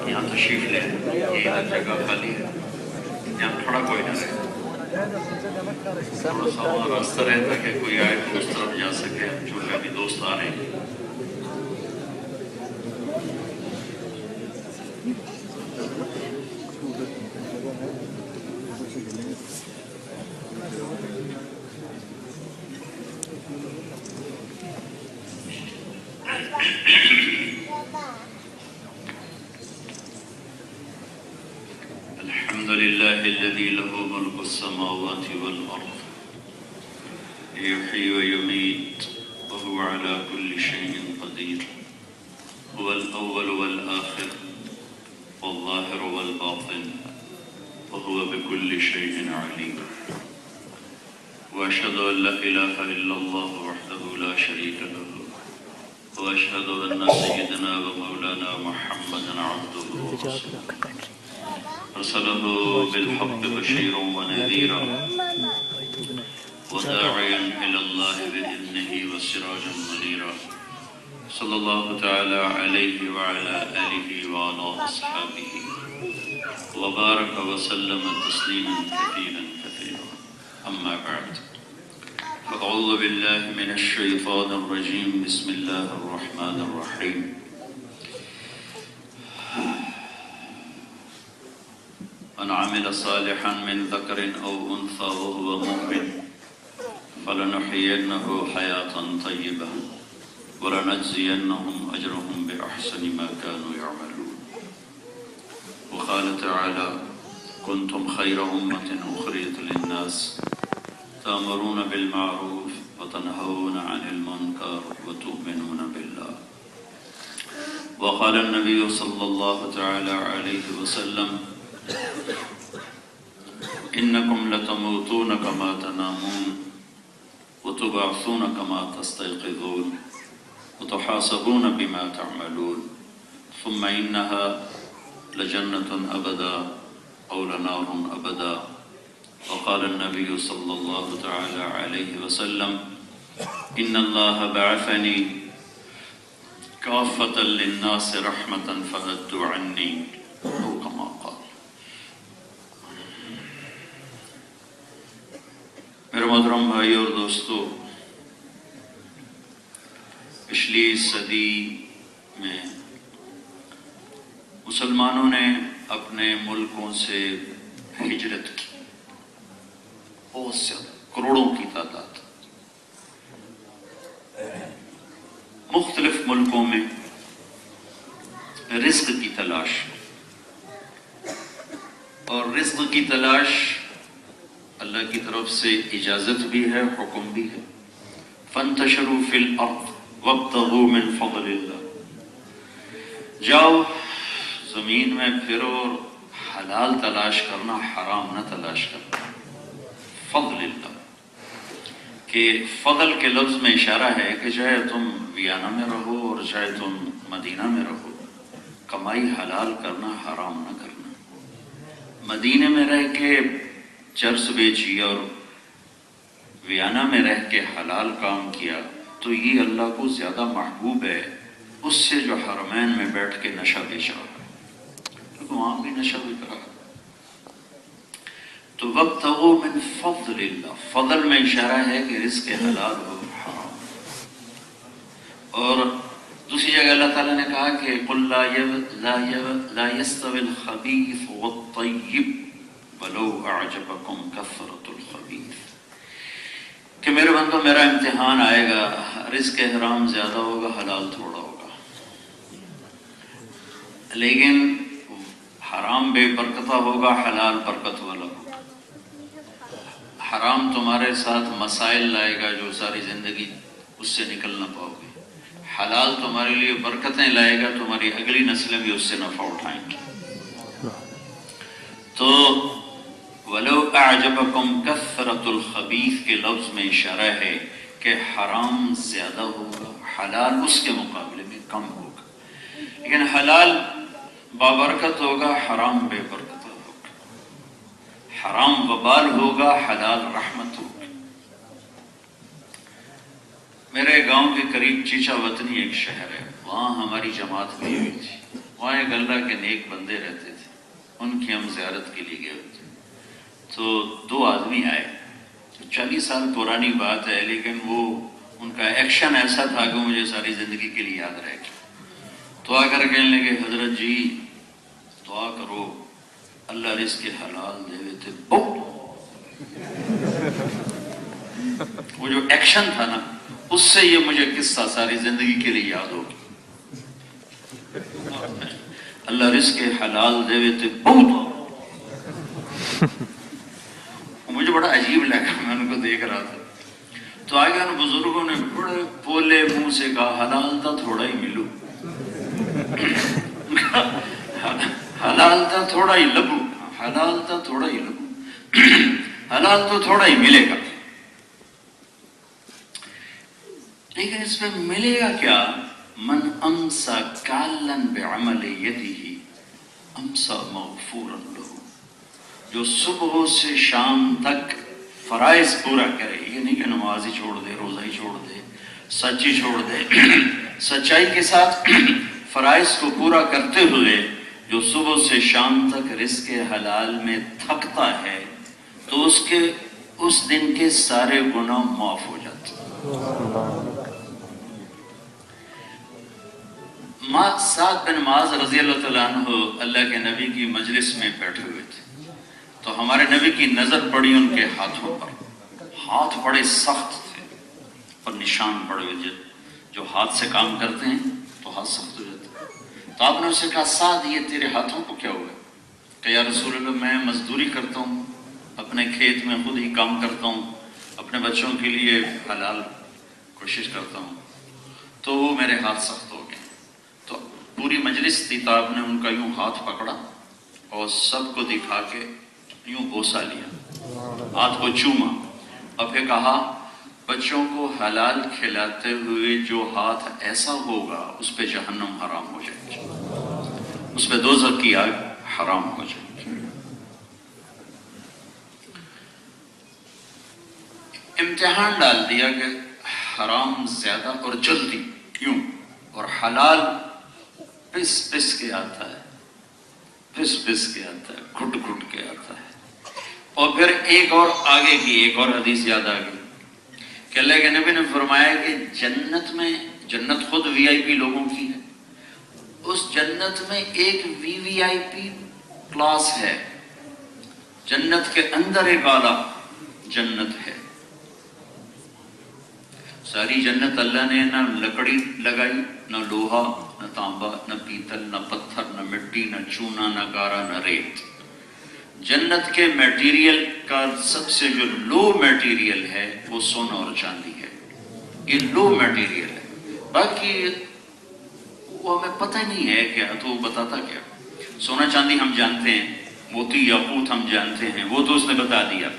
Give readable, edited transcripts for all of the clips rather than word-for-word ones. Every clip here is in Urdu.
یہاں تشریف لیں، یہ ادھر جگہ خالی ہے، یہاں کھڑا کوئی نہ رہے، تھوڑا سا وہاں راستہ رہتا کہ کوئی آئے تو اس طرف جا سکے، چونکہ ابھی دوست آ رہے ہیں۔ الحمد لله الذي له ملك السماوات والأرض يحيي ويميت وهو على كل شيء قدير، هو الأول والآخر والظاهر والباطن وهو بكل شيء عليم، وأشهد أن لا إله إلا الله وحده لا شريك له، وأشهد أن سيدنا ومولانا محمدا عبده ورسوله أرسله بالحق بشيرا ونذيرا وداعيا إلى الله بإذنه وسراجا منيرا، صلى الله تعالى عليه وعلى آله وعلى أصحابه وبارك وسلم تسليما كثيرا كثيرا، أما بعد، فأعوذ بالله من الشيطان الرجيم، بسم الله الرحمن الرحيم. من عمل صالحا من ذكر أو أنثى وهو مؤمن فلنحيينه حياة طيبة ولنجزينهم أجرهم بأحسن ما كانوا يعملون. وقال تعالى: كنتم خير أمة أخرجت للناس تأمرون بالمعروف وتنهون عن المنكر وتؤمنون بالله. وقال النبي صلى الله تعالى عليه وسلم: إنكم لتموتون كما تنامون وتبعثون كما تستيقظون وتحاسبون بما تعملون، ثم إنها لجنة أبدا أو لنار أبدا. وقال النبي صلى الله تعالى عليه وسلم: إن الله بعثني كافة للناس رحمة فهدوا عني، أو كما قال. میرے محترم بھائی اور دوستو، پچھلی صدی میں مسلمانوں نے اپنے ملکوں سے ہجرت کی، بہت زیادہ، کروڑوں کی تعداد، مختلف ملکوں میں رزق کی تلاش، اور رزق کی تلاش اللہ کی طرف سے اجازت بھی ہے، حکم بھی ہے۔ فانتشروا فی الارض وابتغوا من فضل اللہ، جاؤ زمین میں پھرو اور حلال تلاش کرنا، حرام نہ تلاش کرنا۔ فضل اللہ، کہ فضل کے لفظ میں اشارہ ہے کہ چاہے تم ویانا میں رہو اور چاہے تم مدینہ میں رہو، کمائی حلال کرنا، حرام نہ کرنا۔ مدینہ میں رہ کے چرس بیچی اور ویانا میں رہ کے حلال کام کیا تو یہ اللہ کو زیادہ محبوب ہے اس سے جو حرمین میں بیٹھ کے نشہ بیچ رہا ہے، کیونکہ وہاں بھی نشہ بک رہا ہے۔ تو وابتغوا من فضل اللہ، فضل میں اشارہ ہے کہ رزق حلال ہو، حرام۔ اور دوسری جگہ اللہ تعالیٰ نے کہا کہ قل لا يستوي الخبيث والطيب وَلَوْ أَعْجَبَكُمْ كَثْرَةُ الْخَبِيثِ، کہ میرے بندو میرا امتحان آئے گا، رزق حرام زیادہ ہوگا، حلال تھوڑا ہوگا، لیکن حرام بے برکتہ ہوگا، حلال برکت والا ہوگا۔ حرام تمہارے ساتھ مسائل لائے گا جو ساری زندگی اس سے نکل نہ پاؤ گے، حلال تمہارے لیے برکتیں لائے گا، تمہاری اگلی نسلیں بھی اس سے نفع اٹھائیں گی۔ تو وَلَوْ أَعْجَبَكُمْ كَثْرَةُ الْخَبِيثِ کے لفظ میں اشارہ ہے کہ حرام زیادہ ہوگا، حلال اس کے مقابلے میں کم ہوگا، لیکن حلال بابرکت ہوگا، حرام بے برکت ہوگا، حرام وبال ہوگا، حلال رحمت ہوگا۔ میرے گاؤں کے قریب چیچا وطنی ایک شہر ہے، وہاں ہماری جماعت ہوئی ہوئی تھی، وہاں ایک اللہ کے نیک بندے رہتے تھے، ان کی ہم زیارت کے لیے گئے تھے، تو 2 آدمی آئے، 40 سال پرانی بات ہے، لیکن وہ ان کا ایکشن ایسا تھا کہ مجھے ساری زندگی کے لیے یاد رہے گا۔ تو آ کر کہنے لگے حضرت جی دعا کرو اللہ رزق حلال دے تھے۔ وہ جو ایکشن تھا نا، اس سے یہ مجھے قصہ ساری زندگی کے لیے یاد ہوگی۔ اللہ رزق حلال دے تھے بہت، مجھے بڑا عجیب لگا، میں ان کو دیکھ رہا تھا۔ تو آگے ان بزرگوں نے بڑے پولے منہ سے کہا حلال تھا تھوڑا ہی ملو، حلال تھا تھوڑا ہی لبو، حلال تھا تھوڑا ہی لبو، حلال تو تھوڑا ہی ملے گا، لیکن اس میں ملے گا کیا؟ من امسا کالن بعمل یدہ امسا مغفورا لہ، جو صبح سے شام تک فرائض پورا کرے، یہ نہیں کہ نماز ہی چھوڑ دے، روزہ ہی چھوڑ دے، سچ ہی چھوڑ دے، سچائی کے ساتھ فرائض کو پورا کرتے ہوئے جو صبح سے شام تک رزق حلال میں تھکتا ہے، تو اس دن کے سارے گناہ معاف ہو جاتے ہیں۔ سعد بن معاذ رضی اللہ تعالیٰ عنہ اللہ کے نبی کی مجلس میں بیٹھے ہوئے تھے، تو ہمارے نبی کی نظر پڑی ان کے ہاتھوں پر، ہاتھ بڑے سخت تھے اور نشان پڑے ہوئے، جو ہاتھ سے کام کرتے ہیں تو ہاتھ سخت ہو جاتے ہیں۔ تو آپ نے اسے کہا سعد یہ تیرے ہاتھوں کو کیا ہوا؟ کہ یا رسول اللہ میں مزدوری کرتا ہوں، اپنے کھیت میں خود ہی کام کرتا ہوں، اپنے بچوں کے لیے حلال کوشش کرتا ہوں، تو وہ میرے ہاتھ سخت ہو گئے۔ تو پوری مجلس تھی تو آپ نے ان کا یوں ہاتھ پکڑا اور سب کو دکھا کے یوں بوسہ لیا، ہاتھ کو چوما، اور پھر کہا بچوں کو حلال کھلاتے ہوئے جو ہاتھ ایسا ہوگا اس پہ جہنم حرام ہو جائے گی، اس پہ دوزخ کی آگ حرام ہو جائے گی۔ امتحان ڈال دیا کہ حرام زیادہ اور جلدی کیوں، اور حلال پس پس کے آتا ہے، پس پس کے آتا ہے، گھٹ گھٹ کے آتا ہے۔ اور پھر ایک اور آگے کی ایک اور حدیث یاد آ گئی کہ اللہ کے نبی نے فرمایا کہ جنت میں، جنت خود وی آئی پی لوگوں کی ہے، اس جنت میں ایک وی آئی پی کلاس ہے، جنت کے اندر ایک اعلیٰ جنت ہے۔ ساری جنت اللہ نے نہ لکڑی لگائی، نہ لوہا، نہ تانبا، نہ پیتل، نہ پتھر، نہ مٹی، نہ چونا، نہ گارا، نہ ریت۔ جنت کے میٹیریل کا سب سے جو لو میٹیریل ہے وہ سونا اور چاندی ہے، یہ لو میٹیریل ہے، باقی وہ ہمیں پتہ نہیں ہے کیا، تو وہ بتاتا کیا؟ سونا چاندی ہم جانتے ہیں، موتی یاقوت ہم جانتے ہیں، وہ تو اس نے بتا دیا۔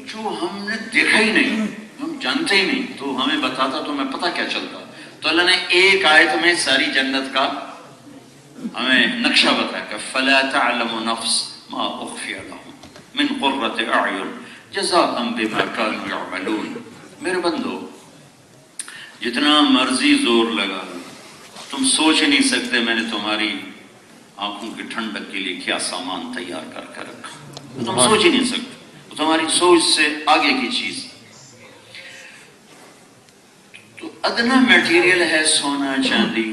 جو ہم نے دیکھا ہی نہیں، ہم جانتے ہی نہیں، تو ہمیں بتاتا تو ہمیں پتہ کیا چلتا؟ تو اللہ نے ایک آیت میں ساری جنت کا ہمیں نقشہ بتایا کہ فَلَا تَعْلَمُ نَفْسٌ مَا أُخْفِيَ لَهُم مِّن قُرَّةِ أَعْيُنٍ جَزَاءً بِمَا كَانُوا يَعْمَلُونَ۔ میرے بندو جتنا مرضی زور لگا تم سوچ نہیں سکتے میں نے تمہاری آنکھوں کی ٹھنڈک کے لیے کیا سامان تیار کر کے رکھا، تم سوچ ہی نہیں سکتے، تمہاری سوچ سے آگے کی چیز۔ تو ادنا میٹیریل ہے سونا چاندی،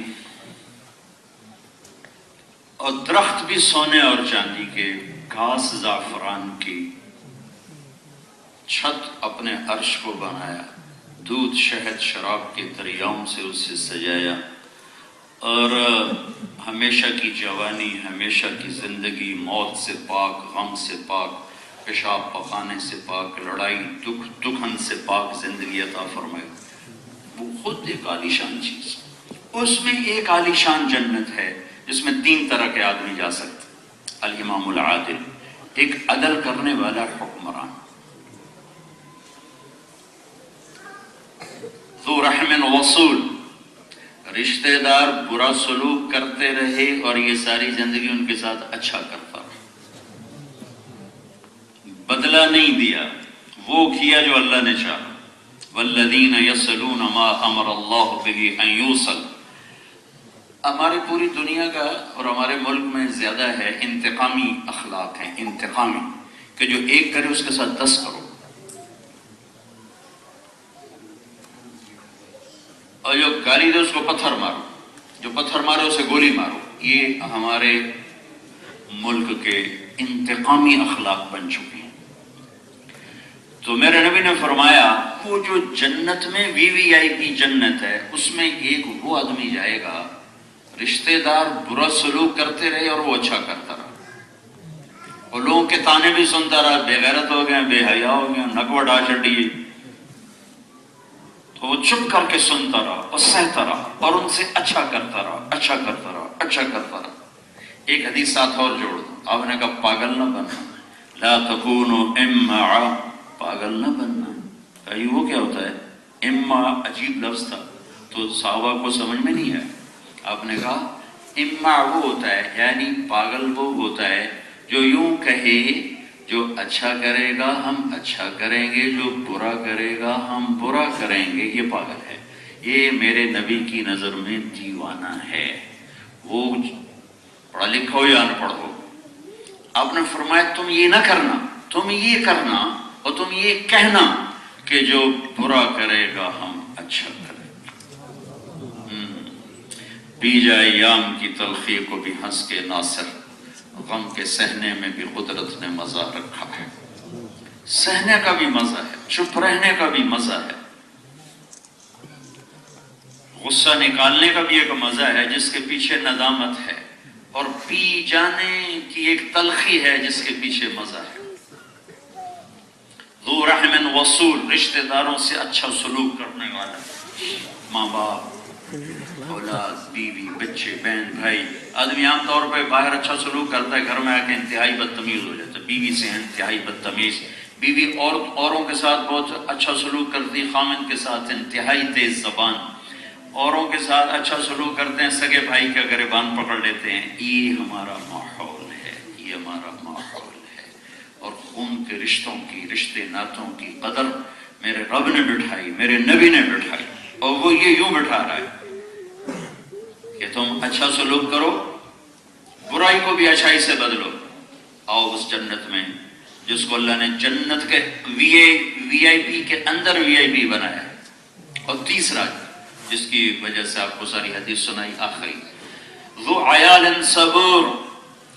اور درخت بھی سونے اور چاندی کے، گھاس زعفران کی، چھت اپنے عرش کو بنایا، دودھ شہد شراب کے دریاؤں سے اسے سجایا، اور ہمیشہ کی جوانی، ہمیشہ کی زندگی، موت سے پاک، غم سے پاک، پیشاب پخانے سے پاک، لڑائی دکھن سے پاک زندگی عطا فرمائے۔ وہ خود ایک عالیشان چیز، اس میں ایک عالیشان جنت ہے جس میں 3 طرح کے آدمی جا سکتے۔ الامام العادل، ایک عدل کرنے والا حکمران، ذو رحم وصول، رشتہ دار برا سلوک کرتے رہے اور یہ ساری زندگی ان کے ساتھ اچھا کرتا رہا، بدلہ نہیں دیا، وہ کیا جو اللہ نے چاہا۔ والذین یصلون ما امر اللہ بہ ان یوصل، ہماری پوری دنیا کا اور ہمارے ملک میں زیادہ ہے انتقامی اخلاق ہیں، انتقامی، کہ جو ایک کرے اس کے ساتھ 10 کرو، اور جو گالی دے اس کو پتھر مارو، جو پتھر مارو اسے گولی مارو۔ یہ ہمارے ملک کے انتقامی اخلاق بن چکے ہیں۔ تو میرے نبی نے فرمایا وہ جو جنت میں VIP جنت ہے، اس میں ایک وہ آدمی جائے گا رشتہ دار برا سلوک کرتے رہے اور وہ اچھا کرتا رہا، اور لوگوں کے تانے بھی سنتا رہا، بے غیرت ہو گئے، بے حیا ہو گئے، نکوہ ڈا چڑی، تو وہ چپ کر کے سنتا رہا اور سہتا رہا اور ان سے اچھا کرتا رہا، اچھا کرتا رہا، اچھا کرتا رہا۔ ایک حدیث ساتھ اور جوڑ دو، آپ نے کہا پاگل نہ بننا، لا تکونوا امعا، پاگل نہ بننا۔ کہا وہ کیا ہوتا ہے؟ اما عجیب لفظ تھا تو صحابہ کو سمجھ میں نہیں آیا۔ آپ نے کہا اما وہ ہوتا ہے، یعنی پاگل وہ ہوتا ہے جو یوں کہے جو اچھا کرے گا ہم اچھا کریں گے، جو برا کرے گا ہم برا کریں گے، یہ پاگل ہے۔ یہ میرے نبی کی نظر میں دیوانہ ہے، وہ پڑھا لکھا ہو یا ان پڑھ ہو۔ آپ نے فرمایا تم یہ نہ کرنا، تم یہ کرنا اور تم یہ کہنا کہ جو برا کرے گا ہم اچھا کریں گے۔ پی جائے یام کی تلخی کو بھی ہنس کے ناصر، غم کے سہنے میں بھی قدرت نے مزہ رکھا ہے۔ سہنے کا بھی مزہ ہے، چپ رہنے کا بھی مزہ ہے، غصہ نکالنے کا بھی ایک مزہ ہے جس کے پیچھے ندامت ہے، اور پی جانے کی ایک تلخی ہے جس کے پیچھے مزہ ہے۔ ذو رحم وصول، رشتہ داروں سے اچھا سلوک کرنے والا، ماں باپ، اولاد، بیوی، بچے، بہن، بھائی۔ آدمی عام طور پہ باہر اچھا سلوک کرتا ہے، گھر میں آ کے انتہائی بدتمیز ہو جاتا ہے، بیوی سے انتہائی بدتمیز، بیوی اوروں کے ساتھ بہت اچھا سلوک کرتی، خامن کے ساتھ انتہائی تیز زبان، اوروں کے ساتھ اچھا سلوک کرتے ہیں، سگے بھائی کا گریبان پکڑ لیتے ہیں۔ یہ ہمارا ماحول ہے، یہ ہمارا ماحول ہے۔ اور خون کے رشتوں کی، رشتے ناتوں کی قدر میرے رب نے بٹھائی، میرے نبی نے بٹھائی، اور وہ یہ یوں بٹھا رہا ہے کہ تم اچھا سلوک کرو، برائی کو بھی اچھائی سے بدلو، آؤ اس جنت میں جس کو اللہ نے جنت کے VIP کے اندر VIP بنایا ہے۔ اور تیسرا جس کی وجہ سے آپ کو ساری حدیث سنائی، آخری، ذو عیال صبور،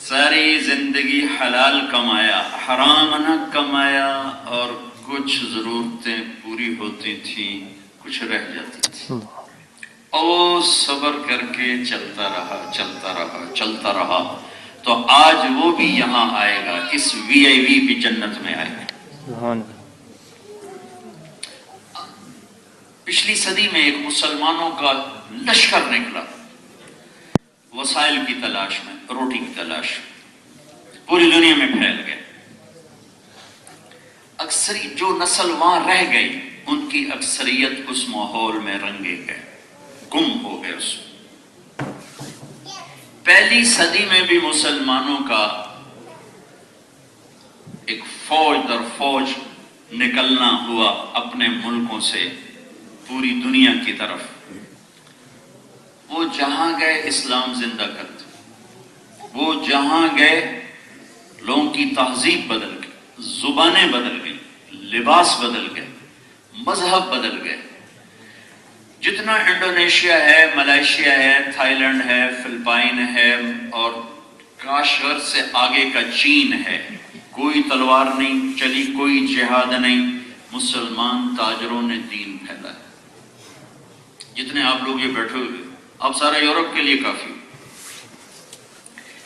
ساری زندگی حلال کمایا، حرام نہ کمایا، اور کچھ ضرورتیں پوری ہوتی تھیں، کچھ رہ جاتی تھی، اور صبر کر کے چلتا رہا، چلتا رہا، چلتا رہا، تو آج وہ بھی یہاں آئے گا، اس VIP جنت میں آئے گا۔ پچھلی صدی میں ایک مسلمانوں کا لشکر نکلا وسائل کی تلاش میں، روٹی کی تلاش میں، پوری دنیا میں پھیل گئے۔ اکثریت جو نسل وہاں رہ گئی، ان کی اکثریت اس ماحول میں رنگے گئے، گم ہو گئے۔ اس پہلی صدی میں بھی مسلمانوں کا ایک فوج در فوج نکلنا ہوا اپنے ملکوں سے پوری دنیا کی طرف۔ وہ جہاں گئے اسلام زندہ کرتے، وہ جہاں گئے لوگوں کی تہذیب بدل گئی، زبانیں بدل گئی، لباس بدل گئے، مذہب بدل گئے۔ جتنا انڈونیشیا ہے، ملائیشیا ہے، تھائی لینڈ ہے، فلپائن ہے، اور کاشغر سے آگے کا چین ہے، کوئی تلوار نہیں چلی، کوئی جہاد نہیں، مسلمان تاجروں نے دین پھیلا ہے۔ جتنے آپ لوگ یہ بیٹھے ہوئے، آپ سارا یورپ کے لیے کافی،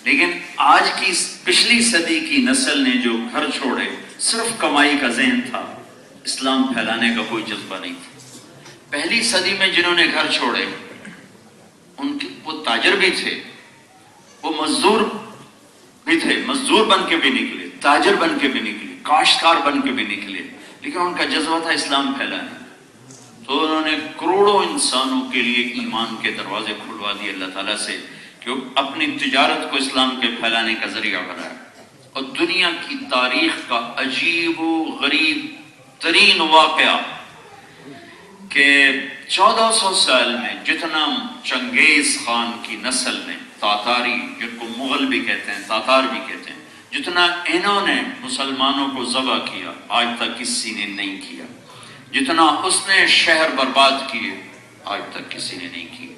لیکن آج کی پچھلی صدی کی نسل نے جو گھر چھوڑے، صرف کمائی کا ذہن تھا، اسلام پھیلانے کا کوئی جذبہ نہیں تھا۔ پہلی صدی میں جنہوں نے گھر چھوڑے، وہ تاجر بھی تھے، وہ مزدور بھی تھے، مزدور بن کے بھی نکلے، تاجر بن کے بھی نکلے، کاشتکار بن کے بھی نکلے، لیکن ان کا جذبہ تھا اسلام پھیلانا۔ تو انہوں نے کروڑوں انسانوں کے لیے ایمان کے دروازے کھلوا دیے اللہ تعالیٰ سے، کہ وہ اپنی تجارت کو اسلام کے پھیلانے کا ذریعہ بنایا۔ اور دنیا کی تاریخ کا عجیب و غریب ترین واقعہ کہ 1400 سال میں جتنا چنگیز خان کی نسل نے، تاتاری جن کو مغل بھی کہتے ہیں، تاتار بھی کہتے ہیں، جتنا انہوں نے مسلمانوں کو ذبح کیا آج تک کسی نے نہیں کیا، جتنا اس نے شہر برباد کیے آج تک کسی نے نہیں کیا۔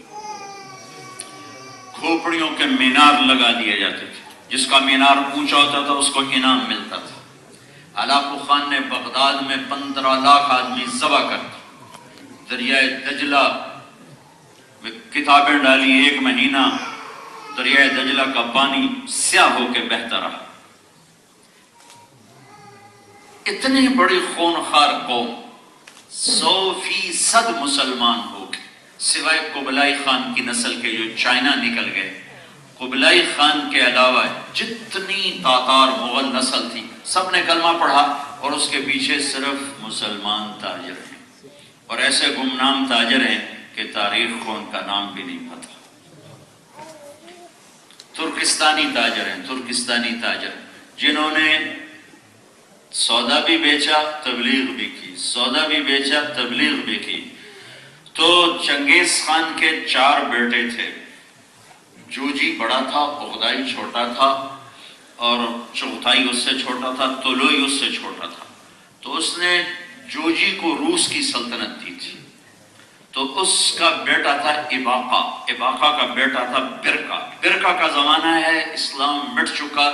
کھوپڑیوں کے مینار لگا دیے جاتے تھے، جس کا مینار اونچا ہوتا تھا اس کو انعام ملتا تھا۔ ہلاکو خان نے بغداد میں 15 لاکھ آدمی ذبح کر دی، دریائے دجلہ میں کتابیں ڈالی، 1 مہینہ دریائے دجلہ کا پانی سیاہ ہو کے بہتا رہا۔ اتنی بڑی خونخوار قوم 100% مسلمان ہو گئے، سوائے قبلائی خان کی نسل کے جو چائنا نکل گئے۔ قبلائی خان کے علاوہ جتنی تاتار مغل نسل تھی سب نے کلمہ پڑھا، اور اس کے پیچھے صرف مسلمان تاجر ہیں، اور ایسے گمنام تاجر ہیں کہ تاریخ کو ان کا نام بھی نہیں پتا۔ ترکستانی تاجر ہیں، ترکستانی تاجر جنہوں نے سودا بھی بیچا، تبلیغ بھی کی، سودا بھی بیچا، تبلیغ بھی کی۔ تو چنگیز خان کے 4 بیٹے تھے، جوجی بڑا تھا، اغدائی چھوٹا تھا، اور چغتائی اس سے چھوٹا تھا، طلوئی اس سے چھوٹا تھا۔ تو اس نے جوجی کو روس کی سلطنت دی تھی، تو اس کا بیٹا تھا اباقہ، اباقہ کا بیٹا تھا برقہ۔ برقہ کا زمانہ ہے، اسلام مٹ چکا،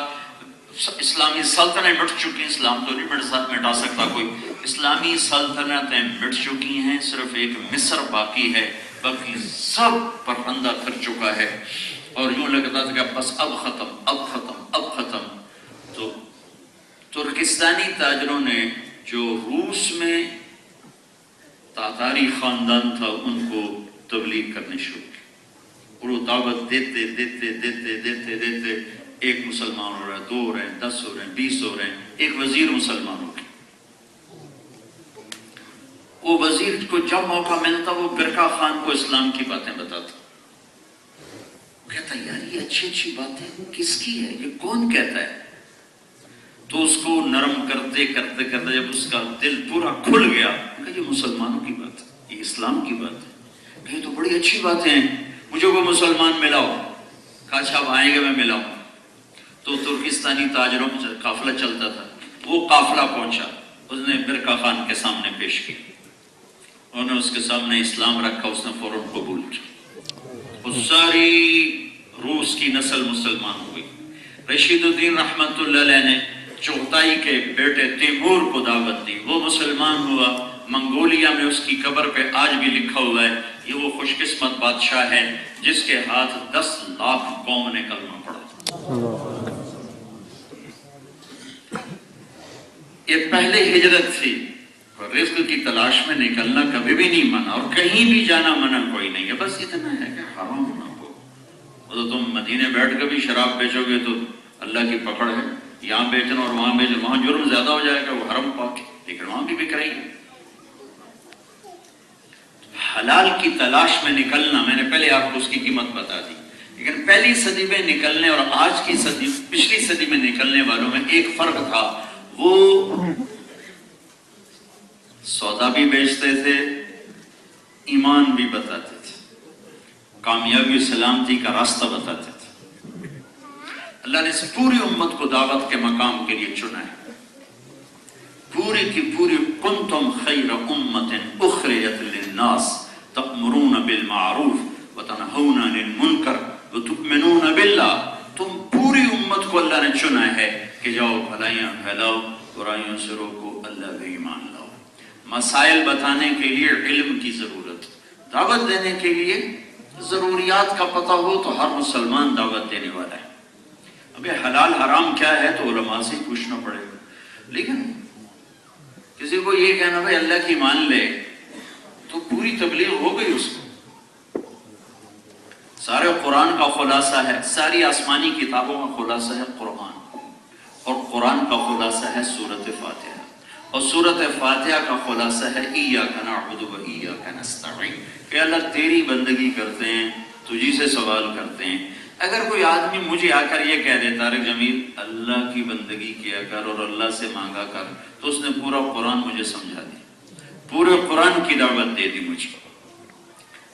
اسلامی سلطنتیں مٹ چکی، اسلام تو نہیں مٹا سکتا کوئی، اسلامی سلطنتیں مٹ چکی ہیں، صرف ایک مصر باقی ہے، باقی سب پرندہ پھر چکا ہے، اور یوں لگتا تھا کہ بس اب ختم، اب ختم، اب ختم۔ تو ترکستانی تاجروں نے جو روس میں تاتاری خاندان تھا ان کو تبلیغ کرنے شروع کی، اور وہ دعوت دیتے دیتے دیتے دیتے دیتے ایک مسلمان ہو رہا ہے، 2 ہو رہے ہیں، 10 ہو رہے ہیں، 20 ہو رہے ہیں، ایک وزیر مسلمان ہو گیا۔ وہ وزیر کو جب موقع ملتا وہ برقہ خان کو اسلام کی باتیں بتاتا، کہتا یار یہ اچھی اچھی باتیں کس کی ہے، یہ کون کہتا ہے؟ تو اس کو نرم کرتے کرتے کرتے جب اس کا دل پورا کھل گیا کہ یہ مسلمانوں کی بات ہے، یہ اسلام کی بات ہے، کہ یہ تو بڑی اچھی باتیں ہیں، مجھے وہ مسلمان ملاؤ۔ کہا اچھا اب آئیں گے، میں ملاؤں۔ تو ترکستانی تاجروں میں قافلہ چلتا تھا، وہ قافلہ پہنچا، اس نے برقہ خان کے سامنے پیش کیا، انہوں نے اس کے سامنے اسلام رکھا، اس نے فوراً قبول کیا، اور ساری روس کی نسل مسلمان ہوئی۔ رشید الدین رحمت اللہ علیہ نے چغتائی کے بیٹے تیمور کو دعوت دی، وہ مسلمان ہوا، منگولیا میں اس کی قبر پہ آج بھی لکھا ہوا ہے یہ وہ خوش قسمت بادشاہ ہے جس کے ہاتھ 10 لاکھ قوم نے کلمہ پڑھا۔ یہ پہلے ہجرت تھی، رزق کی تلاش میں نکلنا کبھی بھی نہیں منع، اور کہیں بھی جانا منع کوئی نہیں ہے، بس اتنا ہے کہ حرام نہ ہو۔ تو تم مدینے بیٹھ کے بھی شراب بیچو گے تو اللہ کی پکڑ ہے، یہاں بیچنا اور وہاں بیچنا، وہاں جرم زیادہ ہو جائے گا، وہ حرم پاک، لیکن وہاں بھی بک رہی ہے۔ حلال کی تلاش میں نکلنا، میں نے پہلے آپ کو اس کی قیمت بتا دی، لیکن پہلی صدی میں نکلنے اور آج کی صدی، پچھلی صدی میں نکلنے والوں میں ایک فرق تھا، وہ سودا بھی بیچتے تھے، ایمان بھی بتاتے تھے، کامیابی و سلامتی کا راستہ بتاتے تھے۔ اللہ نے اس پوری امت کو دعوت کے مقام کے لیے چنا ہے، پوری کی پوری، کنتم خیر امت اخرجت للناس تأمرون بالمعروف وتنہون عن المنکر وتؤمنون باللہ، تم پوری امت کو اللہ نے چنا ہے کہ جاؤ بھلائیاں پھیلاؤ، برائیوں سے روکو، اللہ پہ ایمان لاؤ۔ مسائل بتانے کے لیے علم کی ضرورت، دعوت دینے کے لیے ضروریات کا پتہ ہو تو ہر مسلمان دعوت دینے والا ہے۔ اب یہ حلال حرام کیا ہے تو علماء سے پوچھنا پڑے گا، لیکن کسی کو یہ کہنا بھائی اللہ کی مان لے تو پوری تبلیغ ہو گئی اس کو۔ سارے قرآن کا خلاصہ ہے، ساری آسمانی کتابوں کا خلاصہ ہے قرآن، اور قرآن کا خلاصہ ہے سورۃ فاتحہ، اور سورۃ فاتحہ کا خلاصہ ہے ایاک نعبد و ایاک نستعین، کہ اللہ تیری بندگی کرتے ہیں، تجھی سے سوال کرتے ہیں۔ اگر کوئی آدمی مجھے آ کر یہ کہہ دے طارق جمیل اللہ کی بندگی کیا کر اور اللہ سے مانگا کر، تو اس نے پورا قرآن مجھے سمجھا دی، پورے قرآن کی دعوت دے دی مجھے۔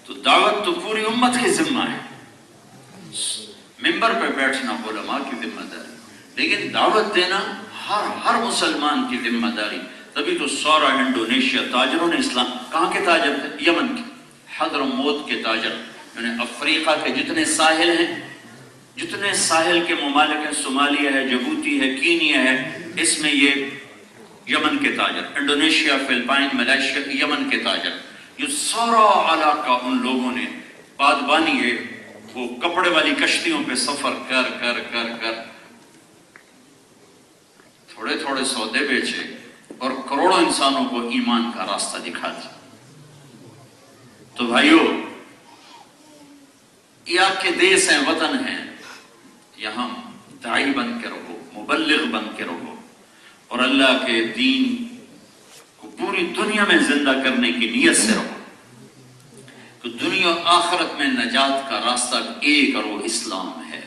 تو دعوت تو پوری امت کی ذمہ ہے، ممبر پہ بیٹھنا علماء کی ذمہ داری، لیکن دعوت دینا ہر مسلمان کی ذمہ داری۔ تبھی تو سورا انڈونیشیا تاجروں نے اسلام، کہاں کے تاجر تھے؟ یمن کے، حضرموت کے تاجر، یعنی افریقہ کے جتنے ساحل ہیں، جتنے ساحل کے ممالک ہیں، صومالیہ ہے، جبوتی ہے، کینیا ہے، اس میں یہ یمن کے تاجر، انڈونیشیا، فلپائن، ملائیشیا، یمن کے تاجر، یہ سارا علاقہ ان لوگوں نے بادبانی ہے، وہ کپڑے والی کشتیوں پہ سفر کر کر کر کر تھوڑے تھوڑے سودے بیچے اور کروڑوں انسانوں کو ایمان کا راستہ دکھا دیا۔ تو بھائیو، یہ آپ کے دیس ہیں، وطن ہیں، یہاں داعی بن کے رہو، مبلغ بن کے رہو، اور اللہ کے دین کو پوری دنیا میں زندہ کرنے کی نیت سے رہو، کہ دنیا و آخرت میں نجات کا راستہ ایک اور وہ اسلام ہے۔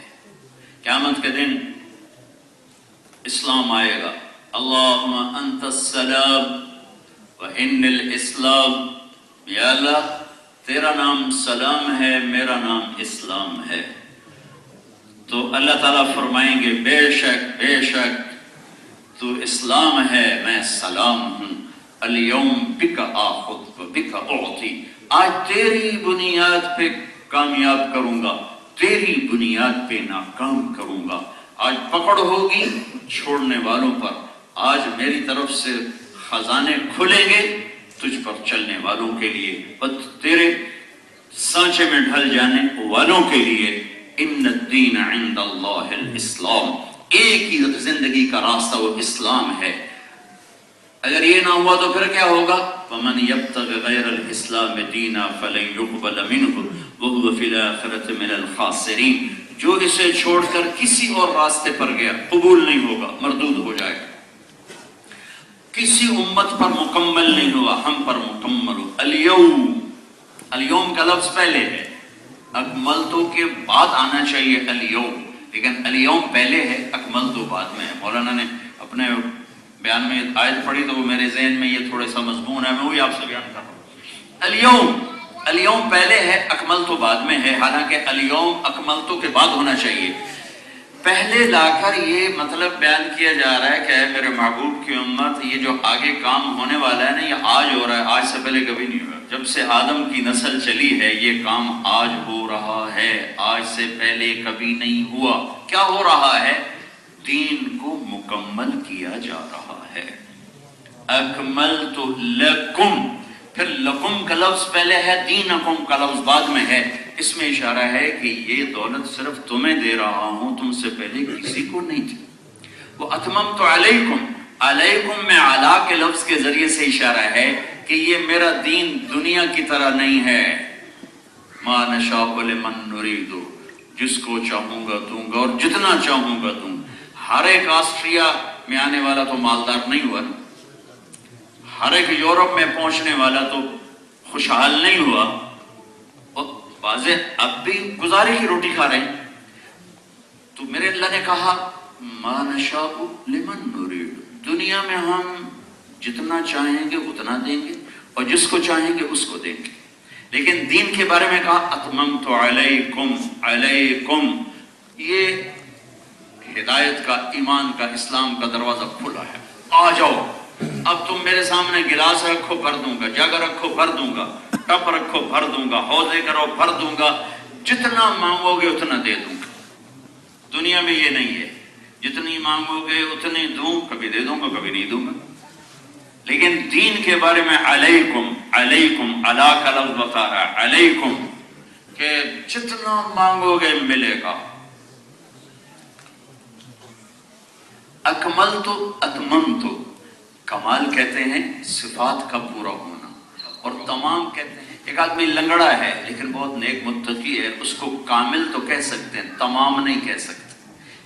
قیامت کے دن اسلام آئے گا، اللہم انت السلام وان الاسلام، یا اللہ تیرا نام سلام ہے، میرا نام اسلام ہے۔ تو اللہ تعالیٰ فرمائیں گے بے شک تو اسلام ہے، میں سلام ہوں، الیوم بک آخذ و بک اعطی، آج تیری بنیاد پہ کامیاب کروں گا، تیری بنیاد پہ ناکام کروں گا۔ آج پکڑ ہوگی چھوڑنے والوں پر، آج میری طرف سے خزانے کھلیں گے تجھ پر چلنے والوں کے لیے، اور تیرے سانچے میں ڈھل جانے والوں کے لیے۔ ان الدین عند اللہ الاسلام، ایک ہی زندگی کا راستہ وہ اسلام ہے۔ اگر یہ نہ ہوا تو پھر کیا ہوگا؟ وَمَنْ يَبْتَغِ غَيْرَ الْإِسْلَامِ دِينًا فَلَنْ يُقْبَلَ مِنْهُ وَهُوَ فِي الْآخِرَةِ مِنَ الْخَاسِرِينَ، جو اسے چھوڑ کر کسی اور راستے پر گیا قبول نہیں ہوگا، مردود ہو جائے گا۔ کسی امت پر مکمل نہیں ہوا، ہم پر مکمل ہو۔ الیوم کا لفظ پہلے ہے، اکملتو کے بعد آنا چاہیے الیوم، لیکن الیوم پہلے ہے، اکملتو بعد میں ہے۔ مولانا نے اپنے بیان میں آیت پڑھی تو وہ میرے ذہن میں یہ تھوڑا سا مضمون ہے، میں وہی آپ سے بیان کر رہا ہوں۔ الیوم پہلے ہے، اکملتو بعد میں ہے، حالانکہ الیوم اکملتو کے بعد ہونا چاہیے۔ پہلے لا کر یہ مطلب بیان کیا جا رہا ہے کہ اے میرے محبوب کی امت، یہ جو آگے کام ہونے والا ہے نا، یہ آج ہو رہا ہے، آج سے پہلے کبھی نہیں ہوا۔ جب سے آدم کی نسل چلی ہے یہ کام آج ہو رہا ہے، آج سے پہلے کبھی نہیں ہوا۔ کیا ہو رہا ہے؟ دین کو مکمل کیا جا رہا ہے۔ اکملت لکم، پھر لکم کا لفظ پہلے ہے، دینکم کا لفظ بعد میں ہے۔ اس میں اشارہ ہے کہ یہ دولت صرف تمہیں دے رہا ہوں، تم سے پہلے کسی کو نہیں تھی۔ وہ اتممت علیکم، علیکم میں علا کے لفظ کے ذریعے سے اشارہ ہے کہ یہ میرا دین دنیا کی طرح نہیں ہے۔ ما نشاء لمن نرید، جس کو چاہوں گا دوں گا اور جتنا چاہوں گا دوں گا۔ ہر ایک آسٹریا میں آنے والا تو مالدار نہیں ہوا، ہر ایک یورپ میں پہنچنے والا تو خوشحال نہیں ہوا، اور واضح اب بھی گزارے کی روٹی کھا رہے ہیں۔ تو میرے اللہ نے کہا ما نشاء لمن نرید، دنیا میں ہم جتنا چاہیں گے اتنا دیں گے، اور جس کو چاہیں گے اس کو دیں گے۔ لیکن دین کے بارے میں کہا اتممت علیکم، علیکم، یہ ہدایت کا، ایمان کا، اسلام کا دروازہ کھلا ہے، آ جاؤ۔ اب تم میرے سامنے گلاس رکھو بھر دوں گا، جگ رکھو بھر دوں گا، ٹپ رکھو بھر دوں گا، حوضے کرو بھر دوں گا، جتنا مانگو گے اتنا دے دوں گا۔ دنیا میں یہ نہیں ہے، جتنی مانگو گے اتنی دوں، کبھی دے دوں گا کبھی نہیں دوں گا۔ لیکن دین کے بارے میں علیکم، علیکم، علا کا لفظ بتا رہا ہے، علیکم، کہ جتنا مانگو گے ملے گا۔ اکملتو، اتممتو، کمال کہتے ہیں صفات کا پورا ہونا، اور تمام کہتے ہیں، ایک آدمی لنگڑا ہے لیکن بہت نیک متقی ہے، اس کو کامل تو کہہ سکتے ہیں، تمام نہیں کہہ سکتے۔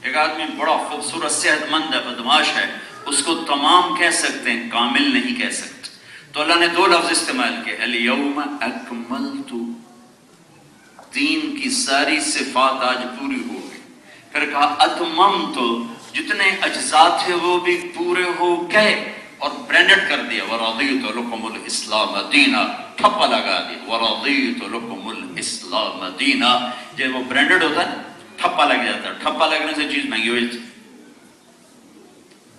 ایک آدمی بڑا خوبصورت صحت مند ہے، بدماش ہے، اس کو تمام کہہ سکتے ہیں، کامل نہیں کہہ سکتے۔ تو اللہ نے دو لفظ استعمال کیے، الیوم اکملت، دین کی ساری صفات آج پوری ہو گئی۔ پھر کہا اتممت، جتنے اجزاء تھے وہ بھی پورے ہو گئے، اور برانڈڈ کر دیا، وَرَضِيتُ لَكُمُ الْإِسْلَامَ دِينًا، ٹھپا لگا دیا، وَرَضِيتُ لَكُمُ الْإِسْلَامَ دِينًا۔ جب وہ برانڈڈ ہوتا ہے ٹھپا لگ جاتا ہے، ٹھپا لگنے سے چیز مہنگی ہوئی۔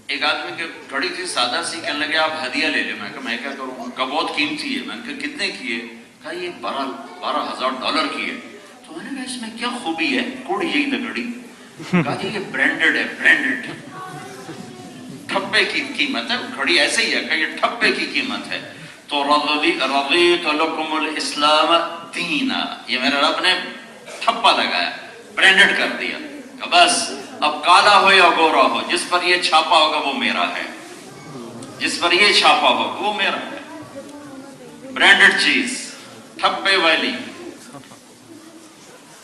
ایک آدمی کی گھڑی تھی سادہ سی، کہنے لگے آپ ہدیہ لے لیں۔ میں کہا میں کیا کروں گا، بہت قیمتی ہے۔ میں نے کہا کتنے کی ہے؟ کہا یہ $12,000 کی ہے۔ تو میں نے کہا اس میں کیا خوبی ہے؟ کوڑی یہی تھا گھڑی۔ کہا جی یہ برانڈڈ ہے، برانڈڈ، ٹھپے کی قیمت ہے، گھڑی ایسے ہی ہے کہ یہ ٹھپے کی قیمت ہے۔ تو رضیت لکم الاسلام دینا، یہ میرے رب نے ٹھپا لگایا، برانڈڈ کر دیا کہ بس اب کالا ہو یا گورا ہو، جس پر یہ چھاپا ہوگا وہ میرا ہے، جس پر یہ چھاپا ہوگا وہ میرا ہے۔ برانڈڈ چیز، ٹھپے والی،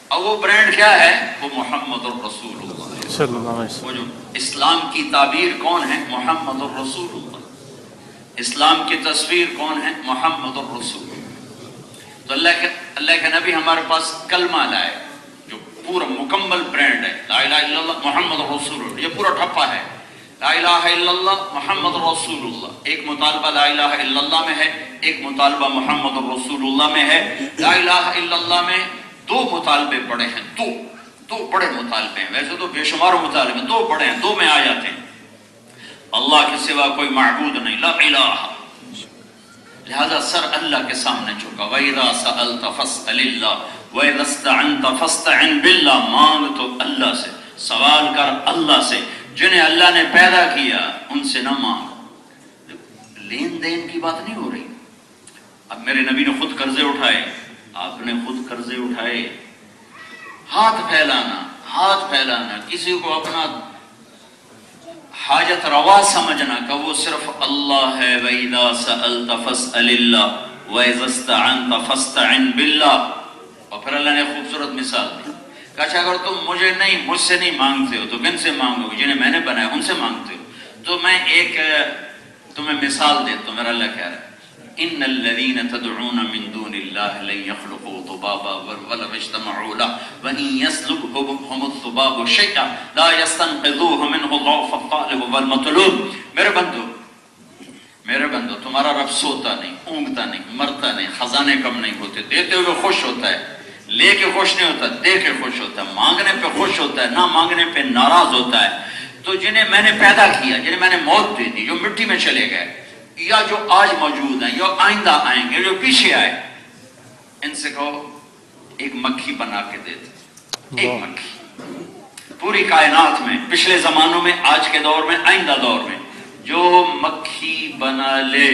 اور وہ برانڈ کیا ہے؟ وہ محمد الرسول اللہ صلی اللہ علیہ وسلم۔ وہ جو اسلام کی تعبیر کون ہے؟ محمد الرسول اللہ۔ اسلام کی تصویر کون ہے؟ محمد الرسول۔ تو اللہ کے نبی ہمارے پاس کلمہ لائے جو پورا مکمل برانڈ ہے، لا الہ الا اللہ محمد رسول اللہ، یہ پورا ٹھپا ہے۔ لا الہ الا اللہ محمد رسول اللہ، ایک مطالبہ لا الہ الا اللہ میں ہے، ایک مطالبہ محمد رسول اللہ میں ہے۔ لا الہ الا اللہ میں دو مطالبے پڑے ہیں، دو بڑے مطالبے ہیں، ویسے تو بے شمار مطالبے، دو بڑے ہیں، دو میں آ جاتے ہیں۔ اللہ کے سوا کوئی معبود نہیں، لا الہ، لہذا سر اللہ کے سامنے جھکا۔ وَإِذَا سَأَلْتَ فَاسْأَلِ اللَّهِ وَإِذَا اسْتَعَنْتَ فَاسْتَعِنْ بِاللَّهِ، مانگ تو اللہ سے، سوال کر اللہ سے، جنہیں اللہ نے پیدا کیا ان سے نہ مانگ۔ لین دین کی بات نہیں ہو رہی۔ اب میرے نبی نے خود قرضے اٹھائے، آپ نے خود قرضے اٹھائے، ہاتھ پھیلانا، کسی کو اپنا حاجت روا سمجھنا کہ وہ صرف اللہ ہے۔ وَإِذَا سَأَلْتَ فَاسْأَلِ اللَّهِ وَإِذَا اسْتَعَنْتَ فَاسْتَعِنْ بِاللَّهِ۔ اور پھر اللہ نے خوبصورت مثال دی کہ اچھا اگر تم مجھ سے نہیں مانگتے ہو تو کن سے مانگو گے؟ جنہیں میں نے بنایا ان سے مانگتے ہو۔ تو میں ایک تمہیں مثال دیتا ہوں، میرا اللہ کہہ رہا ہے ان الذين تدعون من دون الله لن يخلقوا ذبابا ولو اجتمعوا له وان يسلبهم الذباب شيئا لا يستنقذوه منه ضعف الطالب والمطلوب۔ میرے بندو تمہارا رب سوتا نہیں، اونگتا نہیں، مرتا نہیں، خزانے کم نہیں ہوتے، دیتے ہوئے خوش ہوتا ہے، لے کے خوش نہیں ہوتا، دے کے خوش ہوتا ہے، مانگنے پہ خوش ہوتا ہے، نہ مانگنے پہ ناراض ہوتا ہے۔ تو جنہیں میں نے پیدا کیا، جنہیں میں نے موت دے دی، جو مٹی میں چلے گئے یا جو آج موجود ہیں یا آئندہ آئیں گے، جو پیچھے آئے، ان سے کہو ایک مکھی بنا کے دے دے، ایک مکھی پوری کائنات میں، پچھلے زمانوں میں، آج کے دور میں، آئندہ دور میں، جو مکھی بنا لے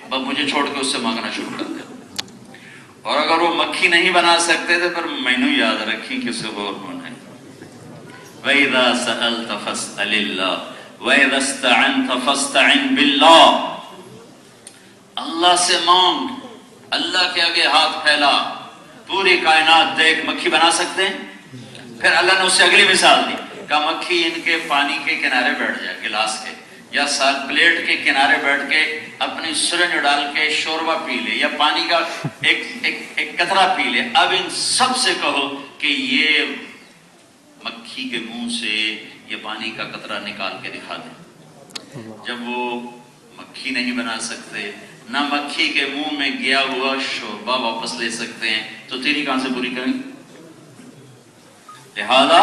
بس مجھے چھوڑ کے اس سے مانگنا شروع کر دے۔ اور اگر وہ مکھی نہیں بنا سکتے تو پھر مینوں یاد رکھیں کسی اور بنائیں۔ وَإِذَا سَأَلْتَ فَاسْأَلِ اللَّهِ وَإِذَا اسْتَعَنْتَ فَاسْتَعِنْ بِاللَّهِ۔ اللہ سے مانگ، اللہ کے آگے ہاتھ پھیلا، پوری کائنات دیکھ، مکھی بنا سکتے ہیں؟ پھر اللہ نے اس سے اگلی مثال دی کہ مکھی ان کے پانی کے کنارے بیٹھ جائے، گلاس کے یا پلیٹ کے کنارے بیٹھ کے اپنی سرنج ڈال کے شوربہ پی لے یا پانی کا ایک قطرہ پی لے۔ اب ان سب سے کہو کہ یہ مکھی کے منہ سے یہ پانی کا قطرہ نکال کے دکھا دیں۔ جب وہ مکھی نہیں بنا سکتے، نہ مکھی کے منہ میں گیا ہوا شوربہ واپس لے سکتے ہیں، تو تیری کہاں سے پوری کریں؟ لہذا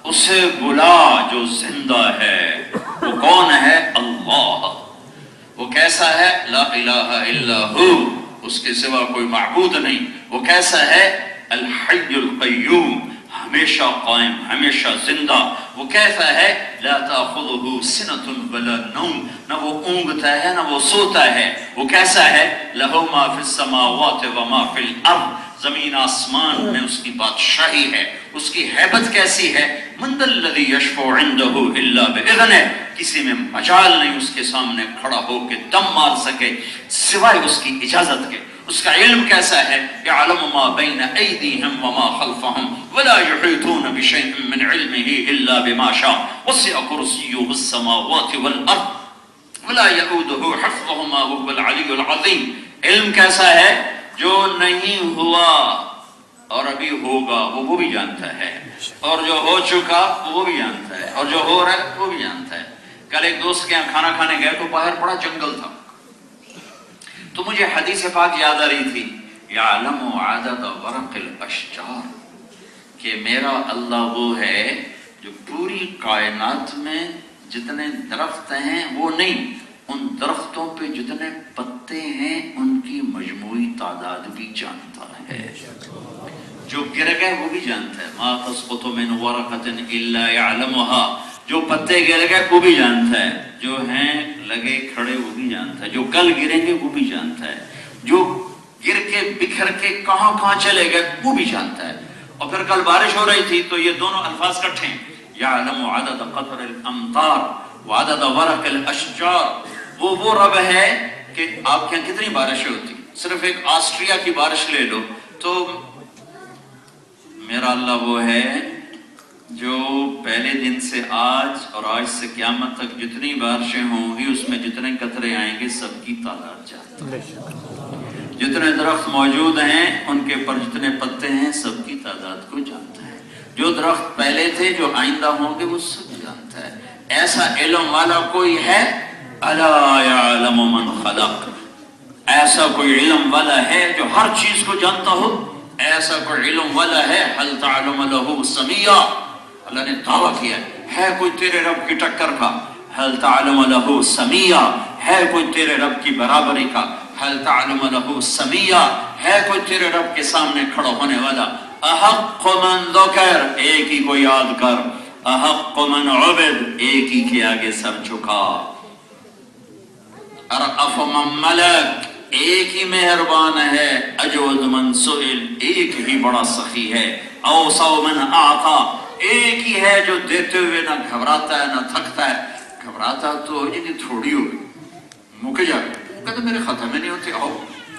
اسے بلا جو زندہ ہے، وہ کون ہے؟ اللہ۔ وہ کیسا ہے؟ لا الہ الا ہو، اس کے سوا کوئی معبود نہیں۔ وہ کیسا ہے؟ الحی القیوم، ہمیشہ قائم، ہمیشہ زندہ۔ وہ کیسا ہے؟ لا تاخذہ سنۃ ولا نوم، نہ وہ اونگتا ہے نہ وہ سوتا ہے۔ وہ کیسا ہے؟ لہ ما فی السماوات و ما فی الارض، زمین آسمان میں اس کی بادشاہی ہے، اس کی ہیبت کیسی ہے؟ من ذا الذی یشفع عنده الا باذنہ، کسی میں مجال نہیں اس کے سامنے کھڑا ہو کے دم مار سکے سوائے اس کی اجازت کے۔ اس کا علم کیسا ہے؟ یعلم ما بین ایدیہم وما خلفہم ولا یحیطون بشیء من علمہ الا بما شاء وسع کرسیہ السماوات والارض ولا یؤودہ حفظہما وهو العلی العظیم۔ علم کیسا ہے؟ جو نہیں ہوا اور ابھی ہوگا وہ بھی جانتا ہے، اور جو ہو چکا وہ بھی جانتا ہے، اور جو ہو رہا ہے وہ بھی جانتا ہے۔ کل ایک دوست کے یہاں کھانا کھانے گئے تو باہر بڑا جنگل تھا، تو مجھے حدیث پاک یاد آ رہی تھی، یعلم عدد ورق الاشجار، کہ میرا اللہ وہ ہے جو پوری کائنات میں جتنے درخت ہیں وہ نہیں، ان درختوں پہ جتنے پتے ہیں ان کی مجموعی تعداد بھی جانتا ہے، جو گر گئے وہ بھی جانتا ہے، ما تسقط من ورقۃ الا يعلمها، جو پتے گر گئے وہ بھی جانتا ہے، جو ہیں لگے کھڑے وہ بھی جانتا ہے، جو کل گریں گے وہ بھی جانتا ہے، جو گر کے بکھر کے کہاں کہاں چلے گئے وہ بھی جانتا ہے۔ اور پھر کل بارش ہو رہی تھی تو یہ دونوں الفاظ کٹھے ہیں، یعلم عدد قطر الامطار وعدد ورق الاشجار، وہ رب ہے کہ آپ کے یہاں کتنی بارشیں ہوتی، صرف ایک آسٹریا کی بارش لے لو تو میرا اللہ وہ ہے جو پہلے دن سے آج اور آج سے قیامت تک جتنی بارشیں ہوں گی اس میں جتنے قطرے آئیں گے سب کی تعداد جانتا ہے، جتنے درخت موجود ہیں ان کے پر جتنے پتے ہیں سب کی تعداد کو جانتا ہے، جو درخت پہلے تھے جو آئندہ ہوں گے وہ سب جانتا ہے۔ ایسا علم والا کوئی ہے؟ الا یعلم من خلق، ایسا کوئی علم والا ہے جو ہر چیز کو جانتا ہو؟ ایسا کوئی علم والا ہے؟ هل تعلم له سمیہ، اللہ نے دعویٰ کیا ہے کوئی تیرے رب کی ٹکر کا؟ هل تعلم له سمیہ، ہے کوئی تیرے رب کی برابری کا؟ هل تعلم له سمیہ، ہے کوئی تیرے رب کے سامنے کھڑا ہونے والا؟ احق من ذکر، ایک ہی کو یاد کر، احق من عبد، ایک ہی کے آگے سر جھکا، ارأف من ملک، ایک ہی مہربان ہے، اجود من سئل، ایک ہی بڑا سخی ہے، اوصى من اعطى، ایک ہی ہے جو دیتے ہوئے نہ گھبراتا ہے نہ تھکتا ہے، گھبراتا تو جنہیں تھوڑی ہوگی مکہ جائے، کہتے میرے ختم ہی نہیں ہوتے، آؤ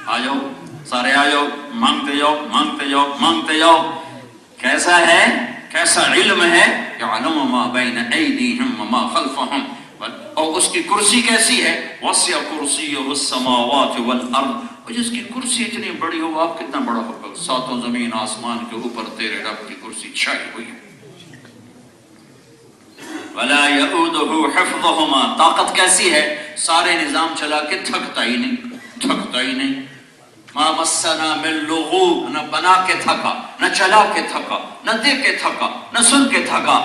آ جاؤ سارے آ جاؤ، مانگتے جاؤ مانگتے جاؤ مانگتے جاؤ، کیسا ہے، کیسا علم ہے، یعلم ما بین ایدیہم وما خلفہم، اور اس کی کرسی کیسی ہے، وسع کرسیہ السماوات والارض، اور جس کی کرسی اتنی بڑی ہو آپ کتنا بڑا ہوگا، ساتوں زمین آسمان کے اوپر تیرے رب کی کرسی چھائی ہوئی ہے، ولا یؤودہ حفظہما، طاقت کیسی ہے، سارے نظام چلا کے تھکتا ہی نہیں، تھکتا ہی نہیں، ما مسنا من لغوب، نہ بنا کے تھکا، نہ چلا کے تھکا، نہ دیکھ کے تھکا، نہ سن کے تھکا،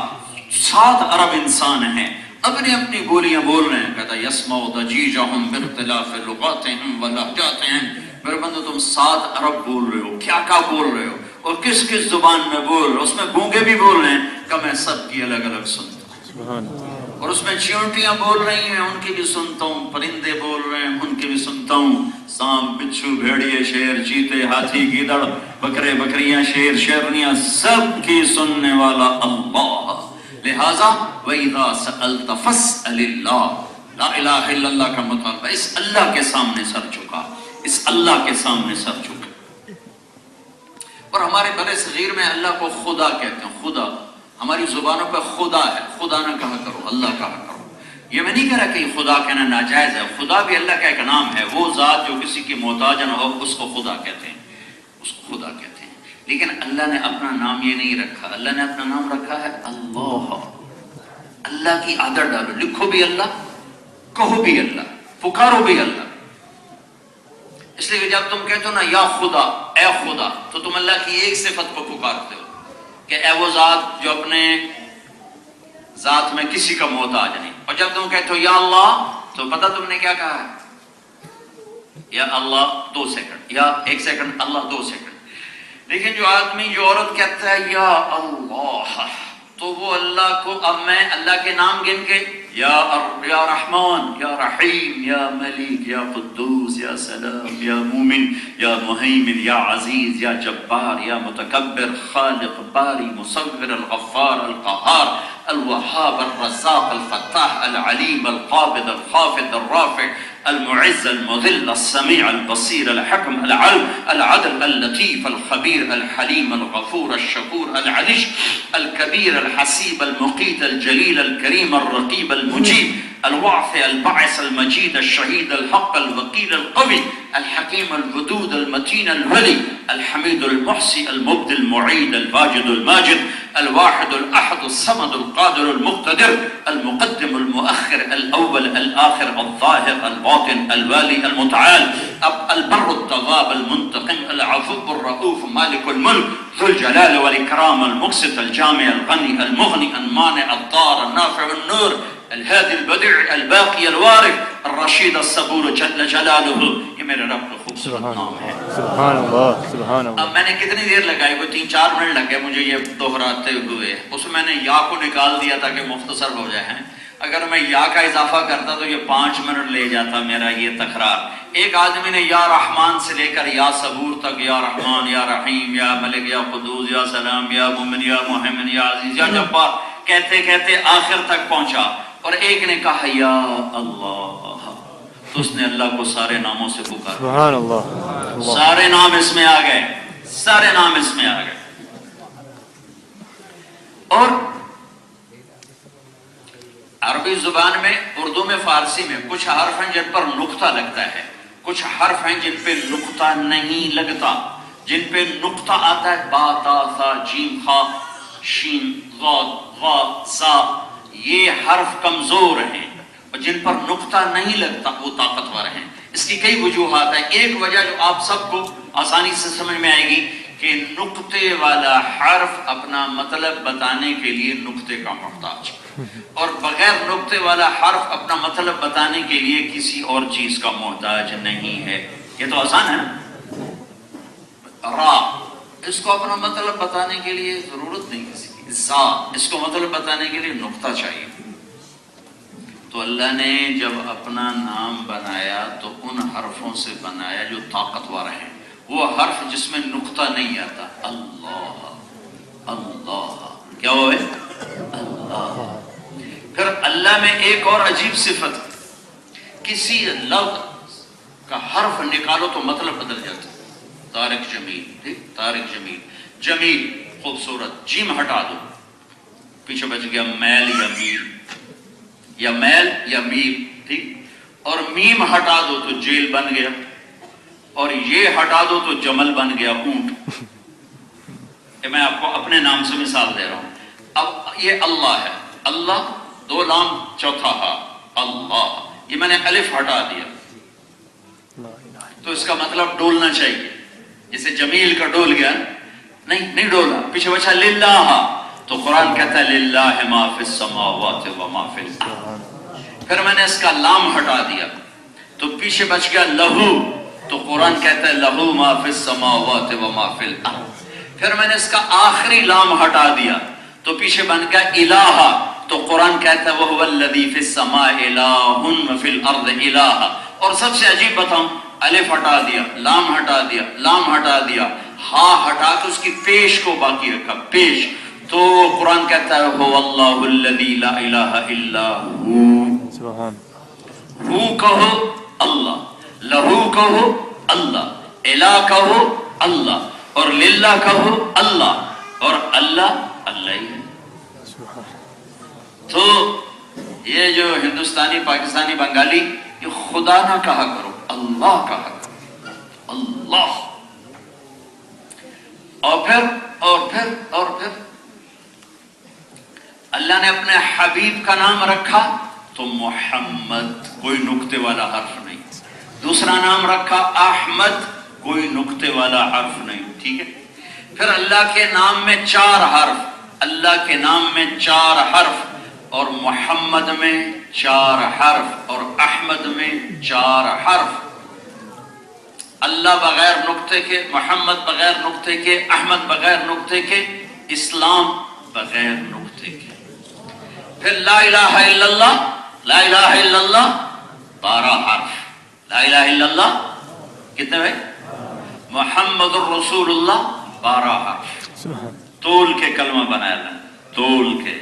7 ارب انسان ہیں، اپنی اپنی بولیاں بول رہے ہیں، کہتا یسمع ضجیجہم باختلاف لغاتہم ولہجاتہم، میرے بندو تم 7 ارب بول رہے ہو، کیا کیا بول رہے ہو اور کس کس زبان میں بول رہے ہو، اس میں گونگے بھی بول رہے ہیں کہ میں سب کی الگ الگ سنتا ہوں، اور اس میں چیونٹیاں بول رہی ہیں ان کی بھی سنتا ہوں، پرندے بول رہے ہیں ان کی بھی سنتا ہوں، سانپ بچھو بھیڑیے شیر چیتے ہاتھی گیدڑ بکرے بکریاں شیر شیرنیاں سب کی سننے والا اللہ، لہذا وَإِذَا سَأَلْتَ فَاسْأَلِ اللَّهِ، لا الہ الا اللہ کا مطالبہ، اس اللہ کے سامنے سر جھکا، اس اللہ کے سامنے سر جھکا۔ اور ہمارے بر صغیر میں اللہ کو خدا کہتے ہیں، خدا، ہماری زبانوں پہ خدا ہے، خدا نہ کہا کرو، اللہ کہا کرو، یہ میں نہیں کہہ رہا کہ خدا کہنا ناجائز ہے، خدا بھی اللہ کا ایک نام ہے، وہ ذات جو کسی کی محتاج نہ ہو اس کو خدا کہتے ہیں، اس کو خدا کہتے ہیں، لیکن اللہ نے اپنا نام یہ نہیں رکھا، اللہ نے اپنا نام رکھا ہے اللہ، اللہ کی عادت ڈالو، لکھو بھی اللہ، کہو بھی اللہ، پکارو بھی اللہ، اس لیے کہ جب تم کہتے ہو نا یا خدا، اے خدا، تو تم اللہ کی ایک صفت کو پکارتے ہو کہ اے وہ ذات جو اپنے ذات میں کسی کا محتاج نہیں، اور جب تم کہتے ہو یا اللہ تو پتہ تم نے کیا کہا ہے، یا اللہ 2 سیکنڈ، یا 1 سیکنڈ اللہ 2 سیکنڈ، لیکن جو آدمی جو عورت کہتا ہے یا اللہ تو وہ اللہ کو، اب میں اللہ کے نام گن کے یا رحمان یا رحیم یا ملک یا قدوس یا سلام یا مومن یا مہیمن یا عزیز یا جبار یا متکبر خالق باری مصور الغفار القہار الوہاب الرزاق الفتاح العلیم القابض الخافض الرافع المعز المذل السميع البصير الحكم العلم العدل اللطيف الخبير الحليم الغفور الشكور العليش الكبير الحسيب المقيت الجليل الكريم الرقيب المجيب الوعث البعث المجيد الشهيد الحق الوكيل القوي الحكيم الودود المتين الولي الحميد المحصي المبدي المعيد الواجد الماجد الواحد الأحد الصمد القادر المقتدر المقدم المؤخر الأول الآخر الظاهر الباطن الوالي المتعال البر التواب المنتقم العفو الرؤوف مالك الملك ذو الجلال والإكرام المقسط الجامع الغني المغني المانع الضار النافع النور الهادي البديع الباقي الوارث الرشيد الصبور جل جلاله. یہ میرے رب کا خوبصورت نام ہے. سبحان اللہ سبحان اللہ. اب میں نے کتنی دیر لگائی؟ کوئی 3-4 منٹ لگے مجھے یہ دہراتے ہوئے. اس میں نے یا کو نکال دیا تاکہ مختصر ہو جائے. اگر میں یا کا اضافہ کرتا تو یہ 5 منٹ لے جاتا میرا یہ تکرار. ایک آدمی نے یا رحمان سے لے کر یا صبور تک یا رحمان یا رحیم یا ملک یا قدوس یا سلام یا مومن یا محمن یا عزیز یا جبار کہتے کہتے آخر تک پہنچا. اور ایک نے کہا یا اللہ، تو اس نے اللہ کو سارے ناموں سے پکارا. سبحان اللہ. سارے نام اس میں آ گئے، سارے نام اس میں آ گئے. اور عربی زبان میں، اردو میں، فارسی میں کچھ حرف ہیں جن پر نقطہ لگتا ہے، کچھ حرف ہیں جن پہ نقطہ نہیں لگتا. جن پہ نقطہ آتا ہے با تا ثا جیم خا شین ضاد غا زا، یہ حرف کمزور ہیں. اور جن پر نقطہ نہیں لگتا وہ طاقتور ہیں. اس کی کئی وجوہات ہیں. ایک وجہ جو آپ سب کو آسانی سے سمجھ میں آئے گی کہ نقطے والا حرف اپنا مطلب بتانے کے لیے نقطے کا محتاج، اور بغیر نقطے والا حرف اپنا مطلب بتانے کے لیے کسی اور چیز کا محتاج نہیں ہے. یہ تو آسان ہے نا. را، اس کو اپنا مطلب بتانے کے لیے ضرورت نہیں کسی کی. زا، اس کو مطلب بتانے کے لیے نقطہ چاہیے. تو اللہ نے جب اپنا نام بنایا تو ان حرفوں سے بنایا جو طاقتور ہیں. وہ حرف جس میں نقطہ نہیں آتا. اللہ اللہ، کیا ہوئے؟ اللہ. پھر اللہ میں ایک اور عجیب صفت، کسی لفظ کا حرف نکالو تو مطلب بدل جاتا. طارق جمیل، طارق جمیل، جمیل خوبصورت. جیم ہٹا دو، پیچھے بچ گیا میل یا میل، یا میل یا میل. ٹھیک. اور میم ہٹا دو تو جیل بن گیا، اور یہ ہٹا دو تو جمل بن گیا، اونٹ. میں آپ کو اپنے نام سے مثال دے رہا ہوں. اب یہ اللہ ہے، اللہ، 2 لام چوتھا ہا، اللہ. یہ میں نے الف ہٹا دیا تو اس کا مطلب ڈولنا چاہیے. جیسے جمیل کا ڈول گیا، نہیں ڈولا. پیچھے بچا للہ، تو قرآن کہتا ہے للہ ما فی السماوات و ما فی الارض. پھر میں نے اس کا لام ہٹا دیا تو پیچھے بچ گیا لہو، تو قرآن کہتا ہے لہو ما فی السماوات و ما فی الارض. پھر میں نے اس کا آخری لام ہٹا دیا تو پیچھے بن گیا الہ، تو قرآن کہتا ہے وَهُوَ الَّذِي فِي السَّمَاءِ إِلَٰهٌ وَفِي الْأَرْضِ إِلَٰهٌ. اور سب سے عجیب بتاؤں، الف ہٹا دیا، لام ہٹا دیا، لام ہٹا دیا، ہا ہٹا کے اس کی پیش کو باقی رکھا، پیش. تو قرآن کہتا ہے هُوَ اللَّهُ الَّذِي لَا إِلَٰهَ إِلَّا هُوَ. سبحان. ہو کہو اللہ، لہو کہو اللہ، الہ کہو اللہ، اور للہ کہو اللہ، اور اللہ اللہ ہی ہے. تو یہ جو ہندوستانی، پاکستانی، بنگالی، یہ خدا نہ کہا کرو، اللہ کہا کرو، اللہ. اور پھر اللہ نے اپنے حبیب کا نام رکھا تو محمد، کوئی نقطے والا حرف نہیں. دوسرا نام رکھا احمد، کوئی نقطے والا حرف نہیں. ٹھیک ہے. پھر اللہ کے نام میں 4 حرف، اللہ کے نام میں 4 حرف، اور محمد میں 4 حرف، اور احمد میں 4 حرف. اللہ بغیر نقطے کے، محمد بغیر نقطے کے، احمد بغیر نقطے کے، اسلام بغیر نقطے کے. پھر لا الہ الا اللہ، لا الہ الا اللہ 12 حرف. لا الہ الا اللہ کتنے بھائی؟ محمد الرسول اللہ 12 حرف. تول کے کلمہ بنایا اللہ، تول کے.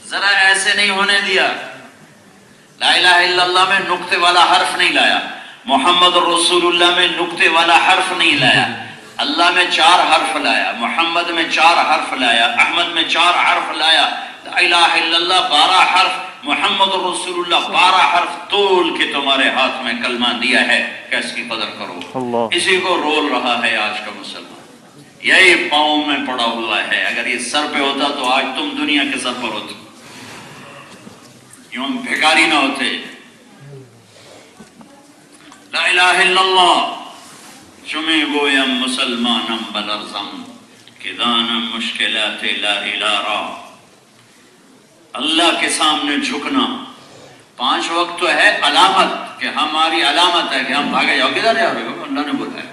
ذرا ایسے نہیں ہونے دیا. لا الہ الا اللہ میں نقطے والا حرف نہیں لایا، محمد رسول اللہ میں نقطے والا حرف نہیں لایا، اللہ میں 4 حرف لایا، محمد میں 4 حرف لایا، احمد میں 4 حرف لایا، لا الہ الا اللہ 12 حرف، محمد رسول اللہ 12 حرف تول کے تمہارے ہاتھ میں کلمہ دیا ہے کہ اس کی قدر کرو۔ اللہ اسی کو رول رہا ہے آج کا مسلمان، یہی پاؤں میں پڑا ہوا ہے۔ اگر یہ سر پہ ہوتا تو آج تم دنیا کے سر پر ہوتے، یوں بھیکاری نہ ہوتے۔ لا الہ الا اللہ چمی گویم مسلمانم بلرزم کہ دانم مشکلات لا الہ را۔ اللہ کے سامنے جھکنا 5 وقت تو ہے علامت، کہ ہماری علامت ہے کہ ہم بھاگے جاؤ، کدھر جا رہے ہو؟ اللہ نے بولا ہے۔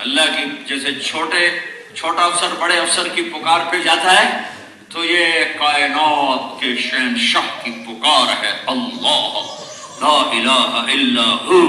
اللہ کی جیسے چھوٹا افسر بڑے افسر کی پکار پہ جاتا ہے، تو یہ کائنات کے شہنشاہ کی پکار ہے، اللہ لا الہ الا ہو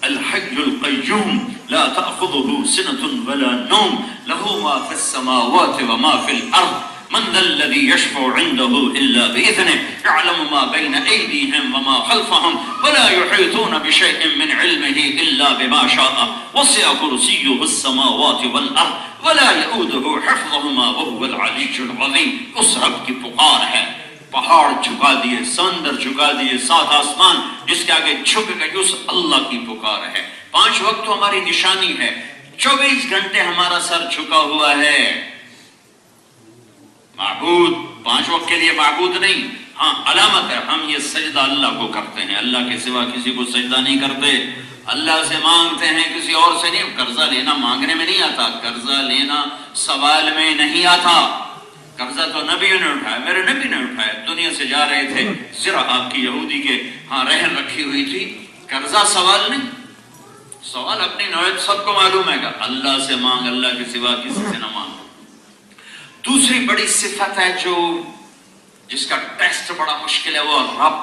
الحی القیوم لا تأخذه سنة ولا نوم له ما في السماوات وما في الأرض من ذا الذي يشفع عنده إلا بإذنه يعلم ما بين أيديهم وما خلفهم ولا يحيطون بشيء من علمه إلا بما شاء وسع كرسيه السماوات والأرض ولا يؤوده حفظهما وهو العلي العظيم۔ اس رب کی پکار ہے، پہاڑ جھکا دیے، سمندر جھکا دیے، 7 آسمان جس کے آگے جھک گئے، اس اللہ کی پکار ہے۔ 5 وقت تو ہماری نشانی ہے، 24 گھنٹے ہمارا سر جھکا ہوا ہے۔ معبود 5 وقت کے لیے معبود نہیں، ہاں علامت ہے، ہم یہ سجدہ اللہ کو کرتے ہیں، اللہ کے سوا کسی کو سجدہ نہیں کرتے، اللہ سے مانگتے ہیں، کسی اور سے نہیں۔ قرضہ لینا مانگنے میں نہیں آتا، قرضہ لینا سوال میں نہیں آتا۔ قرضہ تو نبیوں نے اٹھایا، میرے نبی نے اٹھایا، دنیا سے جا رہے تھے، ذرا آپ کی یہودی کے ہاں رہن رکھی ہوئی تھی، قرضہ سوال نہیں، سوال اپنی نوعیت سب کو معلوم ہے کہ اللہ سے مانگ، اللہ کے سوا کسی سے نہ مانگ۔ دوسری بڑی صفت ہے جو جس کا ٹیسٹ بڑا مشکل ہے، وہ رب،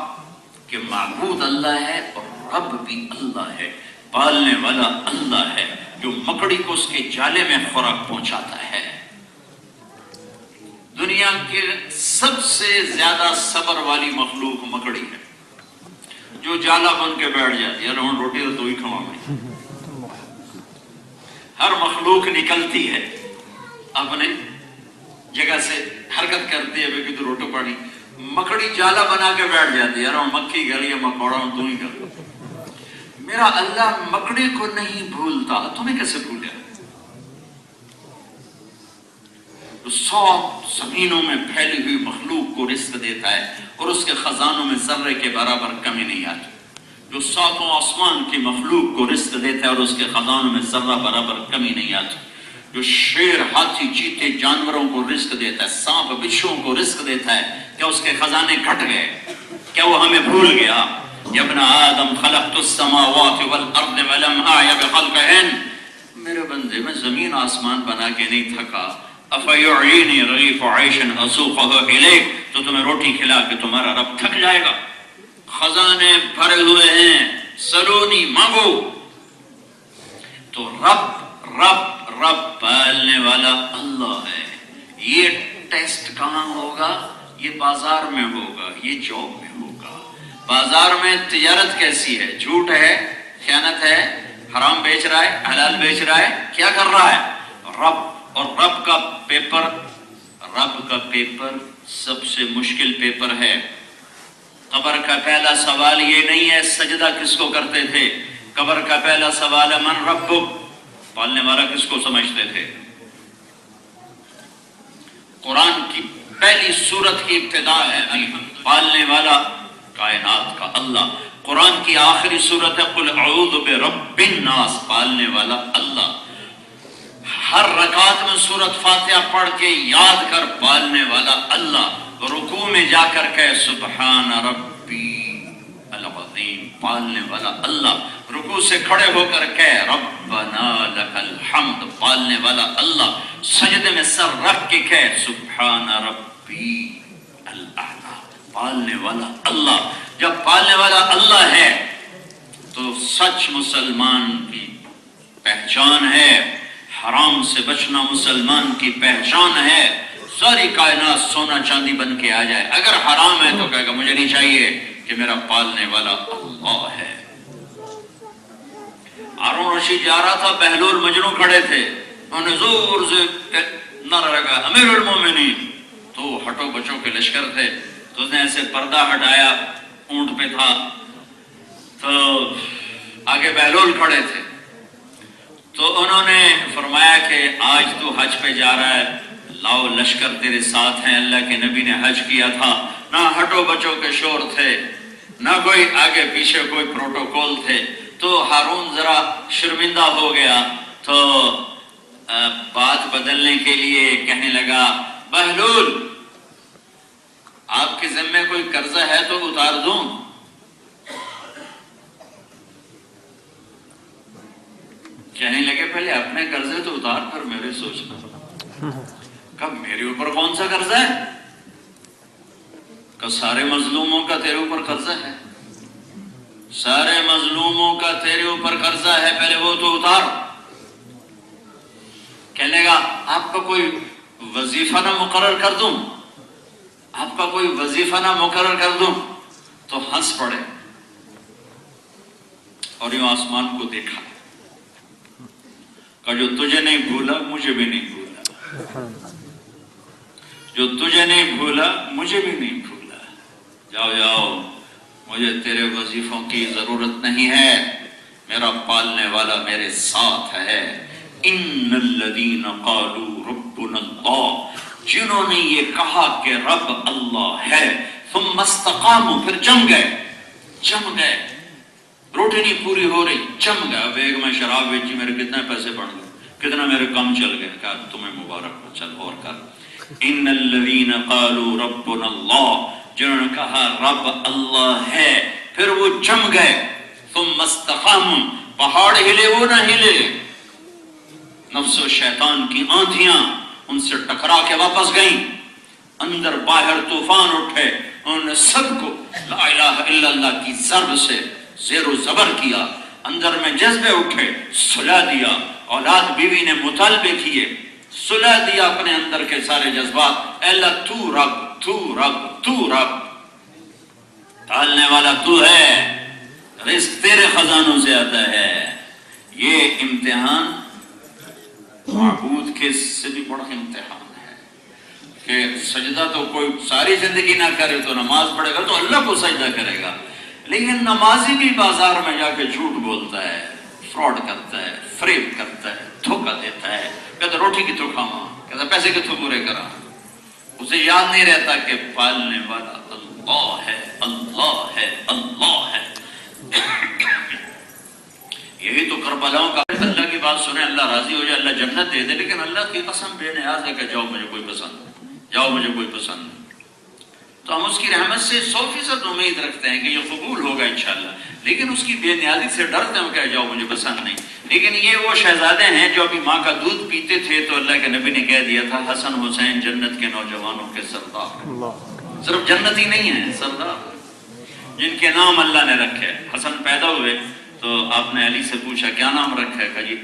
کہ معبود اللہ ہے اور رب بھی اللہ ہے، پالنے والا اللہ ہے، جو مکڑی کو اس کے جالے میں خوراک پہنچاتا ہے۔ دنیا کے سب سے زیادہ صبر والی مخلوق مکڑی ہے، جو جالا بن کے بیٹھ جاتی ہے، یار روٹی تو ہی کھواؤں۔ ہر مخلوق نکلتی ہے اپنے جگہ سے، حرکت کرتی ہے، کہ تو روٹی پڑی، مکڑی جالا بنا کے بیٹھ جاتی ہے، یار مکھی گھر یا مکوڑا ہوں تو ہی کر۔ میرا اللہ مکڑی کو نہیں بھولتا، تمہیں کیسے بھولے؟ 100 زمینوں میں پھیلی ہوئی مخلوق کو رزق دیتا ہے اور اس کے خزانوں میں ذرے کے برابر کمی نہیں آتی۔ جو 7 آسمان کی مخلوق کو رزق دیتا ہے اور اس کے خزانوں میں ذرہ برابر کمی نہیں آتی۔ جو شیر، ہاتھی، چیتے جانوروں کو رزق دیتا ہے، سانپ بچھوؤں کو رزق دیتا ہے، کیا اس کے خزانے گھٹ گئے؟ کیا وہ ہمیں بھول گیا؟ یا ابن آدم خلقت السماوات والارض ولم اعی بخلقہن، میرے بندے میں زمین آسمان بنا کے نہیں تھکا، افیعینی رغیف عیش اسوقہ الیک، تو تمہیں روٹی کھلا کے تمہارا رب تھک جائے گا؟ خزانے بھرے ہوئے ہیں، سلونی مانگو۔ تو رب پالنے والا اللہ ہے۔ یہ ٹیسٹ کہاں ہوگا؟ یہ بازار میں ہوگا، یہ جاب میں ہوگا۔ بازار میں تجارت کیسی ہے؟ جھوٹ ہے، خیانت ہے، حرام بیچ رہا ہے، حلال بیچ رہا ہے، کیا کر رہا ہے؟ رب، اور رب کا پیپر سب سے مشکل پیپر ہے۔ قبر کا پہلا سوال یہ نہیں ہے سجدہ کس کو کرتے تھے، قبر کا پہلا سوال ہے من ربک، پالنے والا کس کو سمجھتے تھے؟ قرآن کی پہلی سورت کی ابتدا ہے پالنے والا کائنات کا اللہ۔ قرآن کی آخری سورت ہے قل اعوذ برب الناس، پالنے والا اللہ۔ ہر رکعت میں سورت فاتحہ پڑھ کے یاد کر پالنے والا اللہ، رکوع میں جا کر کہ سبحان ربی العظیم، پالنے والا اللہ، رکوع سے کھڑے ہو کر کہ ربنا لک الحمد، پالنے والا اللہ، سجدے میں سر رکھ کے کہ سبحان ربی الاعلی، پالنے والا اللہ۔ جب پالنے والا اللہ ہے تو سچ مسلمان کی پہچان ہے، حرام سے بچنا مسلمان کی پہچان ہے، ساری کائنات سونا چاندی بن کے آ جائے، اگر حرام ہے تو کہے گا مجھے نہیں چاہیے، کہ میرا پالنے والا اللہ ہے۔ ہارون رشید جا رہا تھا، بہلول مجنوں کھڑے تھے، انہوں نے زور سے نعرہ لگا امیر المومنین، تو ہٹو بچوں کے لشکر تھے، تو اس نے ایسے پردہ ہٹایا، اونٹ پہ تھا، تو آگے بہلول کھڑے تھے، تو انہوں نے فرمایا کہ آج تو حج پہ جا رہا ہے، لاؤ لشکر تیرے ساتھ ہیں، اللہ کے نبی نے حج کیا تھا، نہ ہٹو بچوں کے شور تھے، نہ کوئی آگے پیچھے کوئی پروٹوکول تھے۔ تو ہارون ذرا شرمندہ ہو گیا، تو بات بدلنے کے لیے کہنے لگا بہلول آپ کے ذمے کوئی قرضہ ہے تو اتار دوں؟ کہنے لگے پہلے اپنے قرضے تو اتار کر میرے سوچنا، کب میرے اوپر کون سا قرضہ ہے؟ کہ سارے مظلوموں کا تیرے اوپر قرضہ ہے، سارے مظلوموں کا تیرے اوپر قرضہ ہے، پہلے وہ تو اتار۔ کہنے لگا آپ کا کوئی وظیفہ نہ مقرر کر دوں، آپ کا کوئی وظیفہ نہ مقرر کر دوں؟ تو ہنس پڑے اور یوں آسمان کو دیکھا کہ جو تجھے نہیں بھولا مجھے بھی نہیں بھولا، جو تجھے نہیں بھولا مجھے بھی نہیں بھولا، جاؤ جاؤ مجھے تیرے وظیفوں کی ضرورت نہیں ہے، میرا پالنے والا میرے ساتھ ہے۔ ان الذین قالوا ربنا اللہ، جنہوں نے یہ کہا کہ رب اللہ ہے، ثم استقاموا، پھر جم گئے، روٹی نہیں پوری ہو رہی، جم گئے، اب ایک میں شراب بیچی میرے کتنے پیسے بڑھ گئے، کتنا میرے کم چل گئے، کہا تمہیں مبارک ہو، چل اور کر۔ ان الذین قالوا ربنا اللہ، جنہوں نے کہا رب اللہ ہے، پھر وہ جم گئے، ثم استقاموا، پہاڑ ہلے وہ نہ ہلے، نفس و شیطان کی آندھیاں ان سے ٹکرا کے واپس گئیں، اندر باہر طوفان اٹھے، انہوں نے سب کو لا الہ الا اللہ کی ضرب سے زیر و زبر کیا، اندر میں جذبے اٹھے، صلح دیا، اولاد بیوی نے مطالبے کیے، صلح دیا اپنے اندر کے سارے جذبات، اے اللہ تو رب، تو رب، تو رب، پالنے والا تو ہے، رزق تیرے خزانوں سے آتا ہے۔ یہ امتحان معبود کے سے بھی بڑا امتحان ہے کہ سجدہ تو کوئی ساری زندگی نہ کرے تو نماز پڑھے گا تو اللہ کو سجدہ کرے گا، لیکن نمازی بھی بازار میں جا کے جھوٹ بولتا ہے، فراڈ کرتا ہے، فریب کرتا ہے، دھوکہ دیتا ہے، کہتا روٹی کی تو کھاواں، کہتا پیسے کی تو پورے کرا، اسے یاد نہیں رہتا کہ پالنے والا اللہ ہے، اللہ ہے، اللہ ہے۔ یہی تو کربلاؤں کا اللہ کی بات سنیں، اللہ راضی ہو جائے، اللہ جنت دے دے، لیکن اللہ کی قسم بے نیاز ہے کہ جاؤ مجھے کوئی پسند، جاؤ مجھے کوئی پسند، تو ہم اس کی رحمت سے 100% امید رکھتے ہیں کہ یہ قبول ہوگا انشاءاللہ، لیکن اس کی بے نیازی سے ڈرتے ہیں کہ جاؤ مجھے پسند نہیں۔ لیکن یہ وہ شہزادے ہیں جو ابھی ماں کا دودھ پیتے تھے تو اللہ کے نبی نے کہہ دیا تھا حسن حسین جنت کے نوجوانوں کے سردار، صرف جنت ہی نہیں ہے، سردار جن کے نام اللہ نے رکھے۔ حسن پیدا ہوئے تو آپ نے علی سے پوچھا کیا نام رکھا ہے؟ کہا جی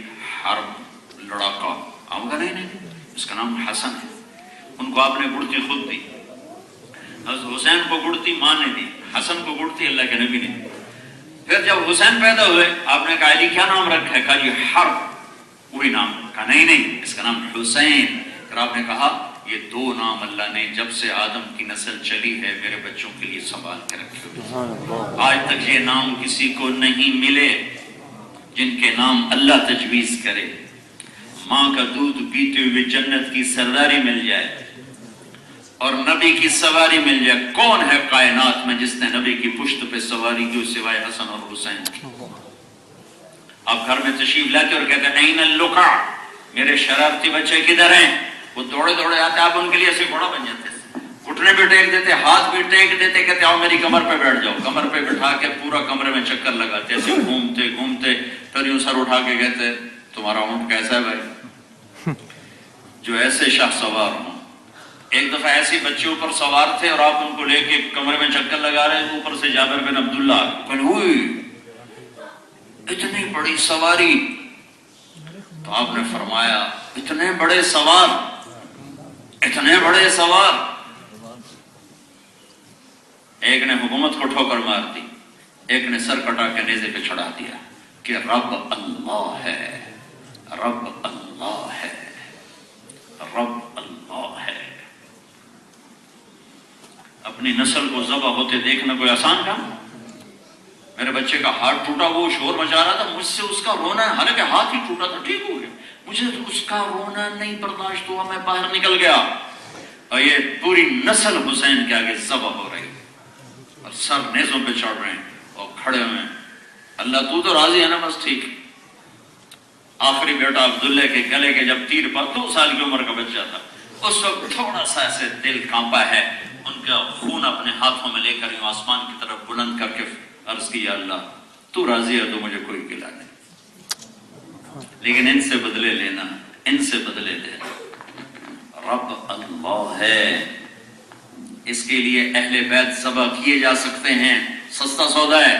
حرب، لڑاکا۔ آپ کہا نہیں، اس کا نام حسن ہے۔ ان کو آپ نے گڑتی خود دی، حضرت حسین کو گڑتی ماں نے دی، حسن کو گڑتی اللہ کے نبی نے دی۔ پھر جب حسین پیدا ہوئے آپ نے کہا علی کیا نام رکھا ہے؟ کہا جی حرب، وہی نام۔ کہا نہیں، اس کا نام حسین۔ پھر آپ نے کہا یہ دو نام اللہ نے جب سے آدم کی نسل چلی ہے میرے بچوں کے لیے سنبھال کے رکھے ہوئے، آج تک یہ نام کسی کو نہیں ملے جن کے نام اللہ تجویز کرے۔ ماں کا دودھ پیتے ہوئے جنت کی سرداری مل جائے اور نبی کی سواری مل جائے، کون ہے کائنات میں جس نے نبی کی پشت پہ سواری کی سوائے حسن اور حسین کی؟ آپ گھر میں تشریف لاتے اور کہتے ہیں این اللقع، میرے شرارتی بچے کدھر ہیں؟ وہ دوڑے دوڑے آتے، آپ ان کے لیے ایسے گھوڑا بن جاتے، گھٹنے بھی ٹیک دیتے، ہاتھ بھی ٹیک دیتے، کہتے آؤ میری کمر پہ بیٹھ جاؤ، کمر پہ بٹھا کے پورا کمرے میں چکر لگاتے، ایسے گھومتے گھومتے، پھر یوں سر اٹھا کے کہتے تمہارا اونٹ کیسا ہے بھائی؟ جو ایسے شاہ سوار ہوں۔ ایک دفعہ ایسی بچے اوپر سوار تھے اور آپ ان کو لے کے کمرے میں چکر لگا رہے ہیں، اوپر سے جابر بن عبداللہ ہوئی اتنی بڑی سواری، تو آپ نے فرمایا اتنے بڑے سوار اتنے بڑے سوار، ایک نے حکومت کو ٹھوکر مار دی، ایک نے سر کٹا کے نیزے پہ چڑھا دیا کہ رب اللہ ہے، رب اللہ ہے، رب اللہ ہے۔ اپنی نسل کو ذبح ہوتے دیکھنا کوئی آسان کام؟ میرے بچے کا ہاتھ ٹوٹا، وہ شور مچا رہا تھا، مجھ سے اس کا رونا، حالانکہ ہاتھ ہی ٹوٹا تھا، ٹھیک ہو گیا، مجھے اس کا رونا نہیں برداشت ہوا، میں باہر نکل گیا، اور یہ پوری نسل حسین کے آگے ذبح ہو رہی اور سر نیزوں پہ چڑھ رہے ہیں اور کھڑے ہوئے ہیں۔ اللہ تو راضی ہے نا؟ بس ٹھیک۔ آخری بیٹا عبداللہ کے گلے کے جب تیر پر 2 سال کی عمر کا بچہ تھا، اس وقت تھوڑا سا ایسے دل کانپا ہے، ان کا خون اپنے ہاتھوں میں لے کر یوں آسمان کی طرف بلند کر کے عرض کیا، اللہ تو راضی ہے تو مجھے کوئی گلہ نہیں، لیکن ان سے بدلے لینا، ان سے بدلے لینا۔ رب اللہ ہے، اس کے لیے اہل بیت ذبح کیے جا سکتے ہیں، سستا سودا ہے۔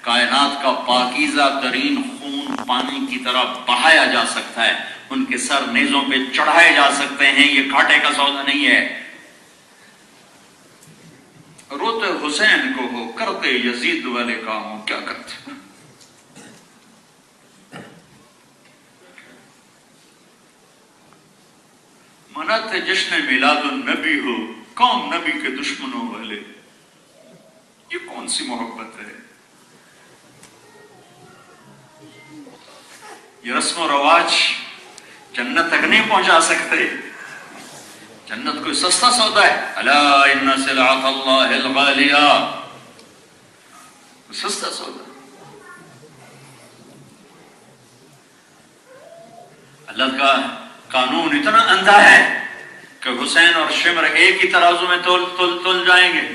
کائنات کا پاکیزہ ترین خون پانی کی طرح بہایا جا سکتا ہے، ان کے سر نیزوں پہ چڑھائے جا سکتے ہیں، یہ گھاٹے کا سودا نہیں ہے۔ روتے حسین کو ہو، کرتے یزید والے کام ہو، کیا کرتے؟ مناتے جشن میلاد النبی ہو، قوم نبی کے دشمنوں والے، یہ کون سی محبت ہے؟ یہ رسم و رواج جنت تک نہیں پہنچا سکتے۔ جنت کوئی سستا سودا ہے؟ الا ان سلعۃ اللہ الغالیہ، سستا سودا۔ اللہ کا قانون اتنا اندھا ہے کہ حسین اور شمر ایک ہی ترازو میں تل جائیں گے۔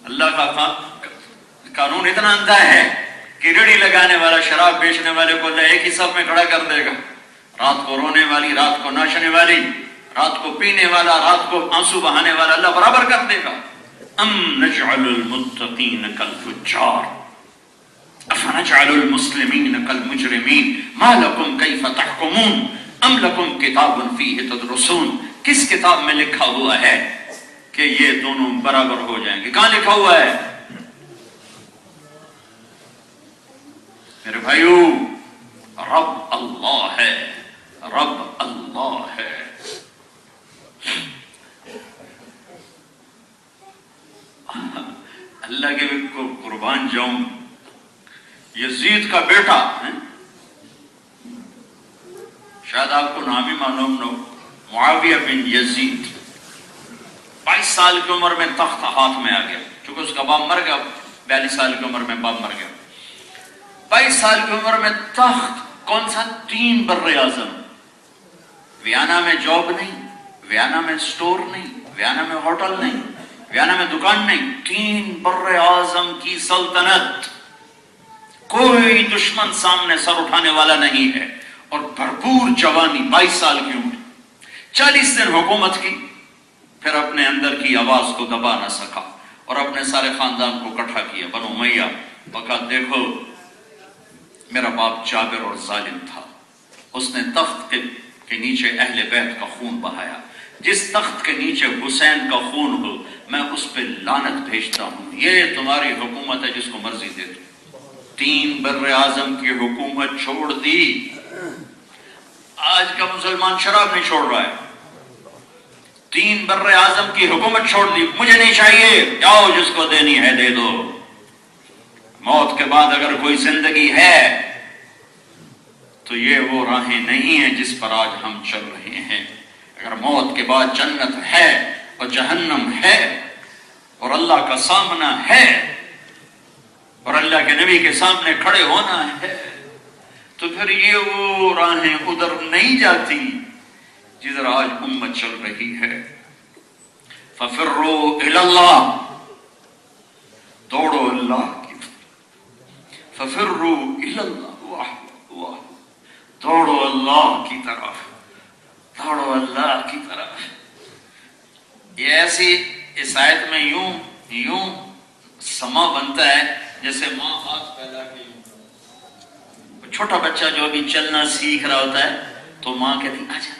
اللہ کا قانون اتنا اندھا ہے کہ ریڑھی لگانے والا شراب بیچنے والے کو ایک ہی صف میں کھڑا کر دے گا، رات کو رونے والی، رات کو ناچنے والی، رات کو پینے والا، رات کو آنسو بہانے والا، اللہ برابر کر دے گا۔ ام نجعل المتقین کالفجار افنجعل المسلمین کالمجرمین ما لکم کیف تحکمون ام لکم کتاب فیہ تدرسون۔ کس کتاب میں لکھا ہوا ہے کہ یہ دونوں برابر ہو جائیں گے؟ کہاں لکھا ہوا ہے؟ میرے بھائیو، رب اللہ ہے، رب اللہ ہے۔ اللہ کے کو قربان جاؤں، یزید کا بیٹا، شاید آپ کو نام ہی معلوم نہ ہو، معاویہ بن یزید، 22 سال کی عمر میں تخت ہاتھ میں آ گیا، چونکہ اس کا باپ مر گیا، 42 سال کی عمر میں باپ مر گیا۔ 22 سال کی عمر میں تخت، کون سا؟ 3 بر اعظم۔ ویانا میں جاب نہیں، ویانا میں سٹور نہیں، ویانا میں ہوٹل نہیں، ویانا میں دکان نہیں، 3 بر اعظم کی سلطنت، کوئی دشمن سامنے سر اٹھانے والا نہیں ہے، اور بھرپور جوانی، 22 سال کی عمر، 40 دن حکومت کی، پھر اپنے اندر کی آواز کو دبا نہ سکا اور اپنے سارے خاندان کو اکٹھا کیا، بنو امیہ، کہا دیکھو میرا باپ جابر اور ظالم تھا، اس نے تخت کے نیچے اہل بیت کا خون بہایا، جس تخت کے نیچے حسین کا خون ہو میں اس پہ لعنت بھیجتا ہوں، یہ تمہاری حکومت ہے، جس کو مرضی دے دو۔ 3 بر اعظم کی حکومت چھوڑ دی۔ آج کا مسلمان شراب نہیں چھوڑ رہا ہے، 3 بر اعظم کی حکومت چھوڑ دی، مجھے نہیں چاہیے، جاؤ جس کو دینی ہے دے دو، موت کے بعد اگر کوئی زندگی ہے تو یہ وہ راہیں نہیں ہیں جس پر آج ہم چل رہے ہیں۔ اگر موت کے بعد جنت ہے اور جہنم ہے اور اللہ کا سامنا ہے اور اللہ کے نبی کے سامنے کھڑے ہونا ہے، تو پھر یہ وہ راہیں ادھر نہیں جاتی جدھر آج امت چل رہی ہے۔ ففروا الی اللہ، دوڑو اللہ کی طرف، ففروا الی اللہ، واہ واہ، دوڑو اللہ کی طرف، دوڑو اللہ کی طرف۔ یہ ایسی اس آیت میں یوں سما بنتا ہے جیسے ماں ہاتھ پھیلا کے، چھوٹا بچہ جو ابھی چلنا سیکھ رہا ہوتا ہے تو ماں کہتی آجا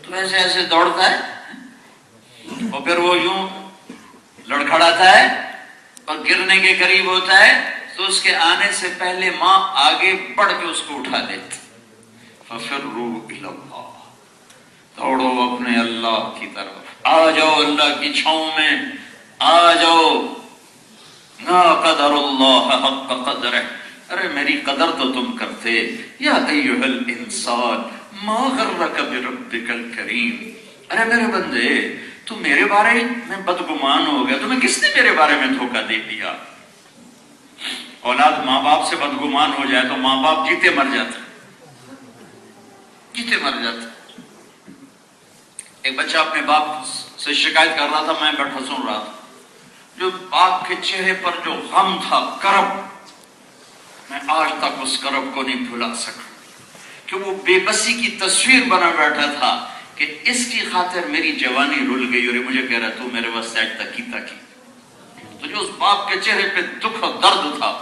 تو ایسے ایسے دوڑتا ہے اور پھر وہ یوں لڑکھڑاتا ہے اور گرنے کے قریب ہوتا ہے تو اس کے آنے سے پہلے ماں آگے بڑھ کے اس کو اٹھا دیتی. فَفِرُّوا إِلَى اللَّهِ، دوڑو اپنے اللہ کی طرف، آ جاؤ اللہ کی چھاؤں میں، آ جاؤ. نا قدر اللہ حق قدرہ، ارے میری قدر تو تم کرتے. یا ایھا الانسان ما غرک بربک الکریم، ارے میرے بندے تو میرے بارے میں بدگمان ہو گیا، تمہیں کس نے میرے بارے میں دھوکہ دے دیا؟ اولاد ماں باپ سے بدگمان ہو جائے تو ماں باپ جیتے مر جاتے، جیتے مر جاتے. ایک بچہ اپنے باپ سے شکایت کر رہا تھا، میں بیٹھا سن رہا تھا. جو باپ کے چہرے پر جو غم تھا، کرب، میں آج تک اس کرب کو نہیں بھلا سکا کہ وہ بے بسی کی تصویر بنا بیٹھا تھا کہ اس کی خاطر میری جوانی رول گئی اور مجھے کہہ رہا تو میرے واسطے آج تک کیتا کی. تو جو اس باپ کے چہرے پہ دکھ اور درد تھا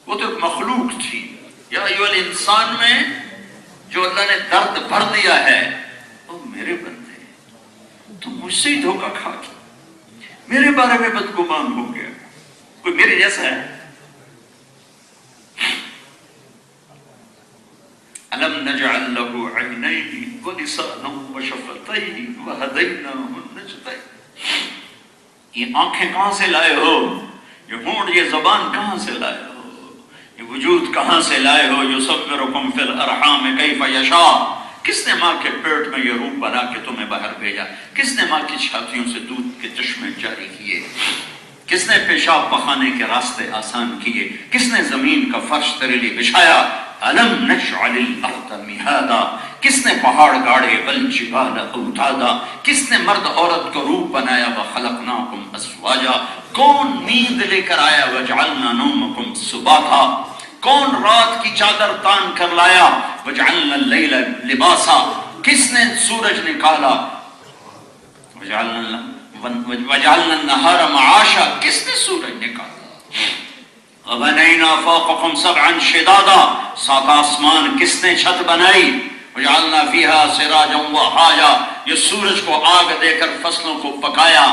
وہ تو ایک مخلوق تھی. یا ایھا الانسان میں جو اللہ نے درد بھر دیا ہے، او میرے بندے تو مجھ سے ہی دھوکہ کھا کے میرے بارے میں بدگمان ہو گیا، کوئی میرے جیسا ہے؟ أَلَمْ نَجْعَلْ لَهُ عَيْنَيْنِ وَلِسَانًا وَشَفَتَيْنِ وَهَدَيْنَاهُ النَّجْدَيْنِ. یہ آنکھیں کہاں سے لائے ہو؟ یہ ہونٹ، یہ زبان کہاں سے لائے ہو؟ یہ وجود کہاں سے لائے ہو؟ يُصَوِّرُكُمْ فِي الْأَرْحَامِ كَيْفَ يَشَاءُ. کس نے ماں کے پیٹ میں یہ روح بنا کے تمہیں باہر بھیجا؟ کس نے ماں کی چھاتیوں سے دودھ کے چشمے جاری کیے؟ کس نے پیشاب پخانے کے راستے آسان کیے؟ کس نے زمین کا فرش تیرے لیے بچھایا؟ أَلَمْ نَجْعَلِ الْأَرْضَ مِهَادًا، کس نے پہاڑ گاڑے؟ وَالْجِبَالَ أَوْتَادًا، کس نے مرد عورت کو روپ بنایا؟ وَخَلَقْنَاكُمْ أَزْوَاجًا، کون نیند لے کر آیا؟ وَجَعَلْنَا نَوْمَكُمْ سُبَاتًا، کون رات کی چادر تان کر لایا؟ وَجَعَلْنَا اللَّيْلَ لِبَاسًا، کس نے سورج نکالا؟ وَجَعَلْنَا النَّهَارَ مَعَاشًا، کس نے سورج نکالا؟ وَبَنَيْنَا فَوْقَكُمْ سَبْعًا شِدَادًا، سات آسمان کس نے چھت بنائی؟ وَجَعَلْنَا فِيهَا سِرَاجًا وَهَاجًا، یہ سورج کو آگ دے کر فصلوں کو پکایا،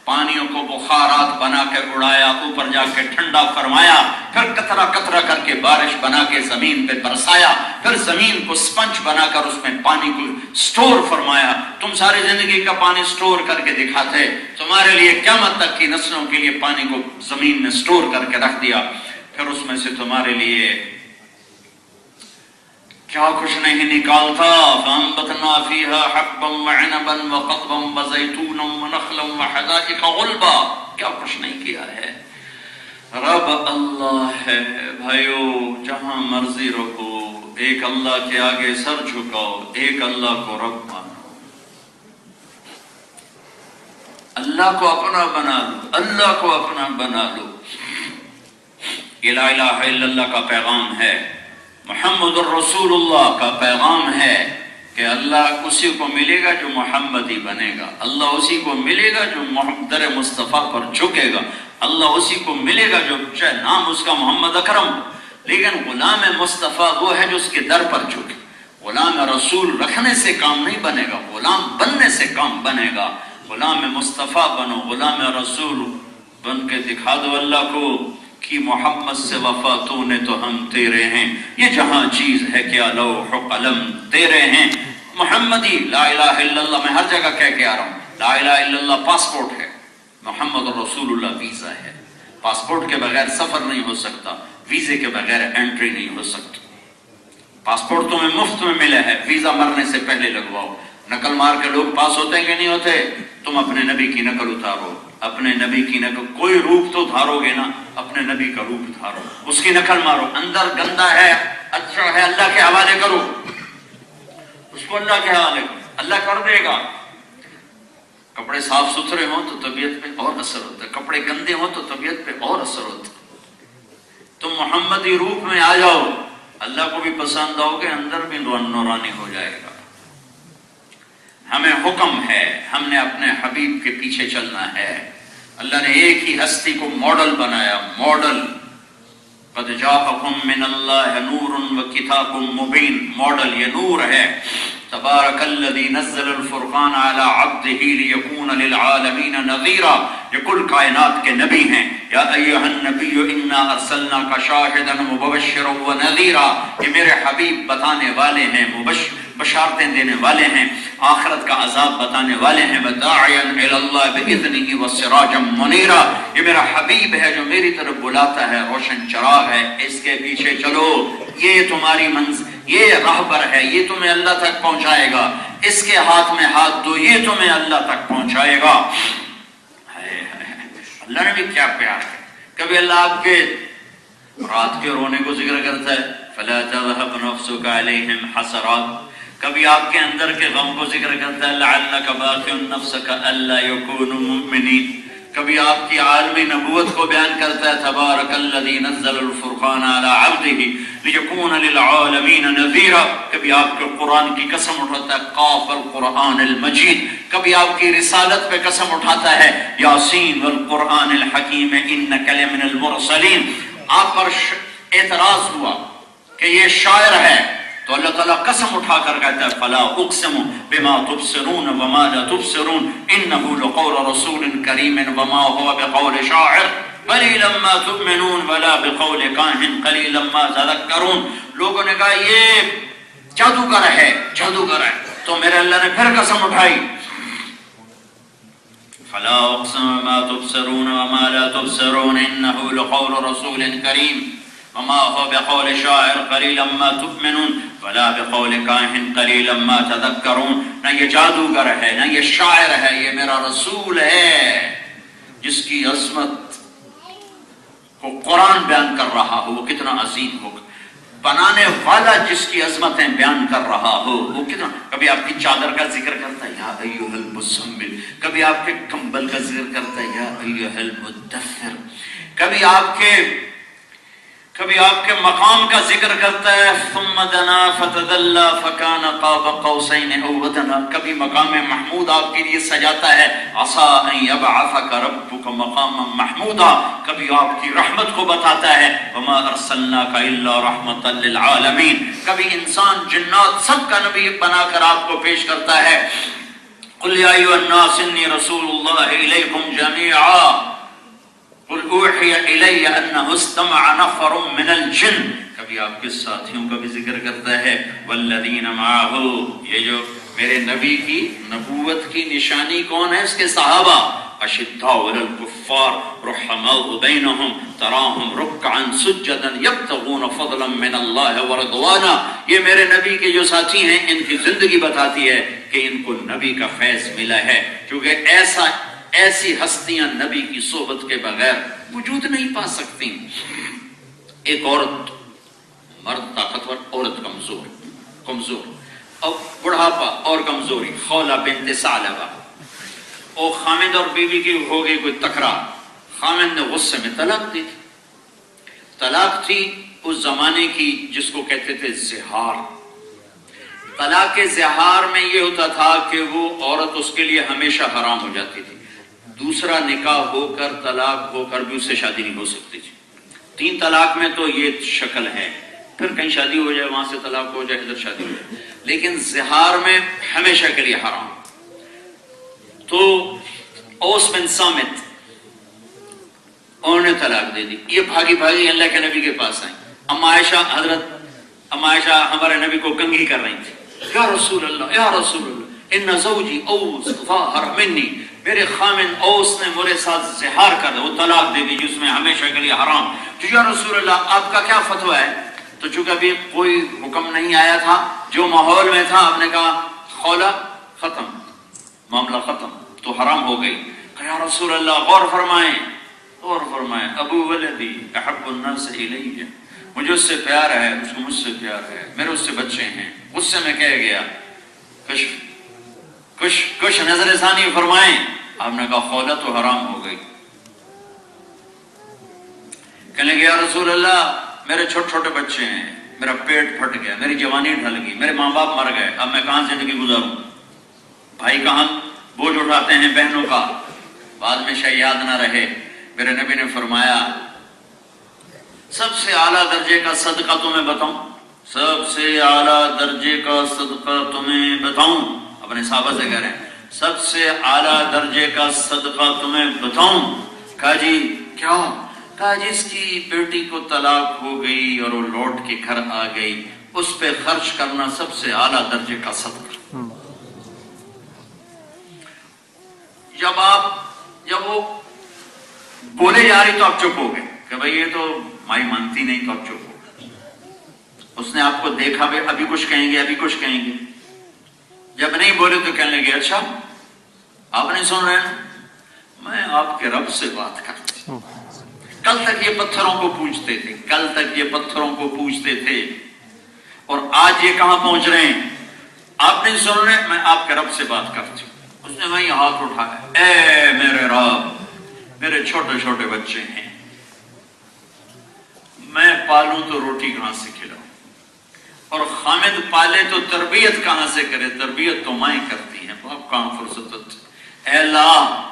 پانیوں کو بخارات بنا کے اڑایا، اوپر جا کے ٹھنڈا فرمایا، پھر قطرہ قطرہ کر کے بارش بنا کے زمین پہ برسایا، پھر زمین کو سپنج بنا کر اس میں پانی کو سٹور فرمایا. تم ساری زندگی کا پانی سٹور کر کے دکھاتے، تمہارے لیے قیامت تک کی نسلوں کے لیے پانی کو زمین میں سٹور کر کے رکھ دیا. پھر اس میں سے تمہارے لیے کیا کچھ نہیں نکالتا. فَأَنبَتْنَا فِيهَا حَبًّا وَعِنَبًا وَقَضْبًا وَزَيْتُونًا وَنَخْلًا وَحَدَائِقَ غُلْبًا، کیا کچھ نہیں کیا ہے. رب اللہ ہے بھائیو، جہاں مرضی رہو، ایک اللہ کے آگے سر جھکاؤ، ایک اللہ کو رب مانو، اللہ کو اپنا بنا لو، اللہ کو اپنا بنا لو. یہ لا الہ الا اللہ کا پیغام ہے، محمد الرسول اللہ کا پیغام ہے کہ اللہ اسی کو ملے گا جو محمدی بنے گا، اللہ اسی کو ملے گا جو در مصطفیٰ پر جھکے گا، اللہ اسی کو ملے گا جو چاہے نام اس کا محمد اکرم، لیکن غلام مصطفیٰ وہ ہے جو اس کے در پر جھکے. غلام رسول رکھنے سے کام نہیں بنے گا، غلام بننے سے کام بنے گا. غلام مصطفیٰ بنو، غلام رسول بن کے دکھا دو اللہ کو کہ محمد سے وفا تو نے تو ہم تیرے ہیں. یہ جہاں چیز ہے کیا لوح و قلم تیرے ہیں. محمدی لا الہ الا اللہ میں ہر جگہ کہہ کے آ رہا ہوں، لا الہ الا اللہ پاسپورٹ ہے، محمد رسول اللہ ویزا ہے. پاسپورٹ کے بغیر سفر نہیں ہو سکتا، ویزے کے بغیر انٹری نہیں ہو سکتی. پاسپورٹ تمہیں مفت میں ملے ہے، ویزا مرنے سے پہلے لگواؤ. نقل مار کے لوگ پاس ہوتے ہیں کہ نہیں ہوتے؟ تم اپنے نبی کی نقل اتارو، اپنے نبی کی نقل، کوئی روپ تو دھارو گے نا، اپنے نبی کا روپ دھارو، اس کی نقل مارو. اندر گندا ہے، اچھا ہے، اللہ کے حوالے کرو، اس کو اللہ کے حوالے کرو، اللہ کر دے گا. کپڑے صاف ستھرے ہوں تو طبیعت پہ اور اثر ہوتا ہے، کپڑے گندے ہوں تو طبیعت پہ اور اثر ہوتا ہے. تم محمدی روپ میں آ جاؤ، اللہ کو بھی پسند آؤ گے، اندر بھی نورانی ہو جائے گا. ہمیں حکم ہے، ہم نے اپنے حبیب کے پیچھے چلنا ہے. اللہ نے ایک ہی ہستی کو ماڈل بنایا، ماڈل. قد جاءکم من اللہ نور و کتاب مبین، ماڈل یہ نور ہے تبارک الذی نزل الفرقان علی عبدہ لیکون للعالمین نذیرا، یہ کل کائنات کے نبی ہیں۔ یا ایھا النبی انا ارسلناک شاہدا مبشرا ونذیرا، یہ میرے حبیب بتانے والے ہیں، بشارتیں دینے والے ہیں، آخرت کا عذاب بتانے والے ہیں۔ وداعیا الی اللہ باذنہ وسراجا منیرا، یہ میرا حبیب ہے جو میری طرف بلاتا ہے، روشن چراغ ہے، اس کے پیچھے چلو، یہ تمہاری یہ راہبر ہے، یہ تمہیں اللہ تک پہنچائے گا، اس کے ہاتھ میں ہاتھ دو، یہ تمہیں اللہ تک پہنچائے گا۔ اللہ نے بھی کیا پیار ہے۔ کبھی اللہ آپ کے رات کے رونے کو ذکر کرتا ہے، فلا تذهب نفسك عليهم حسرات، کبھی آپ کے اندر کے غم کو ذکر کرتا ہے، لعلك باخع نفسك الا يكونوا مؤمنين، کبھی آپ کی عالمی نبوت کو بیان کرتا ہے، تبارک الذی نزل الفرقان علی عبدہ لیکون للعالمین نذیرا، کبھی آپ کے قرآن کی قسم اٹھاتا ہے، قاف القرآن المجید، کبھی آپ کی رسالت پہ قسم اٹھاتا ہے، یاسین والقرآن الحکیم انک لمن المرسلین۔ آپ پر اعتراض ہوا کہ یہ شاعر ہے، تو اللہ تعالیٰ قسم اٹھا کر کہتا ہے، فلا اقسم بما تبصرون وما لا تبصرون انه لقول رسول کریم وما هو بقول شاعر قلیلا ما تؤمنون ولا بقول کاہن قلیلا ما تذکرون۔ لوگوں نے کہا یہ جادوگر ہے، جادوگر ہے، تو میرے اللہ نے پھر قسم اٹھائی، فلا اقسم بما تبصرون وما لا تبصرون انه لقول رسول کریم وما هو بقول شاعر قلیلا ما تؤمنون ولا بقول کاہن قلیلا ما تذکرون۔ نہ یہ جادوگر ہے، نہ یہ شاعر ہے، یہ میرا رسول ہے جس کی عظمت کو قرآن بیان کر رہا ہو، وہ کتنا عظیم ہوگا، بنانے والا جس کی عظمتیں بیان کر رہا ہو وہ کتنا۔ کبھی آپ کی چادر کا ذکر کرتا ہے، یا ایھا المزمل، کبھی آپ کے کمبل کا ذکر کرتا ہے، یا ایھا المدثر، کبھی آپ کے مقام کا ذکر کرتا ہے، ثم دنا فتدلى فكان قاب قوسين او ادنى، کبھی مقام محمود آپ کے لیے سجاتا ہے، عسى ان يبعثك ربك مقاما محمودا، کبھی آپ کی رحمت کو بتاتا ہے، وما ارسلناك الا رحمة للعالمین، کبھی انسان جنات سب کا نبی بنا کر آپ کو پیش کرتا ہے، قل يا ايها الناس اني رسول الله اليكم جميعا قل اوحی الی انہ استمع نفر من الجن، کبھی آپ کے ساتھیوں کا بھی ذکر کرتا ہے، والذین معہ، یہ جو میرے نبی کی نبوت کی نشانی کون ہے، اس کے صحابہ، اشداء علی الکفار رحماء بینہم تراہم رکعا سجدا یبتغون فضلا من اللہ ورضوانا، یہ میرے نبی کے جو ساتھی ہیں ان کی زندگی بتاتی ہے کہ ان کو نبی کا فیض ملا ہے، کیونکہ ایسی ہستیاں نبی کی صحبت کے بغیر وجود نہیں پا سکتی۔ ایک عورت، مرد طاقتور، عورت کمزور، اور بڑھاپا اور کمزوری، خولہ بنت ثعلبہ، اور خامد اور بیوی کی ہو گئی کوئی تکرار، خامد نے غصے میں طلاق دی تھی، طلاق تھی اس زمانے کی جس کو کہتے تھے زہار۔ طلاق زہار میں یہ ہوتا تھا کہ وہ عورت اس کے لیے ہمیشہ حرام ہو جاتی تھی، دوسرا نکاح ہو کر طلاق ہو کر بھی اس سے شادی نہیں ہو سکتی تھی۔ 3 طلاق میں تو یہ شکل ہے، پھر کہیں شادی ہو جائے، وہاں سے طلاق ہو جائے، ادھر شادی ہو جائے، لیکن زہار میں ہمیشہ کے لیے حرام۔ تو اوس بن صامت انہوں نے طلاق دے دی، یہ بھاگی اللہ کے نبی کے پاس آئیں، حضرت اما عائشہ ہمارے نبی کو کنگھی کر رہی تھی، یا رسول اللہ، یا رسول اللہ، ان زوجی اوس ظاہر منی، میرے خامن اوس نے میرے ساتھ زہار کر دیا، وہ طلاق دے دی جس میں ہمیشہ کے لیے حرام۔ تو یا رسول اللہ آپ کا کیا فتویٰ ہے؟ تو چونکہ ابھی کوئی حکم نہیں آیا تھا، جو ماحول میں تھا آپ نے کہا خولہ ختم، معاملہ ختم، تو حرام ہو گئی۔ کہ یا رسول اللہ غور فرمائیں، ابو ولدی احب الناس الیہ، مجھے اس سے پیار ہے، اس کو مجھ سے پیار ہے، میرے اس سے بچے ہیں، غصے میں کہہ گیا، کچھ نظر ثانی فرمائیں۔ آپ نے کہا خولہ تو حرام ہو گئی۔ کہنے لگے یا رسول اللہ میرے چھوٹے بچے ہیں، میرا پیٹ پھٹ گیا، میری جوانی ڈھل گئی، میرے ماں باپ مر گئے، اب میں کہاں زندگی گزاروں؟ بھائی کہاں بوجھ اٹھاتے ہیں بہنوں کا، بعد میں شاید یاد نہ رہے۔ میرے نبی نے فرمایا سب سے اعلیٰ درجے کا صدقہ تمہیں بتاؤں، سب سے اعلیٰ درجے کا صدقہ تمہیں بتاؤں، اپنے صحابہ سے کہہ رہے ہیں سب سے اعلیٰ درجے کا صدقہ تمہیں بتاؤں؟ کہا جی کیا؟ کہا جس کی بیٹی کو طلاق ہو گئی اور وہ لوٹ کے گھر آ گئی، اس پہ خرچ کرنا سب سے اعلیٰ درجے کا صدقہ۔ جب وہ بولے جا رہی تو آپ چپ ہو گئے کہ بھئی یہ تو مائی مانتی نہیں، تو آپ چپ ہو گئے۔ اس نے آپ کو دیکھا بھئی ابھی کچھ کہیں گے، ابھی کچھ کہیں گے، جب نہیں بولے تو کہنے لگے اچھا آپ نہیں سن رہے ہیں، میں آپ کے رب سے بات کرتی ہوں۔ کل تک یہ پتھروں کو پوچھتے تھے، کل تک یہ پتھروں کو پوچھتے تھے، اور آج یہ کہاں پہنچ رہے ہیں؟ آپ نہیں سن رہے، میں آپ کے رب سے بات کرتی ہوں۔ اس نے وہیں ہاتھ اٹھایا، اے میرے رب، میرے چھوٹے چھوٹے بچے ہیں، میں پالوں تو روٹی کہاں سے کھلاؤں، اور خامد پالے تو تربیت کہاں سے کرے؟ تربیت تو مائیں کرتی ہیں، باپ کہاں فرصت؟ اے اللہ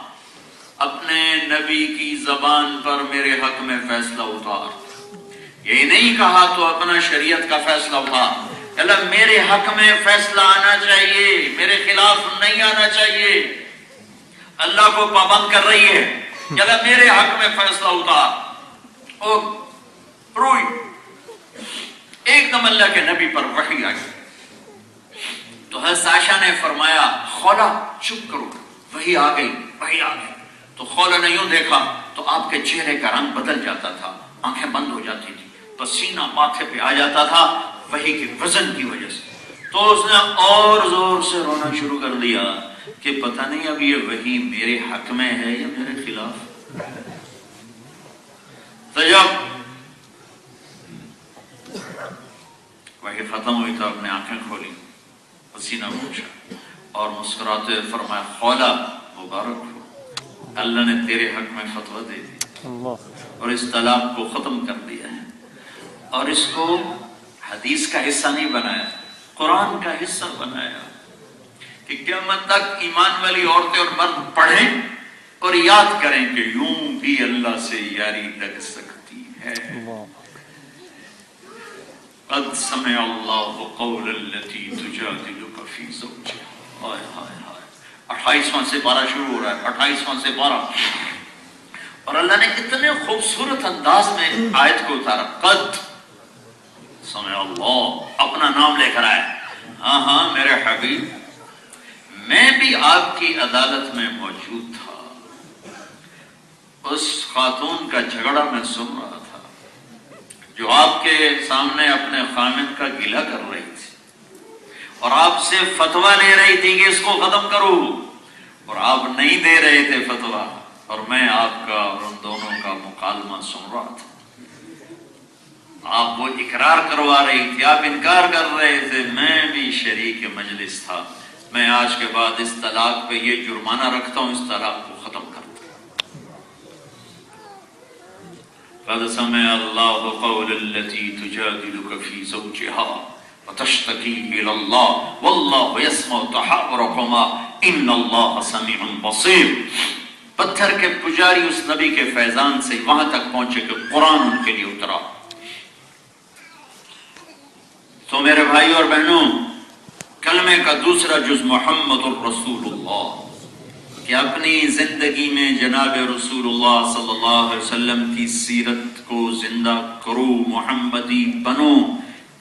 اپنے نبی کی زبان پر میرے حق میں فیصلہ اتار، یہ نہیں کہا تو اپنا شریعت کا فیصلہ اتار۔ اللہ میرے حق میں فیصلہ آنا چاہیے، میرے خلاف نہیں آنا چاہیے۔ اللہ کو پابند کر رہی ہے، اللہ میرے حق میں فیصلہ اتار۔ اور روئی، ایک دم اللہ کے نبی پر وحی آئی تو حضرت عائشہ نے فرمایا خولا چپ کرو، وحی آ گئی، وحی آ گئی۔ تو خولا نے یوں دیکھا تو آپ کے چہرے کا رنگ بدل جاتا تھا، آنکھیں بند ہو جاتی تھی، پسینہ ماتھے پہ آ جاتا تھا وحی کے وزن کی وجہ سے۔ تو اس نے اور زور سے رونا شروع کر دیا کہ پتہ نہیں اب یہ وحی میرے حق میں ہے یا میرے خلاف۔ تو جب وحی ختم ہوئی تو اپنے آنکھیں کھولی، پسینہ پوچھا اور مسکراتے ہوئے فرمایا خولا مبارک ہو، اللہ نے تیرے حق میں فتویٰ دے دی اور اس طلاق کو ختم کر دیا ہے، اور اس کو حدیث کا حصہ نہیں بنایا، قرآن کا حصہ بنایا کہ قیامت تک ایمان والی عورتیں اور مرد پڑھیں اور یاد کریں کہ یوں بھی اللہ سے یاری لگ سکتی ہے۔ قد سمع اللہ قول التي تجادلك في زوجها۔ ہائے ہائے ہائے، 28واں سے پارہ شروع ہو رہا ہے، 28واں سے پارہ، اور اللہ نے اتنے خوبصورت انداز میں آیت کو اتارا، قد سمع اللہ، اپنا نام لے کر آیا، ہاں ہاں میرے حبیب میں بھی آپ کی عدالت میں موجود تھا، اس خاتون کا جھگڑا میں سن رہا تھا جو آپ کے سامنے اپنے خامد کا گلہ کر رہی تھی اور آپ سے فتویٰ لے رہی تھی کہ اس کو ختم کرو، اور آپ نہیں دے رہے تھے فتویٰ، اور میں آپ کا اور ان دونوں کا مکالمہ سن رہا تھا۔ آپ وہ اقرار کروا رہی تھی، آپ انکار کر رہے تھے، میں بھی شریک مجلس تھا۔ میں آج کے بعد اس طلاق پہ یہ جرمانہ رکھتا ہوں، اس طلاق کو ختم کرتا ہوں۔ قد سمع اللہ قول التي تجادلك في زوجها وتشتكي إلى الله والله يسمع تحاوركما إن الله سميع بصير۔ پتھر کے پجاری اس نبی کے فیضان سے وہاں تک پہنچے کہ قرآن ان کے لیے اترا۔ تو میرے بھائی اور بہنوں، کلمے کا دوسرا جز محمد الرسول اللہ، کہ اپنی زندگی میں جناب رسول اللہ صلی اللہ علیہ وسلم کی سیرت کو زندہ کرو، محمدی بنو۔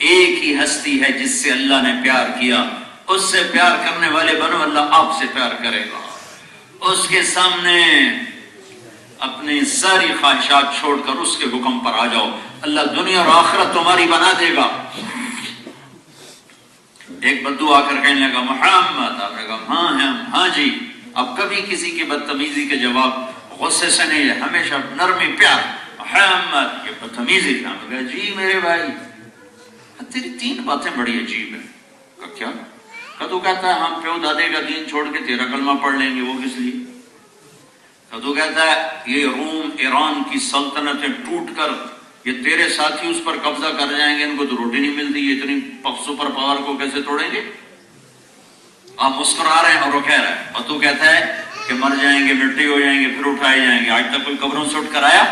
ایک ہی ہستی ہے جس سے اللہ نے پیار کیا، اس سے پیار کرنے والے بنو، اللہ آپ سے پیار کرے گا۔ اس کے سامنے اپنی ساری خواہشات چھوڑ کر اس کے حکم پر آ جاؤ، اللہ دنیا اور آخرت تمہاری بنا دے گا۔ ایک بدو آ کر کہنے لگا محمد، آپ نے کہا ہاں ہیں ہاں جی۔ اب کبھی کسی کی بدتمیزی کے جواب غصے سے نہیں ہے، ہمیشہ نرمی پیار۔ محمد یہ بدتمیزی تھا، میں کہا جی میرے بھائی تیری 3 باتیں بڑی عجیب ہیں۔ کہا کیا؟ کدو کہتا ہے ہم پیو دادے کا دین چھوڑ کے تیرا کلمہ پڑھ لیں گے، وہ کس لیے؟ کدو کہتا ہے یہ روم ایران کی سلطنتیں ٹوٹ کر یہ تیرے ساتھی اس پر قبضہ کر جائیں گے، ان کو تو روٹی نہیں ملتی، یہ اتنی سپر پاور کو کیسے توڑیں گے؟ آپ مسکرا رہے ہیں اور وہ کہہ رہا ہے، اور تو کہتا ہے کہ مر جائیں گے، مٹی ہو جائیں گے، پھر اٹھائے جائیں گے، آج تک کوئی قبروں سے اٹھ کر آیا؟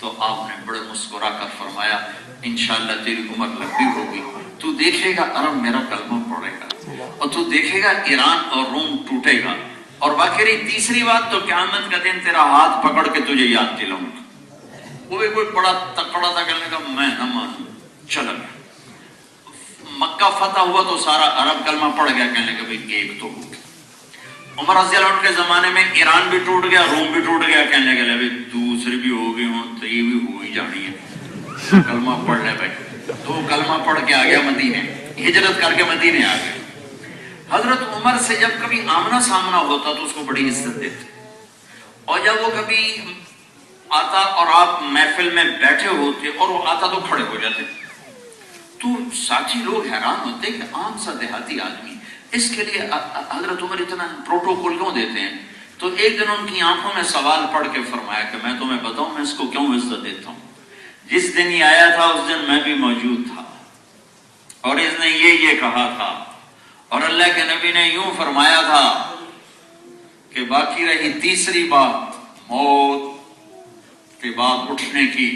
تو آپ نے بڑے مسکرا کر فرمایا انشاءاللہ تیری عمر لمبی ہوگی، تو دیکھے گا عرب میرا کلمہ پڑھے گا، اور تو دیکھے گا ایران اور روم ٹوٹے گا، اور باقی تیسری بات تو قیامت کا دن تیرا ہاتھ پکڑ کے تجھے یاد دلاؤں گا۔ وہ بھی کوئی بڑا تکڑا تھا، کہنے کا میں نہ مانوں، چلا گیا۔ مکہ فتح ہوا تو سارا عرب کلمہ پڑ گیا، کہنے لگا بھئی ایک تو ہو گیا۔ عمر رضی اللہ عنہ کے زمانے میں ایران بھی ٹوٹ گیا، روم بھی ٹوٹ گیا، کہنے لگا بھئی دوسری بھی ہو گئی ہوں تو یہ بھی ہو ہی جانی ہے، کلمہ پڑھ لے بھائی۔ تو کلمہ پڑھ کے آ گیا مدینے، ہجرت کر کے مدینے آ گیا۔ حضرت عمر سے جب کبھی آمنا سامنا ہوتا تو اس کو بڑی عزت دیتے، اور جب وہ کبھی آتا اور آپ محفل میں بیٹھے ہوتے اور وہ آتا تو کھڑے ہو جاتے، تو ساتھی لوگ حیران ہوتے کہ عام سا دیہاتی آدمی اس کے لیے حضرت عمر اتنا پروٹوکول کیوں دیتے ہیں؟ تو ایک دن ان کی آنکھوں میں سوال پڑھ کے فرمایا کہ میں تمہیں بتاؤں میں اس کو کیوں عزت دیتا ہوں؟ جس دن یہ آیا تھا اس دن میں بھی موجود تھا، اور اس نے یہ کہا تھا، اور اللہ کے نبی نے یوں فرمایا تھا کہ باقی رہی تیسری بات موت کے بعد اٹھنے کی،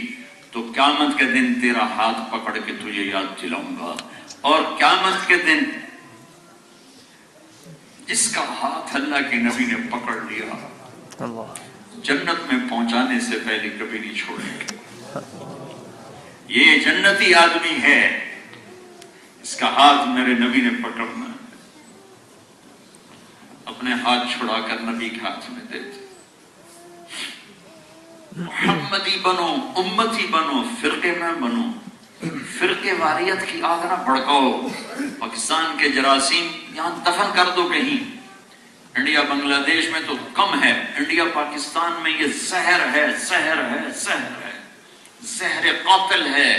تو قیامت کے دن تیرا ہاتھ پکڑ کے تجھے یاد دلاؤں گا، اور قیامت کے دن جس کا ہاتھ اللہ کے نبی نے پکڑ لیا جنت میں پہنچانے سے پہلے کبھی نہیں چھوڑیں گے۔ یہ جنتی آدمی ہے، اس کا ہاتھ میرے نبی نے پکڑنا ہے، اپنے ہاتھ چھڑا کر نبی کے ہاتھ میں دیتے۔ محمدی بنو، امتی بنو، فرقے میں بنو، فرقے واریت کی آگ نہ بھڑکاؤ۔ پاکستان کے جراثیم یہاں دفن کر دو کہیں، انڈیا بنگلہ دیش میں تو کم ہے، انڈیا پاکستان میں یہ زہر ہے، زہر ہے، زہر ہے، زہر قاتل ہے،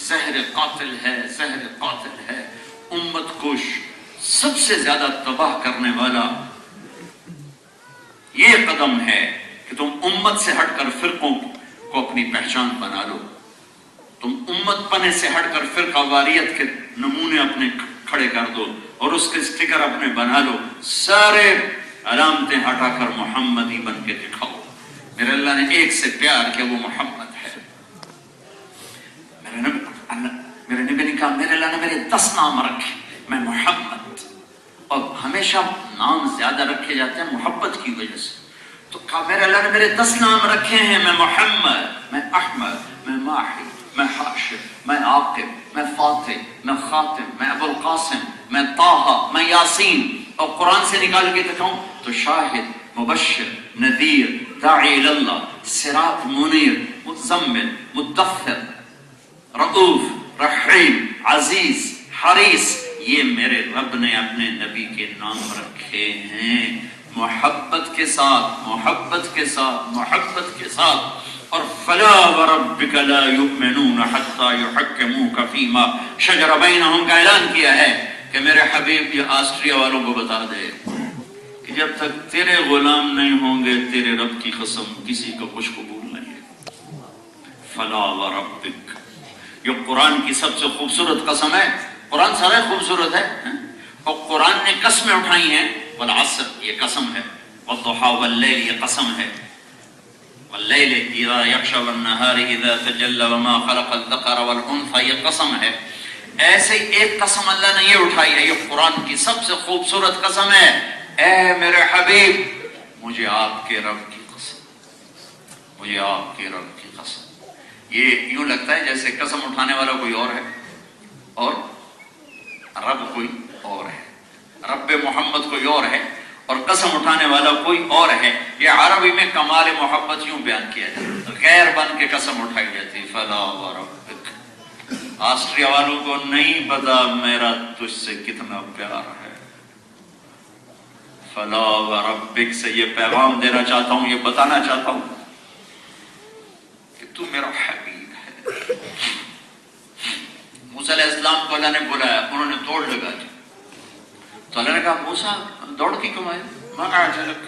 زہر قاتل ہے، زہر قاتل ہے۔ امت کو سب سے زیادہ تباہ کرنے والا یہ قدم ہے کہ تم امت سے ہٹ کر فرقوں کو اپنی پہچان بنا لو، تم امت پنے سے ہٹ کر فرقہ واریت کے نمونے اپنے کھڑے کر دو اور اس کے سٹیکر اپنے بنا لو، سارے علامتیں ہٹا کر محمدی بن کے دکھاؤ۔ میرے اللہ نے ایک سے پیار کیا، وہ محمد ہے۔ میرے نبی نے کہا میرے اللہ نے میرے 10 نام رکھے، میں محمد، اور ہمیشہ نام زیادہ رکھے جاتے ہیں محبت کی وجہ سے، تو کہا میرے اللہ نے میرے 10 نام رکھے ہیں، میں محمد، میں احمد، میں ماحی، میں حاشر، میں عاقب، میں فاتح، میں خاتم، میں ابو القاسم، میں طٰہٰ، میں یاسین، اور قرآن سے نکال کے دکھاؤں تو شاہد، مبشر، نذیر، داعی اللہ، سراج منیر، مزمل، مدثر، رؤوف، رحیم، عزیز، حریص، یہ میرے رب نے اپنے نبی کے نام رکھے ہیں، محبت کے ساتھ، محبت کے ساتھ، محبت کے ساتھ۔ اور فلا وربک لا یؤمنون حتی یحکموک فیما شجر بینہم کا اعلان کیا ہے کہ میرے حبیب یہ آسٹریا والوں کو بتا دے کہ جب تک تیرے غلام نہیں ہوں گے تیرے رب کی قسم کسی کو کچھ قبول نہیں ہے۔ فلا وربک، یہ قرآن کی سب سے خوبصورت قسم ہے، قرآن سارے خوبصورت ہے، اور قرآن نے قسمیں اٹھائی ہیں، والعصر یہ قسم ہے، والضحیٰ واللیل یہ قسم ہے، واللیل اذا یغشی والنہار اذا تجلی وما خلق الذکر والانثی یہ قسم ہے۔ ایسے ایک قسم اللہ نے یہ اٹھائی ہے، یہ قرآن کی سب سے خوبصورت قسم ہے، اے میرے حبیب مجھے آپ کے رب کی قسم، مجھے آپ کے رب کی قسم۔ یہ یوں لگتا ہے جیسے قسم اٹھانے والا کوئی اور ہے اور رب کوئی اور ہے، رب محمد کوئی اور ہے اور قسم اٹھانے والا کوئی اور ہے۔ یہ عربی میں کمال محبت یوں بیان کیا جاتا ہے، غیر بن کے قسم اٹھائی جاتی، فلا وربک۔ آسٹریا والوں کو نہیں پتا میرا تجھ سے کتنا پیار ہے، فلا وربک سے یہ پیغام دینا چاہتا ہوں، یہ بتانا چاہتا ہوں کہ تو میرا حبیب ہے۔ موسیٰ علیہ السلام کو اللہ نے بلایا، انہوں نے دوڑ لگا دی، تو اللہ نے کہا موسیٰ دوڑ کی کم آئے، ما اعجلک،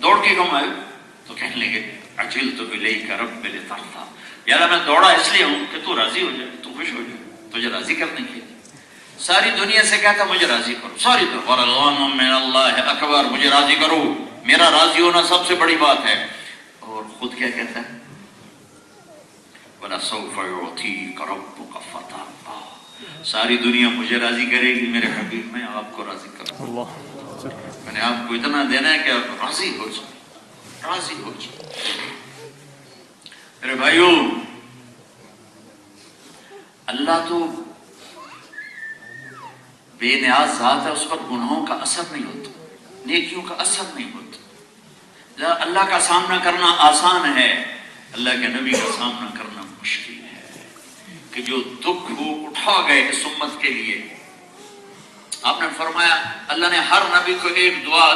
دوڑ کی کم آئے؟ تو کہنے لگے عجلت الیک رب لترضیٰ، یا اللہ میں دوڑا اس لیے ہوں کہ تو راضی ہو جائے، تو خوش ہو جائے، تجھے راضی کرنے کے لیے۔ ساری دنیا سے کہتا مجھے راضی کرو، ساری دنیا، ورضوان من اللہ اکبر، مجھے راضی کرو، میرا راضی ہونا سب سے بڑی بات ہے۔ اور خود کیا کہتا ہے؟ وَلَسَوْفَ يُعْطِيكَ رَبُّكَ فَتَرْضَىٰ. ساری دنیا مجھے راضی کرے گی، میرے حبیب میں آپ کو راضی کروں. اللہ. میں نے آپ کو اتنا دینا ہے کہ آپ راضی ہو جائیں، راضی ہو جائیں. میرے بھائیوں، اللہ تو بے نیاز ذات ہے، اس پر گناہوں کا اثر نہیں ہوتا، نیکیوں کا اثر نہیں ہوتا. اللہ کا سامنا کرنا آسان ہے، اللہ کے نبی کا سامنا کرنا مشکل ہے. کہ جو دکھ وہ اٹھا گئے اس امت کے لیے. آپ نے فرمایا اللہ نے ہر نبی کو ایک دعا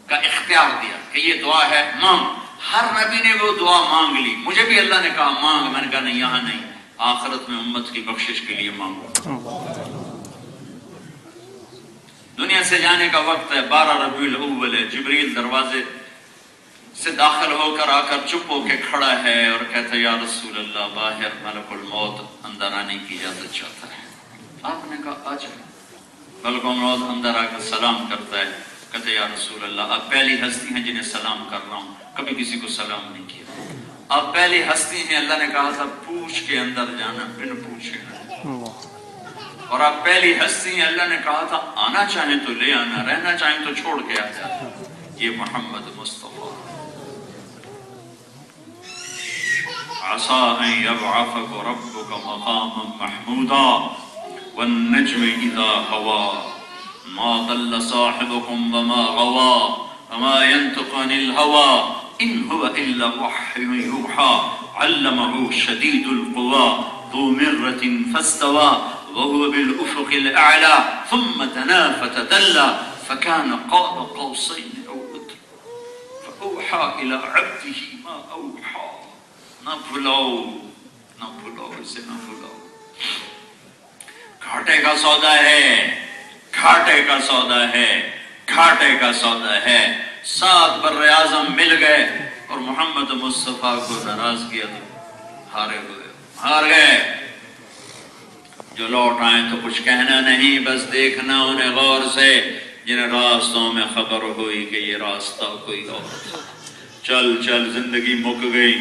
کا اختیار دیا کہ یہ دعا ہے مانگ. ہر نبی نے وہ دعا مانگ لی. مجھے بھی اللہ نے کہا مانگ، میں نے کہا نہیں، یہاں نہیں، آخرت میں امت کی بخشش کے لیے مانگو. دنیا سے جانے کا وقت ہے، 12 ربیع الاول ہے. جبریل دروازے سے داخل ہو کر آ کر چپ ہو کے کھڑا ہے اور کہتا ہے یا رسول اللہ باہر ملک الموت اندر آنے کی اجازت چاہتا ہے. آپ نے کہا آ جائے. ملک الموت اندر آ کر سلام کرتا ہے. کہتے یا رسول اللہ آپ پہلی ہستی ہیں جنہیں سلام کر رہا ہوں، کبھی کسی کو سلام نہیں کیا. آپ پہلی ہستی ہیں، اللہ نے کہا تھا پوچھ کے اندر جانا، بن پوچھے. اور آپ پہلی ہستی ہیں، اللہ نے کہا تھا آنا چاہیں تو لے آنا، رہنا چاہیں تو چھوڑ کے آ جانا. یہ محمد مصطفیٰ. عسى أن يبعثك ربك مقاما محمودا والنجم إذا هوى ما ضل صاحبكم وما غوى وما ينطق عن الهوى إن هو إلا وحي يوحى علمه شديد القوى ذو مرة فاستوى وهو بالأفق الأعلى ثم دنا فتدلى فكان قاب قوسين أو أدنى فأوحى إلى عبده ما أوحى. نہ بھلاؤ، نہ بھلاؤ، اسے نہ بھلاؤ. گھاٹے کا سودا ہے، گھاٹے کا سودا ہے، گھاٹے کا سودا ہے. 7 بر اعظم مل گئے اور محمد مصطفیٰ کو ناراض کیا تو ہارے ہوئے، ہار گئے. جو لوٹ آئے تو کچھ کہنا نہیں، بس دیکھنا انہیں غور سے جنہیں راستوں میں خبر ہوئی کہ یہ راستہ کوئی اور تھا. چل چل زندگی مک گئی.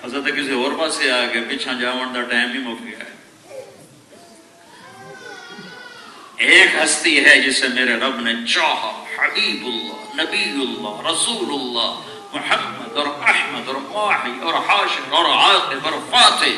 حضرت کسی اور پاس سے آ گیا، پیچھا جاون دا ٹائم ہی مک گیا ہے. ایک ہستی ہے جسے میرے رب نے چاہا، حبیب اللہ، نبی اللہ، رسول اللہ، محمد اور احمد اور ماحی اور حاشر اور عاقب اور فاتح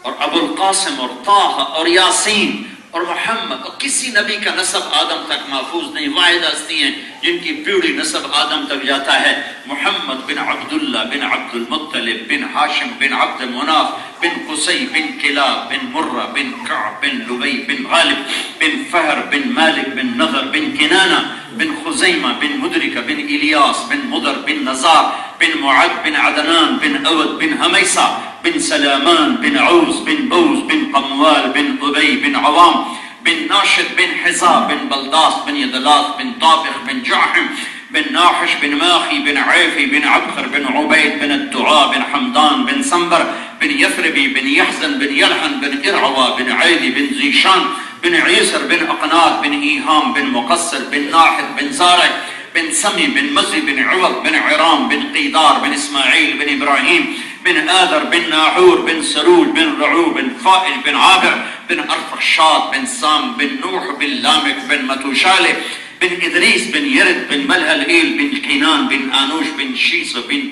اور ابو القاسم اور طہ اور یاسین اور محمد. اور کسی نبی کا نسب آدم تک محفوظ نہیں. واحد ہستی ہیں جن کی پیڑھی نسب آدم تک جاتا ہے. محمد بن عبداللہ بن عبد المطلب بن ہاشم بن عبد مناف بن قصی بن کلاب بن مرہ بن کعب بن لبی بن غالب بن فہر بن مالک بن نضر بن کنانہ بن خزیمہ بن مدرکہ بن الیاس بن مضر بن نزار بن معد بن عدنان بن اود بن حمیسہ بن سلامان بن عوز بن بوز بن قموال بن ابی بن عوام بن ناشد بن حزا بن بلداس بن یدلاس بن طابخ بن جعحم بن ناحش بن ماخی بن عیفی بن عبخر بن عبید بن الدعاء بن حمدان بن سنبر بن یثربی بن یحزن بن یلحن بن ارعوا بن عیدی بن زیشان بن عیسر بن اقنات بن ایہام بن مقصر بن ناحد بن زارع بن سمی بن مزی بن عوض بن عرام بن قیدار بن اسماعیل بن ابراہیم بن آذر بن ناحور بن سرول بن رعو بن فائل بن عابر بن ارفخشاد بن سام بن نوح بن لامک بن متوشالہ بن ادریس بن یرد بن ملہلئیل بن کینان بن آنوش بن شیس بن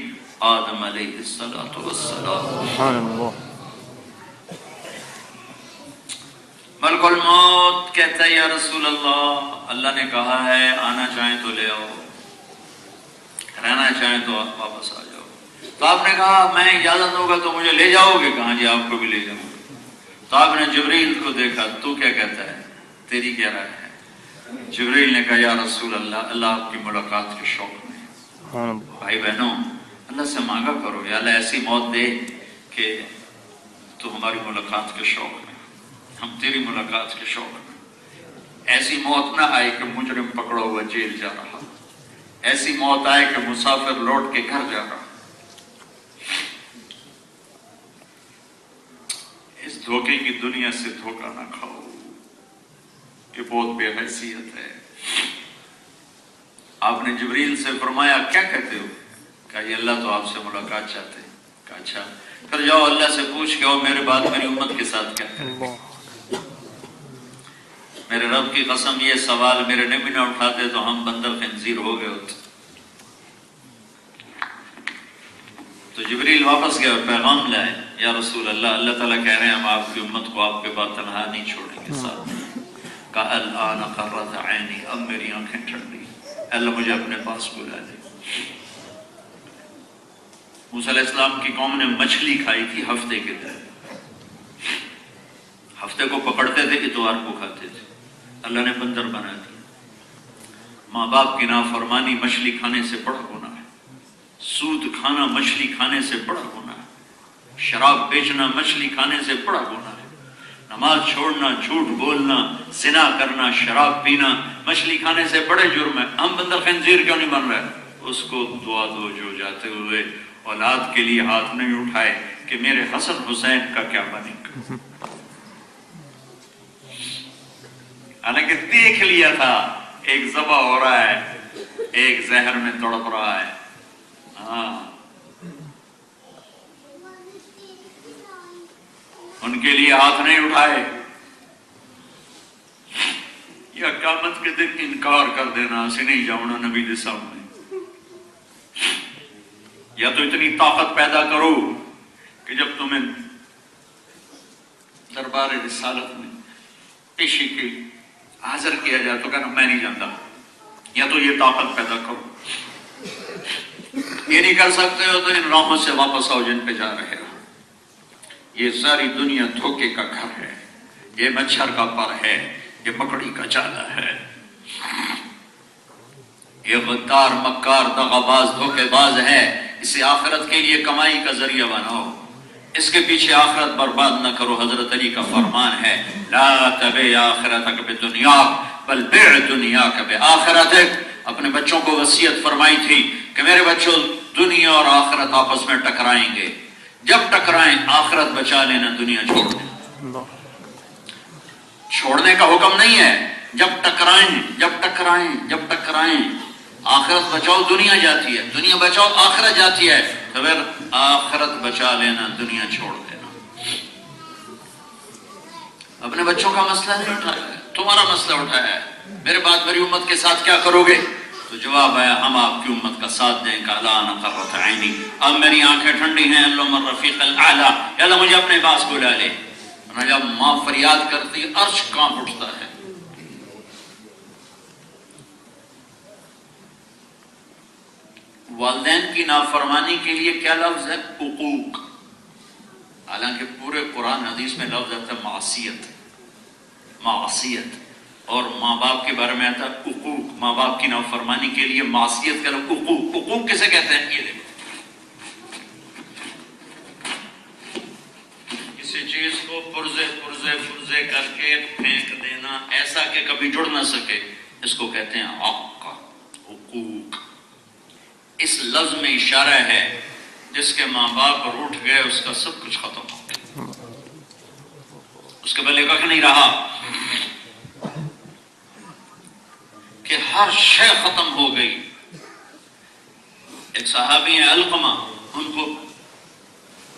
آدم علیہ السلام. سبحان اللہ. ملک الموت کہتا ہے یا رسول اللہ، اللہ نے کہا ہے آنا چاہیں تو لے آؤ، رہنا چاہیں تو واپس آ جاؤ. تو آپ نے کہا میں اجازت دوں گا تو مجھے لے جاؤ گے؟ کہاں جی آپ کو بھی لے جاؤں گا. تو آپ نے جبریل کو دیکھا، تو کیا کہتا ہے، تیری کیا رائے ہے؟ جبریل نے کہا یا رسول اللہ، اللہ آپ کی ملاقات کے شوق میں. بھائی بہنوں، اللہ سے مانگا کرو یا اللہ ایسی موت دے کہ تو ہماری ملاقات کے شوق میں، ہم تیری ملاقات کے شوق میں. ایسی موت نہ آئے کہ مجرم پکڑا ہوا جیل جا رہا، ایسی موت آئے کہ مسافر لوٹ کے گھر جا رہا. اس دھوکے کی دنیا سے دھوکہ نہ کھاؤ، یہ بہت بے حیثیت ہے. آپ نے جبریل سے فرمایا کیا کہتے ہو؟ کہا یہ اللہ تو آپ سے ملاقات چاہتے ہیں. کہا اچھا پھر جاؤ اللہ سے پوچھ کے آؤ میرے بعد میری امت کے ساتھ کیا کریں گے۔ میرے رب کی قسم یہ سوال میرے نبی نہ اٹھاتے تو ہم بندر خنزیر ہو گئے ہوتے۔ تو جبریل واپس گئے اور پیغام لائے، یا رسول اللہ، اللہ تعالیٰ کہہ رہے ہیں ہم آپ کی امت کو آپ کے بعد تنہا نہیں چھوڑیں گے ساتھ۔ کہا الآن قرۃ عینی، اب میری آنکھیں ٹھنڈی، اللہ مجھے اپنے پاس بلا لے۔ موسیٰ علیہ السلام کی قوم نے مچھلی کھائی تھی ہفتے کے دن، ہفتے کو پکڑتے تھے اتوار کو کھاتے تھے، اللہ نے بندر بنا دیا۔ ماں باپ کی نافرمانی مچھلی کھانے سے بڑا گناہ ہے، سود کھانا مچھلی کھانے سے بڑا گناہ ہے، شراب بیچنا مچھلی کھانے سے بڑا گناہ ہے، نماز چھوڑنا، جھوٹ بولنا، زنا کرنا، شراب پینا مچھلی کھانے سے بڑے جرم ہے۔ ہم بندر خنزیر کیوں نہیں بن رہے؟ اس کو دعا دو جو جاتے ہوئے اولاد کے لیے ہاتھ نہیں اٹھائے کہ میرے حسن حسین کا کیا بنے گا۔ حالانکہ دیکھ لیا تھا ایک ذبح ہو رہا ہے، ایک زہر میں تڑپ رہا ہے، ہاں ان کے لیے ہاتھ نہیں اٹھائے۔ یا قیامت کے دن انکار کر دینا، اسے نہیں جاؤنا نبی دے سامنے۔ یا تو اتنی طاقت پیدا کرو کہ جب تمہیں دربار رسالت میں پیشی کے حاضر کیا جائے تو کہنا میں نہیں جانتا۔ یا تو یہ طاقت پیدا کرو، یہ نہیں کر سکتے ہو تو ان راہوں سے واپس آؤ جن پہ جا رہے ہو۔ یہ ساری دنیا دھوکے کا گھر ہے، یہ مچھر کا پر ہے، یہ مکڑی کا جالا ہے، یہ غدار مکار دغاباز دھوکے باز ہے۔ اسے آخرت کے لیے کمائی کا ذریعہ بناؤ، اس کے پیچھے آخرت برباد نہ کرو۔ حضرت علی کا فرمان ہے لا تبع آخرتک بدنیاک بل بع دنیاک بآخرتک۔ اپنے بچوں کو وصیت فرمائی تھی کہ میرے بچوں دنیا اور آخرت آپس میں ٹکرائیں گے، جب ٹکرائیں آخرت بچا لینا، دنیا چھوڑ دینا۔ چھوڑنے کا حکم نہیں ہے، جب ٹکرائیں جب ٹکرائیں جب ٹکرائیں آخرت بچاؤ، دنیا جاتی ہے، دنیا بچاؤ آخرت جاتی ہے، تو پھر آخرت بچا لینا، دنیا چھوڑ دینا۔ اپنے بچوں کا مسئلہ نہیں اٹھایا ہے، تمہارا مسئلہ اٹھایا ہے، میرے بعد میری امت کے ساتھ کیا کرو گے؟ تو جواب ہے ہم آپ کی امت کا ساتھ دیں گے۔ الآن قرۃ عینی، اب میری آنکھیں ٹھنڈی ہیں، اللہم الرفیق الاعلیٰ، یا اللہ مجھے اپنے پاس بلا لے۔ جب ماں فریاد کرتی عرش کانپ اٹھتا ہے۔ والدین کی نافرمانی کے لیے کیا لفظ ہے؟ عقوق۔ حالانکہ پورے قرآن حدیث میں لفظ آتا ہے معصیت، معصیت، اور ماں باپ کے بارے میں آتا ہے عقوق۔ ماں باپ کی نافرمانی کے لیے معصیت کا لفظ عقوق۔ عقوق کسے کہتے ہیں؟ یہ دیکھو، کسی چیز کو پرزے کر کے پھینک دینا ایسا کہ کبھی جڑ نہ سکے، اس کو کہتے ہیں عق، عقوق۔ اس لفظ میں اشارہ ہے جس کے ماں باپ روٹھ گئے اس کا سب کچھ ختم ہو گیا، اس کے پہلے کچھ نہیں رہا، کہ ہر شے ختم ہو گئی۔ ایک صحابی ہیں علقمہ،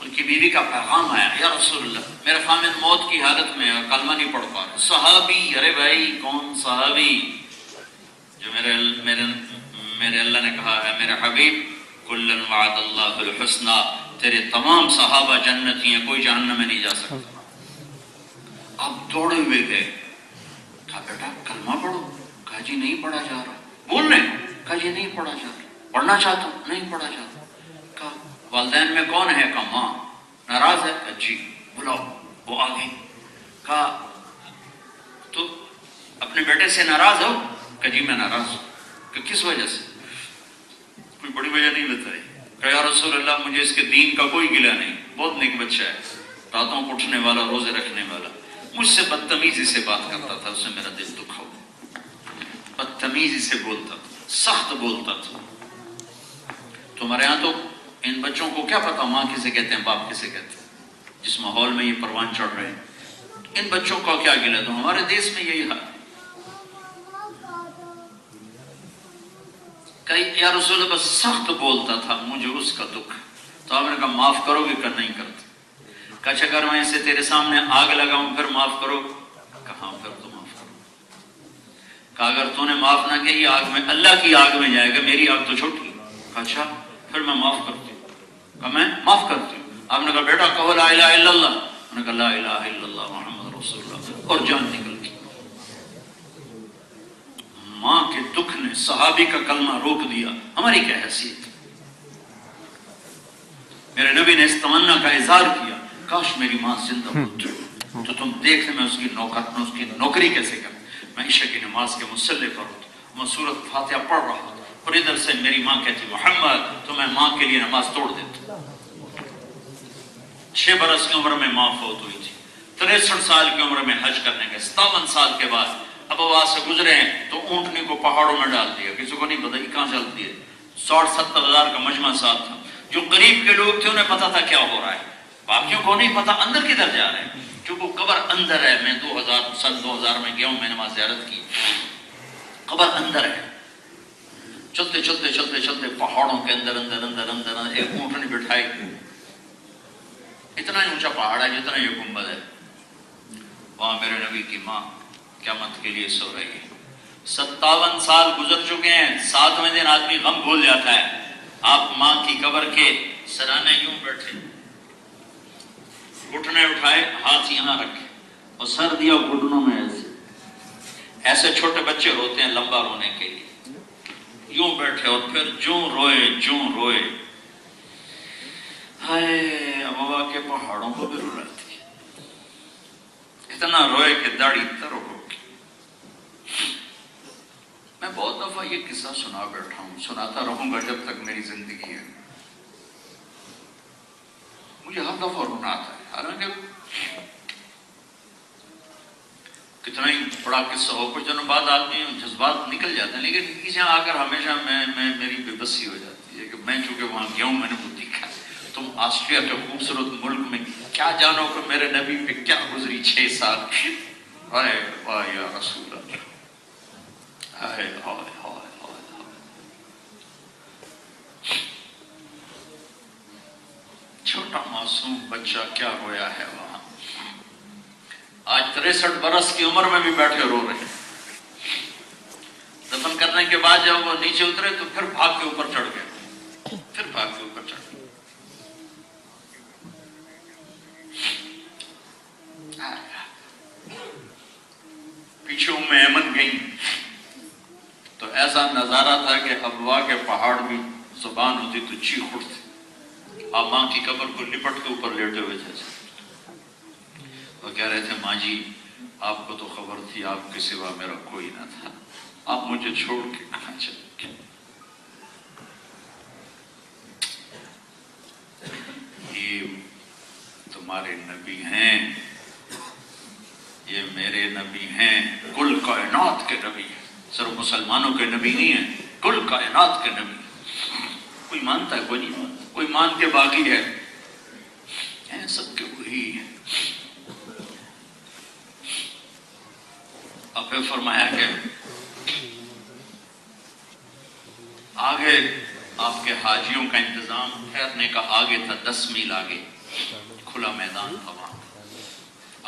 ان کی بیوی کا پیغام آیا، یا رسول اللہ میرا خامد موت کی حالت میں ہے، کلمہ نہیں پڑھ پا رہا۔ صحابی، ارے بھائی کون صحابی؟ جو میرے اللہ نے کہا ہے میرے حبیب کلن وعد اللہ الحسنى، تیرے تمام صحابہ جنتی ہیں، کوئی جہنم میں نہیں جا سکتا۔ اب دوڑے ہوئے گئے، کہا بیٹا کلمہ پڑھو، کہا جی نہیں پڑھا جا رہا۔ بول رہے کہا جی نہیں پڑھا جا رہا۔ پڑھنا چاہتا ہوں، نہیں پڑھا جاتا۔ کہا والدین میں کون ہے؟ کہا ماں۔ ناراض ہے؟ کہا جی بلاؤ۔ وہ آ گئی۔ کہا تو اپنے بیٹے سے ناراض ہو؟ کہا جی میں ناراض ہوں۔ کہ کس وجہ سے؟ کوئی بڑی وجہ نہیں بتائی۔ کہا یا رسول اللہ مجھے اس کے دین کا کوئی گلہ نہیں، بہت نیک بچہ ہے، راتوں کو اٹھنے والا، روزے رکھنے والا، مجھ سے بدتمیزی سے بات کرتا تھا، اس سے میرا دل دکھا ہوا، بدتمیزی سے بولتا تھا، سخت بولتا تھا۔ تمہارے ہاں تو ان بچوں کو کیا پتا ماں کسے کہتے ہیں، باپ کسے کہتے ہیں؟ جس ماحول میں یہ پروان چڑھ رہے ہیں، ان بچوں کا کیا گلہ؟ تو ہمارے دیش میں یہی حال۔ کہ یا رسول اللہ بس سخت بولتا تھا، مجھے اس کا دکھ۔ تو آپ نے کہا معاف کرو گے؟ کہ نہیں کرتے. کہا اچھا اگر میں اسے تیرے سامنے آگ لگاؤں پھر معاف کرو؟ کہاں پھر تو معاف کرو. کہا اگر تو نے معاف نہ کیا یہ آگ میں اللہ کی آگ میں جائے گا، میری آگ تو چھوٹی. کہا اچھا پھر میں معاف کرتی ہوں. کہا میں معاف کرتی ہوں. آپ نے کہا بیٹا کہو لا الہ الا اللہ. انہوں نے کہا لا الہ الا اللہ محمد رسول اللہ، اور جان نکل گئی. ماں کے دکھ نے صحابی کا کلمہ روک دیا. ہماری کیا حیثیت؟ میرے نبی نے اس تمنا کا اظہار کیا کاش میری ماں زندہ ہوتی تو تم دیکھ میں اس کی نوکری کیسے کروں. میں عشاء کی نماز کے مصلی پر ہوں، میں سورۃ فاتحہ پڑھ رہا ہوں اور ادھر سے میری ماں کہتی محمد، تو میں ماں کے لیے نماز توڑ دیتا. 6 برس کی عمر میں ماں فوت ہوئی تھی. 63 سال کی عمر میں حج کرنے گئے. 57 سال کے بعد اب وہاں سے گزرے ہیں تو اونٹنی کو پہاڑوں میں ڈال دیا. کسی کو نہیں پتا یہ کہاں چلتی ہے. 60-70 ہزار کا مجمع ساتھ تھا. جو قریب کے لوگ تھے انہیں پتا تھا کیا ہو رہا ہے، باقیوں کو نہیں پتا اندر کدھر جا رہے ہیں. کیونکہ قبر اندر ہے. میں 2000 میں گیا ہوں، میں نے وہاں زیارت کی. قبر اندر ہے. چلتے چلتے چلتے چلتے پہاڑوں کے اندر اندر اندر اندر اندر ایک اونٹنی بٹھائی. اتنا ہی اونچا پہاڑ ہے جتنا یہ گنبد ہے. وہاں میرے نبی کی ماں قیامت کے لیے سو رہی ہے. 57 سال گزر چکے ہیں. 7ویں دن آدمی غم بھول جاتا ہے. آپ ماں کی قبر کے سرانے یوں بیٹھے، گھٹنے اٹھائے، ہاتھ یہاں رکھے اور سر دیا گھٹنوں میں. ایسے چھوٹے بچے روتے ہیں لمبا رونے کے لیے. یوں بیٹھے اور پھر جوں روئے. ہائے ابوا کے پہاڑوں کو بھی رلاتی. اتنا روئے کہ داڑھی تر ہو گئی. میں بہت دفعہ یہ قصہ سنا بیٹھا ہوں، سناتا رہوں گا جب تک میری زندگی ہے. مجھے ہر دفعہ رونا آتا ہے. حالانکہ کتنا ہی بڑا قصہ ہو، کچھ دنوں بعد آدمی جذبات نکل جاتے ہیں، لیکن کسی آ کر ہمیشہ میری بے بسی ہو جاتی ہے کہ میں چونکہ وہاں گیا ہوں، میں نے وہ دیکھا. تم آسٹریا کے خوبصورت ملک میں کیا جانو کہ میرے نبی پہ کیا گزری 6 سال. ہائے ہائے یا رسول اللہ، ہائے ہائے ہائے. چھوٹا معصوم بچہ کیا رویا ہے وہاں. آج 63 برس کی عمر میں بھی بیٹھے رو رہے. دفن کرنے کے بعد جب وہ نیچے اترے تو پھر بھاگ کے اوپر چڑھ گئے. پیچھے ایمن گئی تو ایسا نظارہ تھا کہ ابوا کے پہاڑ بھی زبان ہوتی تو چیخ اٹھتی. آپ ماں کی قبر کو لپٹ کے اوپر لیٹے ہوئے تھے. وہ کہہ رہے تھے ماں جی آپ کو تو خبر تھی آپ کے سوا میرا کوئی نہ تھا، آپ مجھے چھوڑ کے کہاں چلے گئے. یہ تمہارے نبی ہیں، یہ میرے نبی ہیں، کل کائنات کے نبی ہیں. صرف مسلمانوں کے نبی نہیں ہیں، کل کائنات کے نبی. کوئی مانتا ہے کوئی نہیں مانتا، کوئی مان کے باقی ہے سب کے وہی ہے. اب پھر فرمایا کہ آگے آپ کے حاجیوں کا انتظام ٹھہرنے کا آگے تھا، 10 میل آگے کھلا میدان تھا. وہاں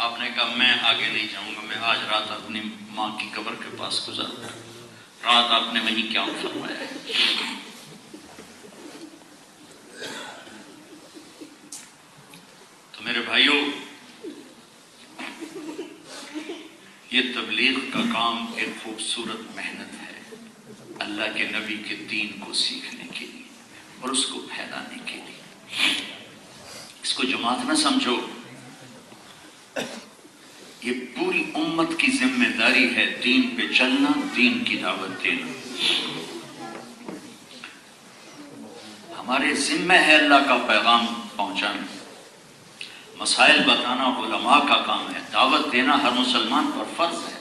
آپ نے کہا میں آگے نہیں جاؤں گا، میں آج رات اپنی ماں کی قبر کے پاس گزاروں گا. رات آپ نے وہیں کیا فرمایا ہے. تو میرے بھائیوں، یہ تبلیغ کا کام ایک خوبصورت محنت ہے اللہ کے نبی کے دین کو سیکھنے کے لیے اور اس کو پھیلانے کے لیے. اس کو جماعت نہ سمجھو، یہ پوری امت کی ذمہ داری ہے دین پہ چلنا، دین کی دعوت دینا. ہمارے ذمہ ہے اللہ کا پیغام پہنچانا، مسائل بتانا علماء کا کام ہے، دعوت دینا ہر مسلمان پر فرض ہے.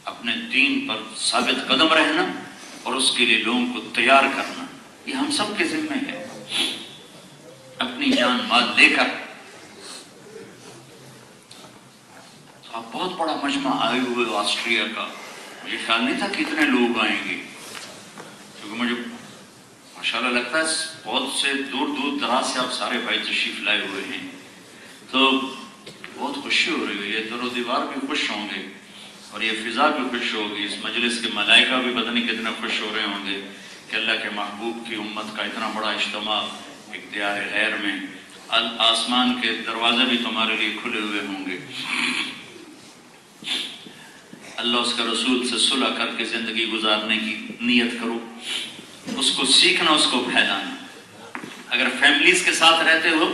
اپنے دین پر ثابت قدم رہنا اور اس کے لیے لوگوں کو تیار کرنا، یہ ہم سب کے ذمہ ہے. اپنی جان مال لے کر. آپ بہت بڑا مجمع آئے ہوئے آسٹریا کا، مجھے خیال نہیں تھا کتنے لوگ آئیں گے، کیونکہ مجھے ماشاء ماشاءاللہ لگتا ہے بہت سے دور دور دراز سے آپ سارے بھائی تشریف لائے ہوئے ہیں، تو بہت خوشی ہو رہی ہے، یہ در و دیوار بھی خوش ہوں گے اور یہ فضا بھی خوش ہوگی، اس مجلس کے ملائکہ بھی پتہ نہیں کتنے خوش ہو رہے ہوں گے کہ اللہ کے محبوب کی امت کا اتنا بڑا اجتماع ایک دیار غیر میں، آسمان کے دروازے بھی تمہارے لیے کھلے ہوئے ہوں گے۔ اللہ اس کا رسول سے صلح کر کے زندگی گزارنے کی نیت کرو، اس کو سیکھنا، اس کو پھیلانا۔ اگر فیملیز کے ساتھ رہتے ہو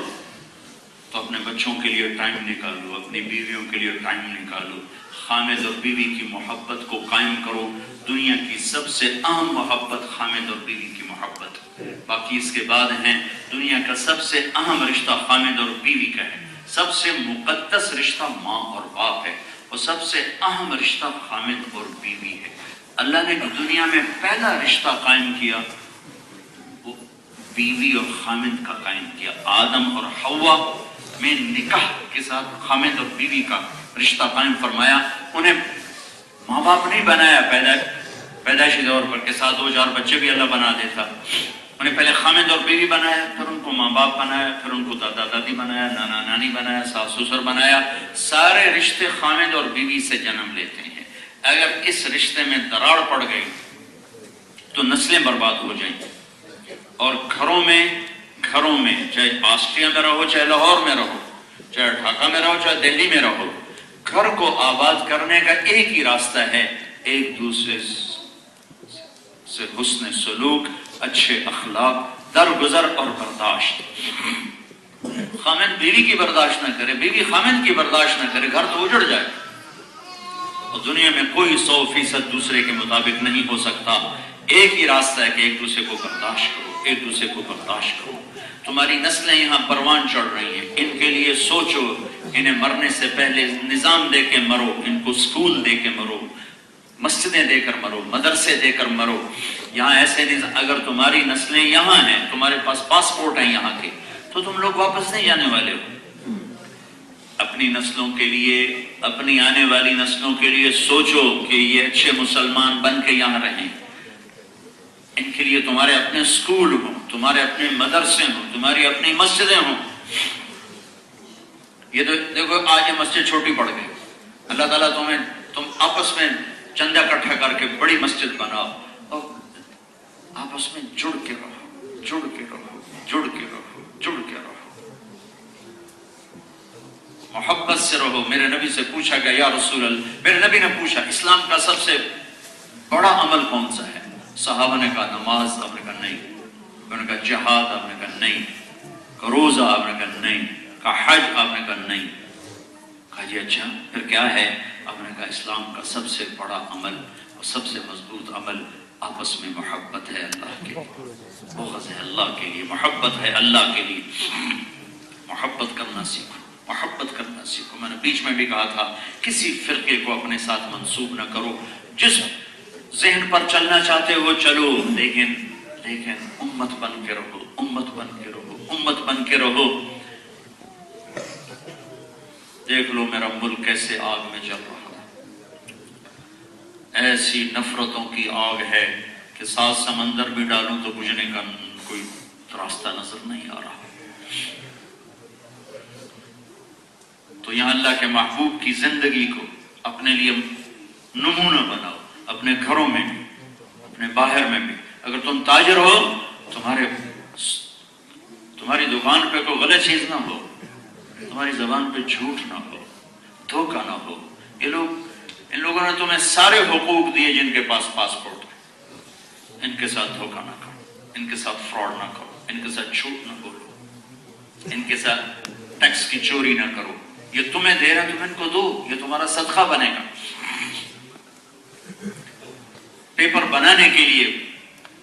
تو اپنے بچوں کے لیے ٹائم نکالو، اپنی بیویوں کے لیے ٹائم نکالو، خامد اور بیوی کی محبت کو قائم کرو۔ دنیا کی سب سے اہم محبت خامد اور بیوی کی محبت، باقی اس کے بعد ہیں۔ دنیا کا سب سے اہم رشتہ خامد اور بیوی کا ہے، سب سے مقدس رشتہ ماں اور باپ ہے، اور سب سے اہم رشتہ خامد اور بیوی ہے۔ اللہ نے دنیا میں پہلا رشتہ قائم کیا وہ بیوی اور خامد کا قائم کیا۔ آدم اور حوا میں نکاح کے ساتھ خامد اور بیوی کا رشتہ قائم فرمایا۔ انہیں ماں باپ نہیں بنایا پیدائشی طور پر کہ ساتھ 2-4 بچے بھی اللہ بنا دیتا، انہیں پہلے خامد اور بیوی بنایا، پھر ان کو ماں باپ بنایا، پھر ان کو دادا دادی بنایا، نانا نانی بنایا، ساس سسر بنایا۔ سارے رشتے خامد اور بیوی سے جنم لیتے ہیں۔ اگر اس رشتے میں دراڑ پڑ گئی تو نسلیں برباد ہو جائیں۔ اور گھروں میں چاہے آسٹریا میں رہو، چاہے لاہور میں رہو، چاہے ڈھاکہ میں رہو، چاہے دہلی میں رہو، گھر کو آباد کرنے کا ایک ہی راستہ ہے، ایک دوسرے سے حسن سلوک، اچھے اخلاق، درگزر اور برداشت۔ خامد بیوی کی برداشت نہ کرے، بیوی خامد کی برداشت نہ کرے، گھر تو اجڑ جائے۔ اور دنیا میں کوئی 100% دوسرے کے مطابق نہیں ہو سکتا۔ ایک ہی راستہ ہے کہ ایک دوسرے کو برداشت کرو، ایک دوسرے کو برداشت کرو۔ تمہاری نسلیں یہاں پروان چڑھ رہی ہیں، ان کے لیے سوچو، انہیں مرنے سے پہلے نظام دے کے مرو، ان کو سکول دے کے مرو، مسجدیں دے کر مرو، مدرسے دے کر مرو۔ یہاں ایسے نظام، اگر تمہاری نسلیں یہاں ہیں، تمہارے پاس پاسپورٹ ہیں یہاں کے، تو تم لوگ واپس نہیں جانے والے ہو۔ اپنی نسلوں کے لیے، اپنی آنے والی نسلوں کے لیے سوچو کہ یہ اچھے مسلمان بن کے یہاں رہیں۔ ان کے لیے تمہارے اپنے سکول ہوں، تمہارے اپنے مدرسے ہوں، تمہاری اپنی مسجدیں ہوں۔ یہ تو دیکھو آج یہ مسجد چھوٹی پڑ گئی، اللہ تعالیٰ تم آپس میں چندہ اکٹھا کر کے بڑی مسجد بناؤ اور آپس میں جڑ کے رہو، جڑ کے رہو، جڑ کے رہو، جڑ کے رہو، محبت سے رہو۔ میرے نبی سے پوچھا گیا یا رسول اللہ، میرے نبی نے پوچھا اسلام کا سب سے بڑا عمل کون سا ہے؟ صحابہ نے کہا نماز، آپ نے کہا نہیں، انہوں نے کہا جہاد، آپ نے کہا نہیں، کہا روزہ، آپ نے کہا نہیں، کہا حج، آپ نے کہا نہیں۔ کہا جی اچھا پھر کیا ہے؟ آپ نے کہا اسلام کا سب سے بڑا عمل اور سب سے مضبوط عمل آپس میں محبت ہے اللہ کے لیے، بغض ہے اللہ کے لیے، محبت ہے اللہ کے لیے۔ محبت کرنا سیکھو، محبت کرنا سیکھو۔ میں نے بیچ میں بھی کہا تھا کسی فرقے کو اپنے ساتھ منسوب نہ کرو، جس ذہن پر چلنا چاہتے ہو چلو، لیکن امت بن کے رہو، امت بن کے رہو، امت بن کے رہو۔ دیکھ لو میرا ملک کیسے آگ میں جل رہا ہے، ایسی نفرتوں کی آگ ہے کہ 7 سمندر بھی ڈالوں تو بجھنے کا کوئی راستہ نظر نہیں آ رہا۔ تو یہاں اللہ کے محبوب کی زندگی کو اپنے لیے نمونہ بناؤ، اپنے گھروں میں بھی، اپنے باہر میں بھی۔ اگر تم تاجر ہو، تمہاری دکان پہ کوئی غلط چیز نہ ہو، تمہاری زبان پہ جھوٹ نہ ہو، دھوکہ نہ ہو۔ ان لوگوں نے تمہیں سارے حقوق دیے جن کے پاس پاسپورٹ ہے، ان کے ساتھ دھوکہ نہ کرو، ان کے ساتھ فراڈ نہ کرو، ان کے ساتھ جھوٹ نہ بولو، ان کے ساتھ ٹیکس کی چوری نہ کرو۔ یہ تمہیں دے رہا تم ان کو دو، یہ تمہارا صدقہ بنے گا۔ پیپر بنانے کے لیے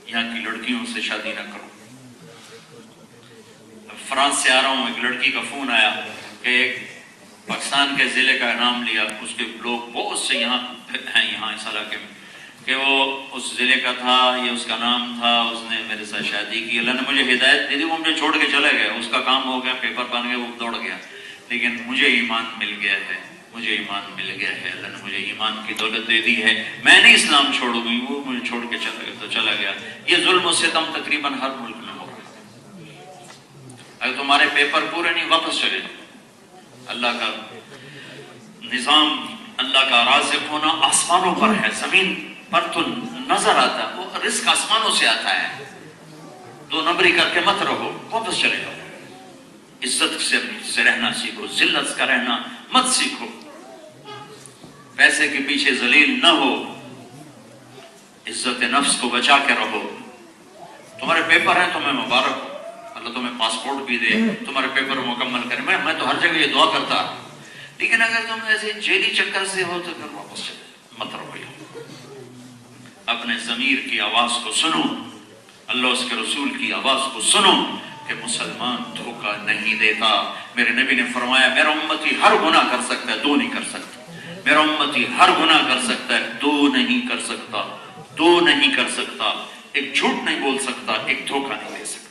یہاں کی لڑکیوں سے شادی نہ کرو۔ فرانس سے آ رہا ہوں، ایک لڑکی کا فون آیا کہ ایک پاکستان کے ضلع کا نام لیا، اس کے لوگ بہت سے یہاں ہیں، یہاں اس علاقے میں، کہ وہ اس ضلع کا تھا، یہ اس کا نام تھا، اس نے میرے ساتھ شادی کی۔ اللہ نے مجھے ہدایت دے دی، وہ مجھے چھوڑ کے چلے گئے، اس کا کام ہو گیا، پیپر بن گیا، وہ دوڑ گیا، لیکن مجھے ایمان مل گیا ہے۔ مجھے ایمان مل گیا ہے، اللہ نے مجھے ایمان کی دولت دے دی ہے، میں نہیں اسلام چھوڑوں گی، وہ مجھے چھوڑ کے چلا گیا تو چلا گیا۔ یہ ظلم و ستم تقریباً ہر ملک میں ہو رہا ہے۔ اگر تمہارے پیپر پورے نہیں واپس چلے جاؤ۔ اللہ کا نظام، اللہ کا رازق ہونا آسمانوں پر ہے، زمین پر تو نظر آتا ہے، وہ رزق آسمانوں سے آتا ہے۔ دو نمبری کر کے مت رہو، واپس چلے جاؤ۔ عزت سے رہنا سیکھو، ذلت کا رہنا مت سیکھو، پیسے کے پیچھے ذلیل نہ ہو، عزت نفس کو بچا کے رہو۔ تمہارے پیپر ہیں تمہیں مبارک ہو، اللہ تمہیں پاسپورٹ بھی دے، تمہارے پیپر مکمل کرے۔ میں تو ہر جگہ یہ دعا کرتا، لیکن اگر تم ایسے جیلی چکر سے ہو تو پھر واپس چلے مت رہو۔ اپنے ضمیر کی آواز کو سنو، اللہ اس کے رسول کی آواز کو سنو کہ مسلمان دھوکہ نہیں دیتا۔ میرے نبی نے فرمایا میرا امتی ہر گناہ کر سکتا ہے، دو نہیں کر سکتا۔ میرا امتی ہر گناہ کر سکتا ہے، دو نہیں کر سکتا، دو نہیں کر سکتا۔ ایک جھوٹ نہیں بول سکتا، ایک دھوکہ نہیں دے سکتا۔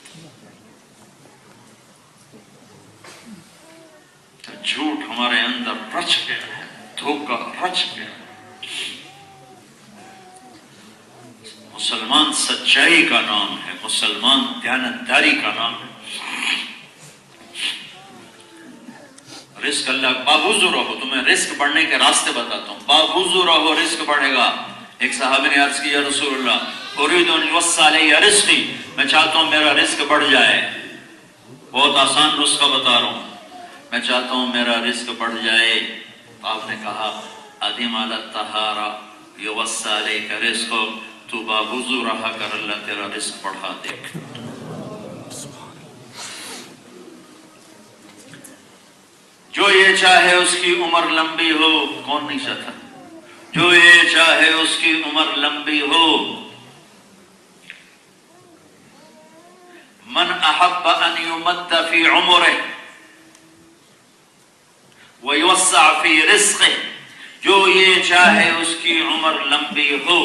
جھوٹ ہمارے اندر رچ گیا ہے، دھوکہ رچ گیا ہے۔ مسلمان سچائی کا نام ہے، مسلمان دیانتداری کا نام ہے۔ رزق اللہ، باوضو رہو، تمہیں رزق بڑھنے کے راستے بتاتا ہوں، باوضو رہو رزق بڑھے گا۔ ایک صحابی نے عرض کی یا رسول اللہ اريد ان يوسع علی رزقی، میں چاہتا ہوں میرا رزق بڑھ جائے۔ بہت آسان نسخہ بتا رہا ہوں، میں چاہتا ہوں میرا رزق بڑھ جائے۔ آپ نے کہا ادم علی الطہارہ یوسع علیک رزقک، تو باوضو رہا کر، اللہ تیرا رزق بڑھا دے۔ جو یہ چاہے اس کی عمر لمبی ہو، کون نہیں چاہتا؟ جو یہ چاہے اس کی عمر لمبی ہو۔ من احب ان یمد فی عمرہ ویوسع فی رزقہ، جو یہ چاہے اس کی عمر لمبی ہو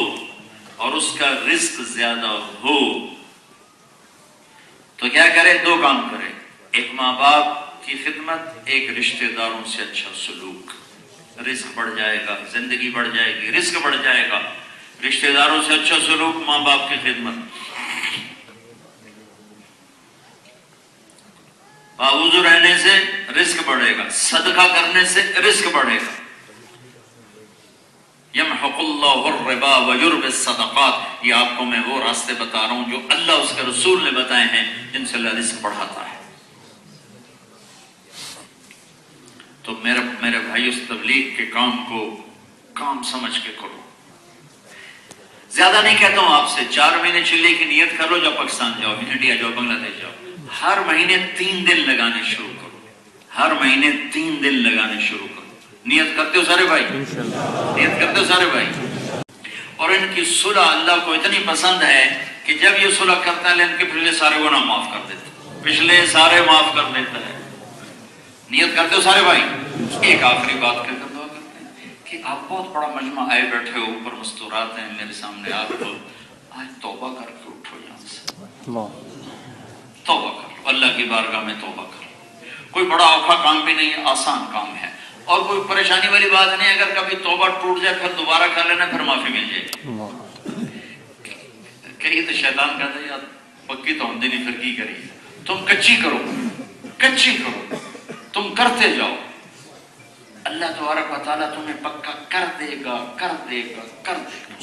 اور اس کا رزق زیادہ ہو، تو کیا کرے؟ دو کام کرے، ایک ماں باپ کی خدمت، ایک رشتہ داروں سے اچھا سلوک۔ رزق بڑھ جائے گا، زندگی بڑھ جائے گی، رزق بڑھ جائے گا۔ رشتہ داروں سے اچھا سلوک، ماں باپ کی خدمت۔ باوضو رہنے سے رزق بڑھے گا، صدقہ کرنے سے رزق بڑھے گا۔ یمحق اللہ الربا ویربی الصدقات، یہ آپ کو میں وہ راستے بتا رہا ہوں جو اللہ اس کے رسول نے بتائے ہیں، جن سے اللہ رزق بڑھاتا ہے۔ تو میرے بھائی اس تبلیغ کے کام کو کام سمجھ کے کرو۔ زیادہ نہیں کہتا ہوں آپ سے، 4 مہینے چلے کی نیت کر لو، جب پاکستان جاؤ، انڈیا جاؤ، بنگلہ دیش جاؤ، ہر مہینے 3 دن لگانے شروع کرو، ہر مہینے 3 دن لگانے شروع کرو۔ نیت کرتے ہو سارے بھائی؟ نیت کرتے ہو سارے بھائی؟ اور ان کی صلح اللہ کو اتنی پسند ہے کہ جب یہ صلح کرتا ہے ان کے پچھلے سارے گناہ معاف کر دیتا ہے، پچھلے سارے معاف کر دیتا ہے۔ نیت کرتے ہو سارے بھائی؟ ایک آخری بات کہہ کر دعا کرتے ہیں کہ آپ بہت بڑا مجمع آئے بیٹھے ہو، اوپر مستورات ہیں میرے سامنے، آپ کو آج توبہ کر کے اٹھو یہاں سے، توبہ کرو، اللہ کی بارگاہ میں توبہ کرو۔ کوئی بڑا اوکھا کام بھی نہیں ہے، آسان کام ہے، اور کوئی پریشانی والی بات نہیں ہے۔ اگر کبھی توبہ ٹوٹ جائے پھر دوبارہ کر لینا، پھر معافی مل جائے گی۔ کہیے تو شیطان کہتا ہے یار پکی تو ہم دینی، پھر کی کریے؟ تم کچی کرو، کچی کرو، تم کرتے جاؤ، اللہ تبارک و تعالیٰ تمہیں پکا کر دے گا، کر دے گا، کر دے گا۔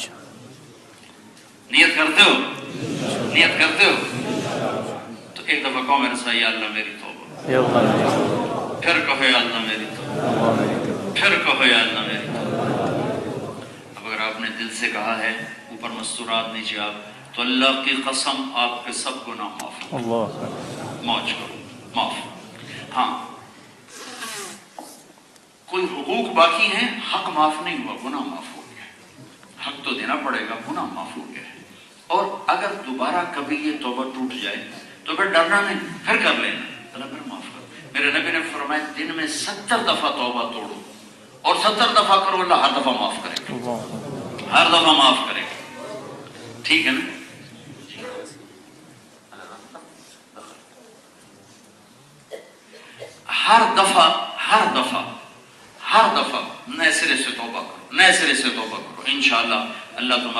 نیت کرتے ہو؟ نیت کرتے ہو؟ تو ایک دفعہ کہو میرے ساتھ یا اللہ میری توبہ، پھر کہو یا اللہ میری توبہ، پھر کہو یا اللہ میری توبہ۔ اب اگر آپ نے دل سے کہا ہے، اوپر مستورات نیچے آپ، تو اللہ کی قسم آپ کے سب گناہ معاف ہو، موج کرو، معاف۔ ہاں کوئی حقوق باقی ہیں، حق معاف نہیں ہوا، گناہ معاف ہو گیا۔ حق تو دینا پڑے گا، گناہ معاف ہو گیا ہے۔ اور اگر دوبارہ کبھی یہ توبہ ٹوٹ جائے تو پھر ڈرنا نہیں، پھر کر لینا، اللہ پھر معاف کر۔ میرے نبی نے فرمایا دن میں 70 دفعہ توبہ توڑو اور 70 دفعہ کرو، اللہ ہر دفعہ معاف کرے گا، ہر دفعہ معاف کرے گا۔ ٹھیک ہے نا؟ ہر دفعہ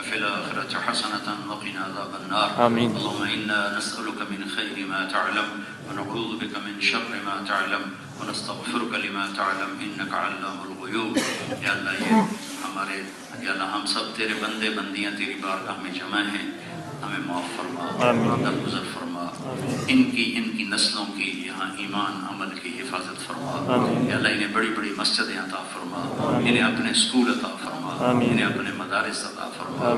وفي الآخرة حسنة وقنا عذاب النار آمين اللهم إنا نسألك من خير ما تعلم ونعوذ بك من شر ما تعلم ونستغفرك لما تعلم إنك علام الغيوب یا اللہ یہ ہمارے یا اللہ ہم سب تیرے بندے بندیاں تیری بارگاہ میں جمع ہیں ہمیں معاف فرما درگزر فرما ان کی نسلوں کی یہاں ایمان عمل کی حفاظت فرما یا اللہ انہیں بڑی بڑی مسجدیں عطا فرما انہیں اپنے اسکول عطا فرما انہیں اپنے مدارس عطا فرما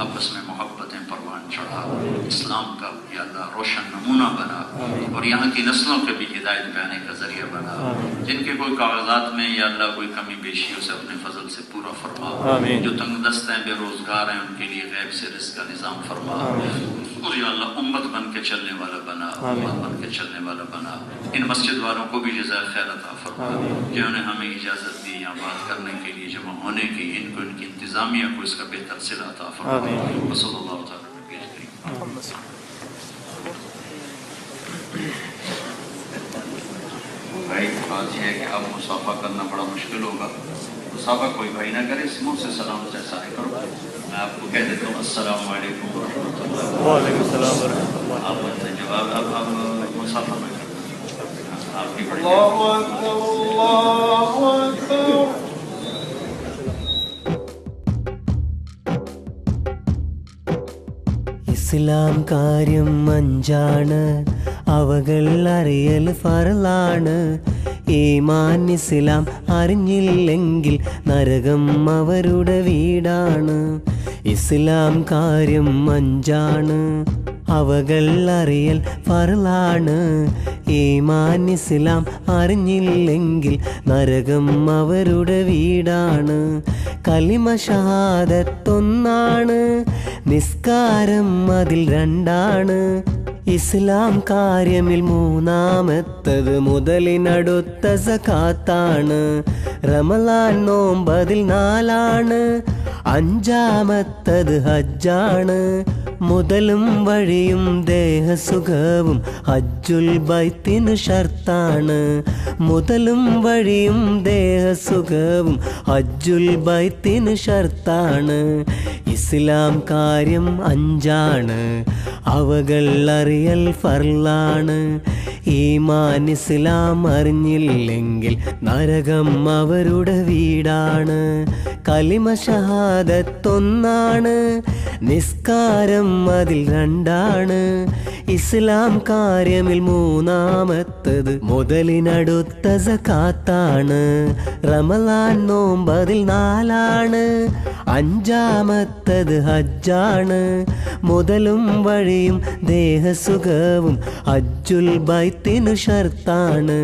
آپس میں محبتیں پروان چڑھا اسلام کا یا اللہ روشن نمونہ بنا اور یہاں کی نسلوں کے بھی ہدایت پانے کا ذریعہ بنا جن کے کوئی کاغذات میں یا اللہ کوئی کمی بیشی اسے اپنے فضل سے پورا فرما جو تنگ دست ہیں بے روزگار ہیں ان کے لیے غیب سے رزق کا نظام فرما اور یا اللہ امت بن کے چلنے والا بنا امت بن کے چلنے والا بنا ان مسجد والوں کو بھی جزائے خیر عطا فرما جنہوں نے ہمیں اجازت دی یہاں بات کرنے کے لیے جمع ہونے کی ان کو ان کی انتظامیہ کو اس کا بہتر صلہ عطا فرما وصلی اللہ تعالیٰ علیہ وسلم. بھائی بات یہ ہے کہ اب مصافحہ کرنا بڑا مشکل ہوگا. مصافحہ کوئی بھائی نہ کرے, منہ سے سلام سے سارے کرو. میں آپ کو کہہ دیتا ہوں السلام علیکم ورحمۃ اللہ. وعلیکم السلام ورحمۃ اللہ. آپ بولتے ہیں جواب اب مصافحہ میں کریں. آپ کی بڑی اللہ اکبر اللہ اکبر. ഇസ്ലാം കാര്യം അഞ്ചാണ്, അവകൾ അറിയൽ ഫർളാണ്. ഈമാൻ ഇസ്ലാം അറിഞ്ഞില്ലെങ്കിൽ നരകം അവരുടെ വീടാണ്. ഇസ്ലാം കാര്യം അഞ്ചാണ്, അവകൾ അറിയൽ ഫർളാണ്. ഈമാൻ ഇസ്ലാം അറിഞ്ഞില്ലെങ്കിൽ നരകം അവരുടെ വീടാണ്. കലിമ ഷഹാദത്തൊന്നാണ്, നിസ്കാരം അതിൽ രണ്ടാണ്. ഇസ്ലാം കാര്യമിൽ മൂന്നാമത്തത് മുതലിനടുത്ത സകാത്താണ്. റമളാൻ നോമ്പതിൽ നാലാണ്, അഞ്ചാമത്തത് ഹജ്ജാണ്. മുതലും വഴിയും ദേഹസുഖവും ഹജ്ജുൽ ബൈത്തിന് ഷർത്താണ്. മുതലും വഴിയും ദേഹസുഖവും ഹജ്ജുൽ ബൈത്തിന് ഷർത്താണ്. ഇസ്ലാം കാര്യം അഞ്ചാണ്, അവകൾ അറിയൽ ഫർളാണ്. ഈമാൻ ഇസ്ലാം അറിഞ്ഞില്ലെങ്കിൽ നരകം അവരുടെ വീടാണ്. കലിമ ഷഹാദത്തൊന്നാണ്, നിസ്കാരം അതിൽ രണ്ടാണ്. ഇസ്ലാം കാര്യമിൽ മൂന്നാമത്തത് മുതലിനടുത്ത സകാത്താണ്. റമളാൻ നോമ്പതിൽ നാലാണ്, അഞ്ചാമത്തത് ഹജ്ജാണ്. മുതലും വഴിയും ദേഹസുഖവും ഹജ്ജുൽ ബൈത്തിന് ഷർത്താണ്.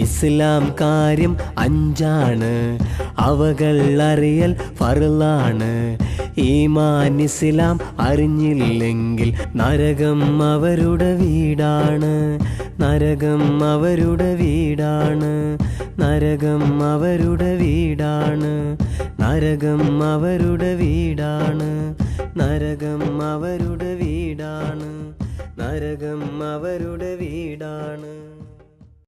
ഇസ്ലാം കാര്യം അഞ്ചാണ്, അവകൾ അറിയൽ ഫർളാണ്. ഈമാൻ ഇസ്ലാം അറിഞ്ഞില്ലെങ്കിൽ നരകം അവരുടെ വീടാണ്. നരകം അവരുടെ വീടാണ്. നരകം അവരുടെ വീടാണ്. നരകം അവരുടെ വീടാണ്. നരകം അവരുടെ വീടാണ്. നരകം അവരുടെ വീടാണ്.